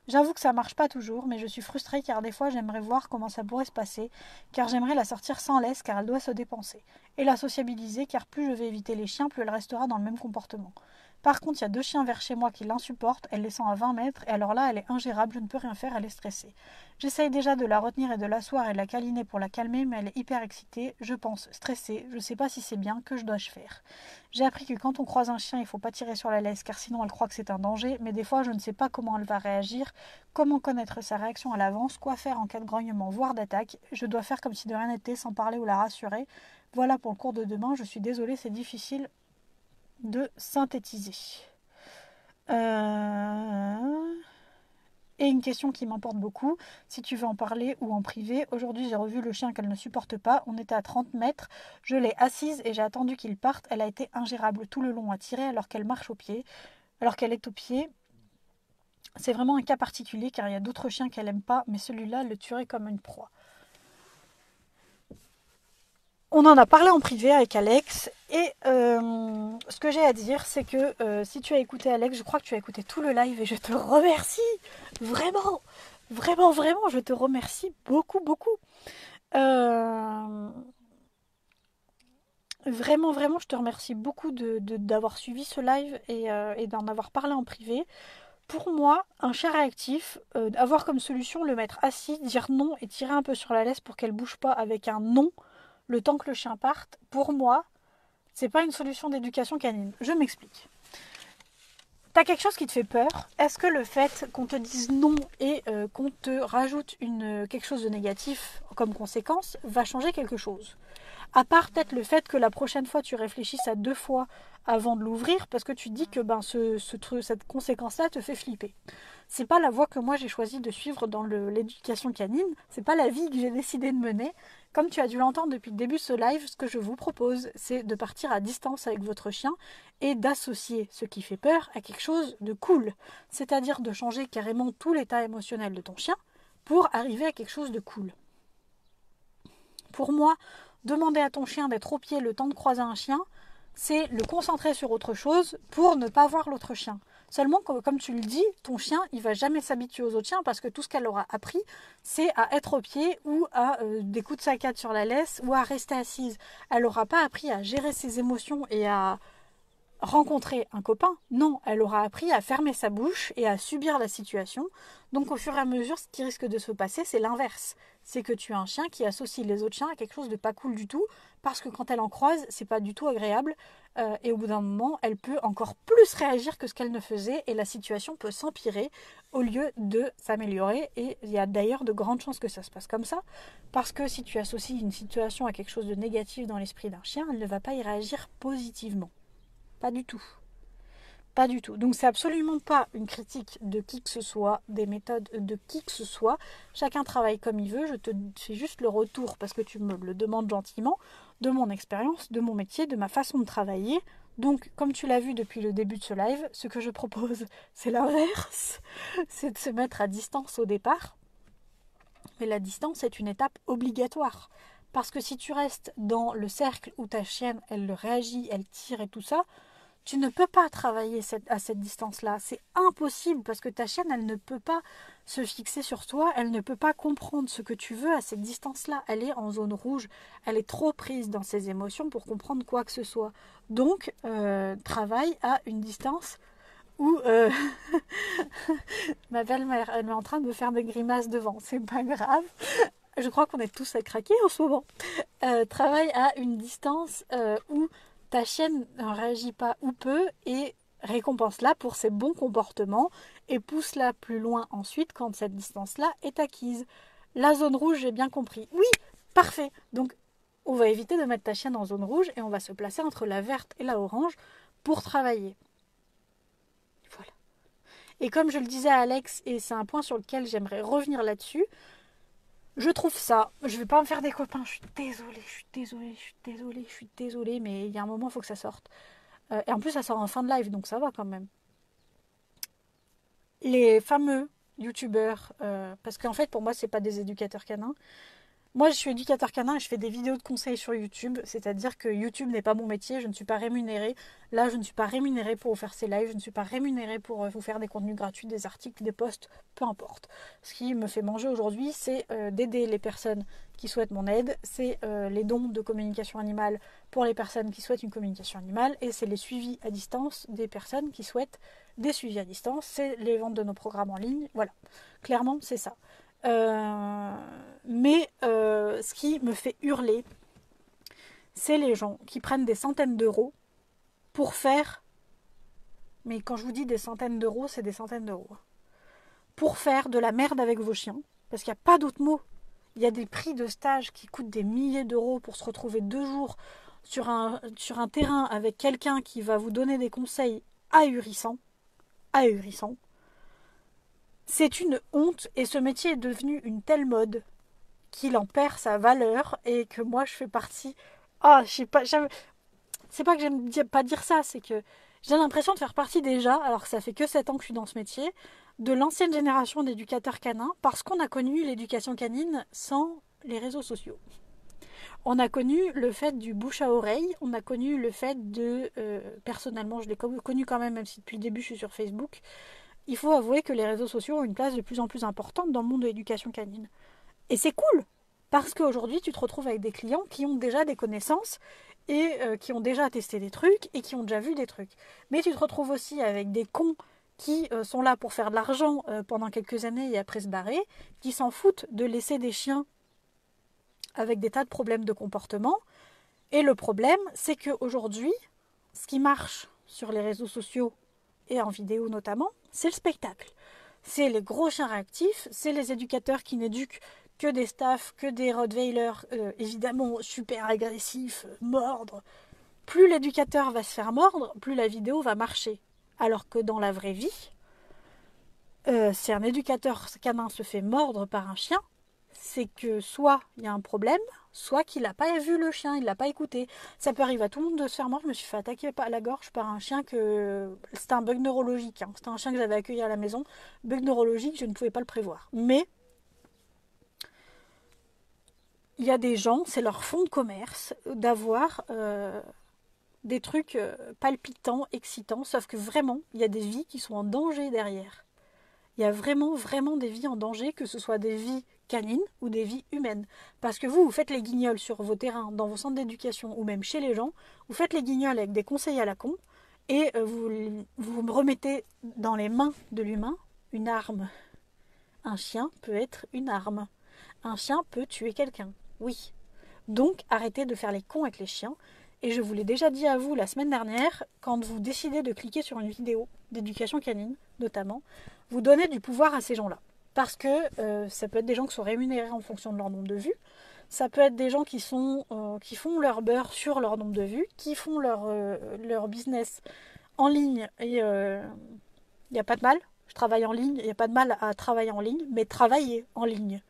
J'avoue que ça marche pas toujours, mais je suis frustrée car des fois j'aimerais voir comment ça pourrait se passer, car j'aimerais la sortir sans laisse car elle doit se dépenser, et la sociabiliser car plus je vais éviter les chiens, plus elle restera dans le même comportement. Par contre, il y a 2 chiens vers chez moi qui l'insupportent, elle les sent à 20 mètres, et alors là elle est ingérable, je ne peux rien faire, elle est stressée. J'essaye déjà de la retenir et de l'asseoir et de la câliner pour la calmer, mais elle est hyper excitée, je pense, stressée, je sais pas si c'est bien, que je dois faire. J'ai appris que quand on croise un chien, il faut pas tirer sur la laisse car sinon elle croit que c'est un danger, mais des fois je ne sais pas comment elle va réagir, comment connaître sa réaction à l'avance, quoi faire en cas de grognement, voire d'attaque. Je dois faire comme si de rien n'était sans parler ou la rassurer. Voilà pour le cours de demain, je suis désolée, c'est difficile de synthétiser. Et une question qui m'importe beaucoup, si tu veux en parler ou en privé. Aujourd'hui, j'ai revu le chien qu'elle ne supporte pas. On était à 30 mètres. Je l'ai assise et j'ai attendu qu'il parte. Elle a été ingérable tout le long à tirer alors qu'elle marche au pied. Alors qu'elle est au pied. C'est vraiment un cas particulier car il y a d'autres chiens qu'elle n'aime pas, mais celui-là le tuerait comme une proie. On en a parlé en privé avec Alex et ce que j'ai à dire c'est que si tu as écouté Alex, je crois que tu as écouté tout le live et je te remercie vraiment, je te remercie beaucoup. Vraiment, je te remercie beaucoup d'avoir suivi ce live et d'en avoir parlé en privé. Pour moi, un chien réactif, avoir comme solution le mettre assis, dire non et tirer un peu sur la laisse pour qu'elle bouge pas avec un non le temps que le chien parte, pour moi, c'est pas une solution d'éducation canine. Je m'explique. T'as quelque chose qui te fait peur. Est-ce que le fait qu'on te dise non et qu'on te rajoute quelque chose de négatif comme conséquence va changer quelque chose ? À part peut-être le fait que la prochaine fois tu réfléchisses à 2 fois avant de l'ouvrir parce que tu te dis que cette conséquence-là te fait flipper. C'est pas la voie que moi j'ai choisi de suivre dans l'éducation canine, c'est pas la vie que j'ai décidé de mener. Comme tu as dû l'entendre depuis le début de ce live, ce que je vous propose, c'est de partir à distance avec votre chien et d'associer ce qui fait peur à quelque chose de cool. C'est-à-dire de changer carrément tout l'état émotionnel de ton chien pour arriver à quelque chose de cool. Pour moi, demander à ton chien d'être au pied le temps de croiser un chien, c'est le concentrer sur autre chose pour ne pas voir l'autre chien. Seulement, comme tu le dis, ton chien, il va jamais s'habituer aux autres chiens parce que tout ce qu'elle aura appris, c'est à être au pied ou à des coups de saccade sur la laisse ou à rester assise. Elle n'aura pas appris à gérer ses émotions et à rencontrer un copain. Non, elle aura appris à fermer sa bouche et à subir la situation. Donc au fur et à mesure, ce qui risque de se passer, c'est l'inverse. C'est que tu as un chien qui associe les autres chiens à quelque chose de pas cool du tout, parce que quand elle en croise, c'est pas du tout agréable. Et au bout d'un moment, elle peut encore plus réagir que ce qu'elle ne faisait, et la situation peut s'empirer au lieu de s'améliorer. Et il y a d'ailleurs de grandes chances que ça se passe comme ça, parce que si tu associes une situation à quelque chose de négatif dans l'esprit d'un chien, elle ne va pas y réagir positivement. Pas du tout. Pas du tout. Donc c'est absolument pas une critique de qui que ce soit, des méthodes de qui que ce soit. Chacun travaille comme il veut. Je te fais juste le retour, parce que tu me le demandes gentiment, de mon expérience, de mon métier, de ma façon de travailler. Donc comme tu l'as vu depuis le début de ce live, ce que je propose, c'est l'inverse. C'est de se mettre à distance au départ. Mais la distance est une étape obligatoire. Parce que si tu restes dans le cercle où ta chienne, elle réagit, elle tire et tout ça, tu ne peux pas travailler à cette distance-là. C'est impossible parce que ta chienne, elle ne peut pas se fixer sur toi, elle ne peut pas comprendre ce que tu veux à cette distance-là. Elle est en zone rouge, elle est trop prise dans ses émotions pour comprendre quoi que ce soit. Donc, travaille à une distance où ma belle-mère, elle est en train de me faire des grimaces devant. C'est pas grave. Je crois qu'on est tous à craquer en ce moment. Travaille à une distance où ta chienne ne réagit pas ou peu et récompense-la pour ses bons comportements et pousse-la plus loin ensuite quand cette distance-là est acquise. La zone rouge, j'ai bien compris. Oui, parfait. Donc, on va éviter de mettre ta chienne en zone rouge et on va se placer entre la verte et la orange pour travailler. Voilà. Et comme je le disais à Alex, et c'est un point sur lequel j'aimerais revenir là-dessus, je trouve ça, je vais pas me faire des copains, je suis désolée, mais il y a un moment, il faut que ça sorte. Et en plus, ça sort en fin de live, donc ça va quand même. Les fameux youtubeurs, parce qu'en fait, pour moi, c'est pas des éducateurs canins. Moi, je suis éducateur canin et je fais des vidéos de conseils sur YouTube. C'est-à-dire que YouTube n'est pas mon métier, je ne suis pas rémunérée. Là, je ne suis pas rémunérée pour vous faire ces lives, je ne suis pas rémunérée pour vous faire des contenus gratuits, des articles, des posts, peu importe. Ce qui me fait manger aujourd'hui, c'est d'aider les personnes qui souhaitent mon aide. C'est les dons de communication animale pour les personnes qui souhaitent une communication animale. Et c'est les suivis à distance des personnes qui souhaitent des suivis à distance. C'est les ventes de nos programmes en ligne. Voilà, clairement, c'est ça. Mais ce qui me fait hurler, c'est les gens qui prennent des centaines d'euros pour faire, mais quand je vous dis des centaines d'euros, c'est des centaines d'euros, pour faire de la merde avec vos chiens, parce qu'il n'y a pas d'autre mot. Il y a des prix de stage qui coûtent des milliers d'euros pour se retrouver 2 jours sur un terrain avec quelqu'un qui va vous donner des conseils ahurissants. C'est une honte et ce métier est devenu une telle mode qu'il en perd sa valeur et que moi je fais partie. Ah, je sais pas, c'est pas que j'aime pas dire ça, c'est que j'ai l'impression de faire partie déjà, alors que ça fait que 7 ans que je suis dans ce métier, de l'ancienne génération d'éducateurs canins parce qu'on a connu l'éducation canine sans les réseaux sociaux. On a connu le fait du bouche à oreille, on a connu le fait de... personnellement, je l'ai connu quand même si depuis le début je suis sur Facebook. Il faut avouer que les réseaux sociaux ont une place de plus en plus importante dans le monde de l'éducation canine. Et c'est cool, parce qu'aujourd'hui, tu te retrouves avec des clients qui ont déjà des connaissances et qui ont déjà testé des trucs et qui ont déjà vu des trucs. Mais tu te retrouves aussi avec des cons qui sont là pour faire de l'argent pendant quelques années et après se barrer, qui s'en foutent de laisser des chiens avec des tas de problèmes de comportement. Et le problème, c'est qu'aujourd'hui, ce qui marche sur les réseaux sociaux et en vidéo notamment, c'est le spectacle. c'est les gros chiens réactifs, c'est les éducateurs qui n'éduquent que des staffs, que des Rottweilers, évidemment super agressifs, mordre. Plus l'éducateur va se faire mordre, plus la vidéo va marcher. Alors que dans la vraie vie, si un éducateur canin se fait mordre par un chien, c'est que soit il y a un problème, soit qu'il n'a pas vu le chien, il ne l'a pas écouté. Ça peut arriver à tout le monde de se faire mordre. Je me suis fait attaquer à la gorge par un chien que... C'était un bug neurologique. Hein. C'était un chien que j'avais accueilli à la maison. Bug neurologique, je ne pouvais pas le prévoir. Mais il y a des gens, c'est leur fonds de commerce d'avoir des trucs palpitants, excitants. Sauf que vraiment, il y a des vies qui sont en danger derrière. Il y a vraiment, vraiment des vies en danger, que ce soit des vies canines ou des vies humaines. Parce que vous faites les guignols sur vos terrains, dans vos centres d'éducation ou même chez les gens, vous faites les guignols avec des conseils à la con et vous me remettez dans les mains de l'humain une arme. Un chien peut être une arme. Un chien peut tuer quelqu'un, oui. Donc arrêtez de faire les cons avec les chiens. Et je vous l'ai déjà dit à vous la semaine dernière, quand vous décidez de cliquer sur une vidéo d'éducation canine, notamment, vous donnez du pouvoir à ces gens-là. Parce que ça peut être des gens qui sont rémunérés en fonction de leur nombre de vues, ça peut être des gens qui font leur beurre sur leur nombre de vues, qui font leur business en ligne. Et il n'y a pas de mal, je travaille en ligne, il n'y a pas de mal à travailler en ligne, mais travailler en ligne.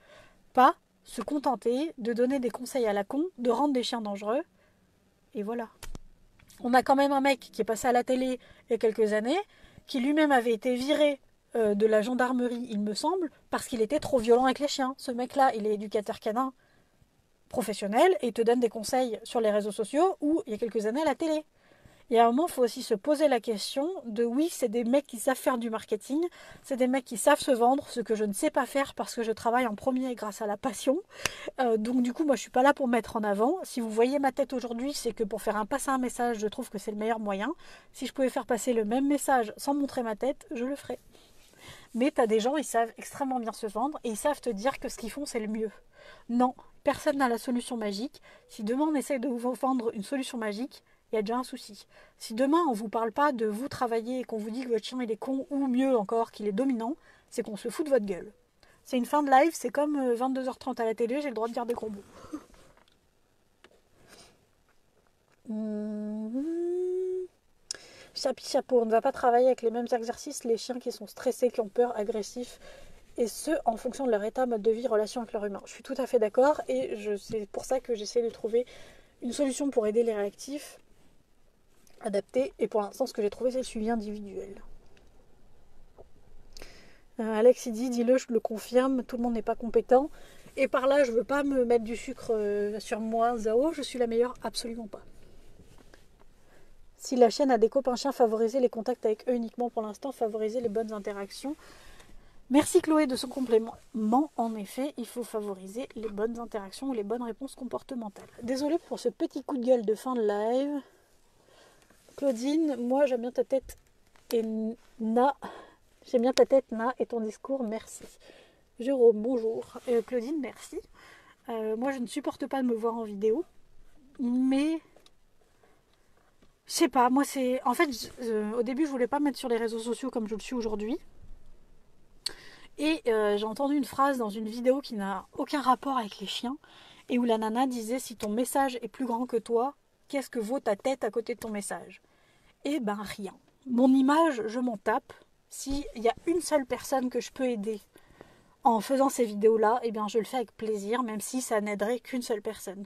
Pas se contenter de donner des conseils à la con, de rendre des chiens dangereux. Et voilà. On a quand même un mec qui est passé à la télé il y a quelques années, qui lui-même avait été viré de la gendarmerie, il me semble, parce qu'il était trop violent avec les chiens. Ce mec-là, il est éducateur canin professionnel et il te donne des conseils sur les réseaux sociaux ou il y a quelques années à la télé. Et à un moment, il faut aussi se poser la question de oui, c'est des mecs qui savent faire du marketing, c'est des mecs qui savent se vendre, ce que je ne sais pas faire parce que je travaille en premier grâce à la passion. Donc du coup, moi, je suis pas là pour mettre en avant. Si vous voyez ma tête aujourd'hui, c'est que pour faire passer un message, je trouve que c'est le meilleur moyen. Si je pouvais faire passer le même message sans montrer ma tête, je le ferais. Mais tu as des gens, ils savent extrêmement bien se vendre et ils savent te dire que ce qu'ils font, c'est le mieux. Non, personne n'a la solution magique. Si demain on essaye de vous vendre une solution magique, il y a déjà un souci. Si demain on ne vous parle pas de vous travailler et qu'on vous dit que votre chien il est con ou mieux encore qu'il est dominant, c'est qu'on se fout de votre gueule. C'est une fin de live, c'est comme 22h30 à la télé, j'ai le droit de dire des gros mots. Chapeau, on ne va pas travailler avec les mêmes exercices, les chiens qui sont stressés, qui ont peur, agressifs, et ce, en fonction de leur état, mode de vie, relation avec leur humain. Je suis tout à fait d'accord, et c'est pour ça que j'essaie de trouver une solution pour aider les réactifs, adaptée, et pour l'instant, ce que j'ai trouvé, c'est le suivi individuel. Alex, il dit, dis-le, je le confirme, tout le monde n'est pas compétent, et par là, je veux pas me mettre du sucre sur moi, Zao, je suis la meilleure, absolument pas. Si la chienne a des copains chiens, favoriser les contacts avec eux uniquement pour l'instant, favoriser les bonnes interactions. Merci Chloé de son complément. En effet, il faut favoriser les bonnes interactions ou les bonnes réponses comportementales. Désolée pour ce petit coup de gueule de fin de live. Claudine, moi j'aime bien ta tête et Na. J'aime bien ta tête, Na, et ton discours, merci. Jérôme, bonjour. Claudine, merci. Moi je ne supporte pas de me voir en vidéo, mais... Je sais pas, moi c'est... En fait, au début je voulais pas me mettre sur les réseaux sociaux comme je le suis aujourd'hui. Et j'ai entendu une phrase dans une vidéo qui n'a aucun rapport avec les chiens. Et où la nana disait, si ton message est plus grand que toi, qu'est-ce que vaut ta tête à côté de ton message? Eh ben rien. Mon image, je m'en tape. S'il y a une seule personne que je peux aider en faisant ces vidéos-là, eh bien je le fais avec plaisir, même si ça n'aiderait qu'une seule personne.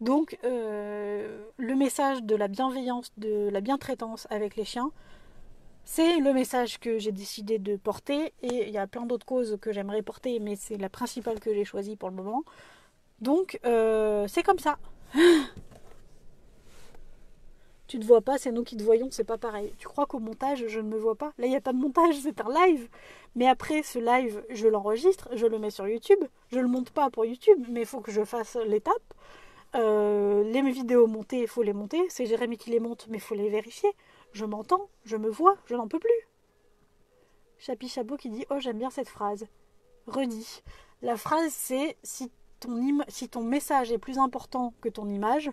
Donc, le message de la bienveillance, de la bientraitance avec les chiens, c'est le message que j'ai décidé de porter. Et il y a plein d'autres causes que j'aimerais porter, mais c'est la principale que j'ai choisie pour le moment. Donc, c'est comme ça. Tu te vois pas, c'est nous qui te voyons, c'est pas pareil. Tu crois qu'au montage, je ne me vois pas? Là, il n'y a pas de montage, c'est un live. Mais après, ce live, je l'enregistre, je le mets sur YouTube. Je le monte pas pour YouTube, mais il faut que je fasse l'étape. Les vidéos montées, il faut les monter. C'est Jérémy qui les monte, mais il faut les vérifier. Je m'entends, je me vois, je n'en peux plus. Chapi Chabot qui dit « Oh, j'aime bien cette phrase. » Redis. La phrase, c'est si ton message est plus important que ton image,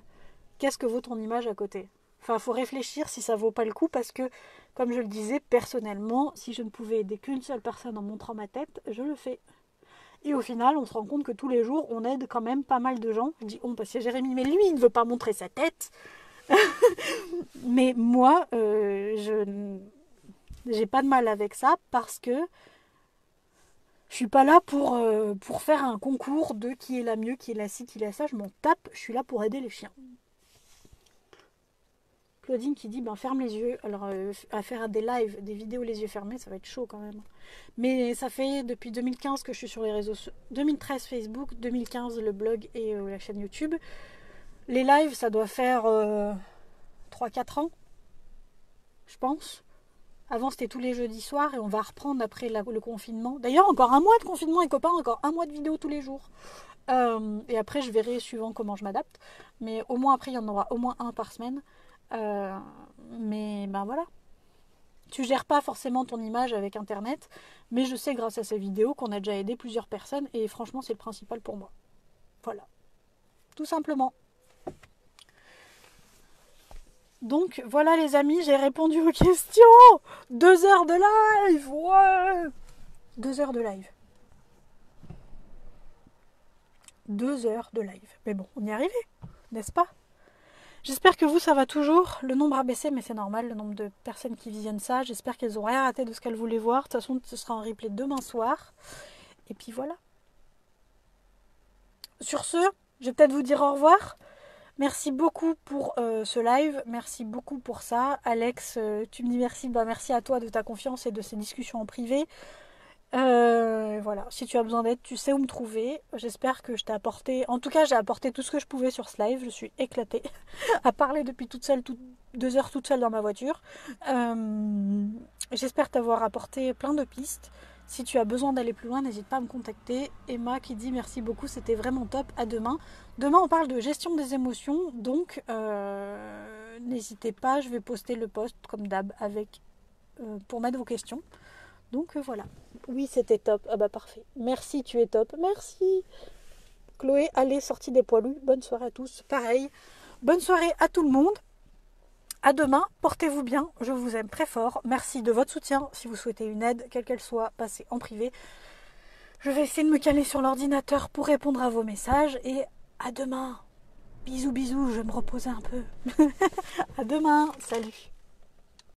qu'est-ce que vaut ton image à côté? Enfin, il faut réfléchir si ça vaut pas le coup, parce que Comme je le disais, personnellement, si je ne pouvais aider qu'une seule personne en montrant ma tête, je le fais. Et au final, on se rend compte que tous les jours, on aide quand même pas mal de gens. Je dis on parce que Jérémy, mais lui, il ne veut pas montrer sa tête. Mais moi, je j'ai pas de mal avec ça parce que je suis pas là pour faire un concours de qui est la mieux, qui est la ci, qui est la ça. Je m'en tape. Je suis là pour aider les chiens. Claudine qui dit ben ferme les yeux. Alors à faire des lives, des vidéos les yeux fermés, ça va être chaud quand même. Mais ça fait depuis 2015 que je suis sur les réseaux sociaux. 2013 Facebook, 2015 le blog et la chaîne YouTube. Les lives, ça doit faire 3-4 ans, je pense. Avant, c'était tous les jeudis soirs et on va reprendre après le confinement. D'ailleurs, encore un mois de confinement, les copains, encore un mois de vidéos tous les jours. Et après, je verrai suivant comment je m'adapte. Mais au moins, après, il y en aura au moins un par semaine. Mais ben voilà. Tu gères pas forcément ton image avec Internet, mais je sais grâce à ces vidéos qu'on a déjà aidé plusieurs personnes et franchement, c'est le principal pour moi. Voilà. Tout simplement. Donc voilà les amis, j'ai répondu aux questions. 2 heures de live, ouais. 2 heures de live. 2 heures de live. Mais bon, on y est arrivé, n'est-ce pas? J'espère que vous, ça va toujours. Le nombre a baissé, mais c'est normal, le nombre de personnes qui visionnent ça. J'espère qu'elles n'ont rien raté de ce qu'elles voulaient voir. De toute façon, ce sera en replay demain soir. Et puis voilà. Sur ce, je vais peut-être vous dire au revoir. Merci beaucoup pour ce live, merci beaucoup pour ça. Alex, tu me dis merci, bah merci à toi de ta confiance et de ces discussions en privé. Voilà, si tu as besoin d'aide, tu sais où me trouver. J'espère que je t'ai apporté, en tout cas j'ai apporté tout ce que je pouvais sur ce live. Je suis éclatée à parler depuis toute seule, 2 heures toute seule dans ma voiture. J'espère t'avoir apporté plein de pistes. Si tu as besoin d'aller plus loin, n'hésite pas à me contacter. Emma qui dit merci beaucoup, c'était vraiment top. À demain. Demain, on parle de gestion des émotions. Donc, n'hésitez pas, je vais poster le post comme d'hab avec pour mettre vos questions. Donc, voilà. Oui, c'était top. Ah bah parfait. Merci, tu es top. Merci. Chloé, allez, sortie des poilus. Bonne soirée à tous. Pareil. Bonne soirée à tout le monde. À demain, portez-vous bien, je vous aime très fort. Merci de votre soutien. Si vous souhaitez une aide, quelle qu'elle soit, passez en privé. Je vais essayer de me caler sur l'ordinateur pour répondre à vos messages. Et à demain. Bisous, bisous, je vais me reposer un peu. À demain, salut.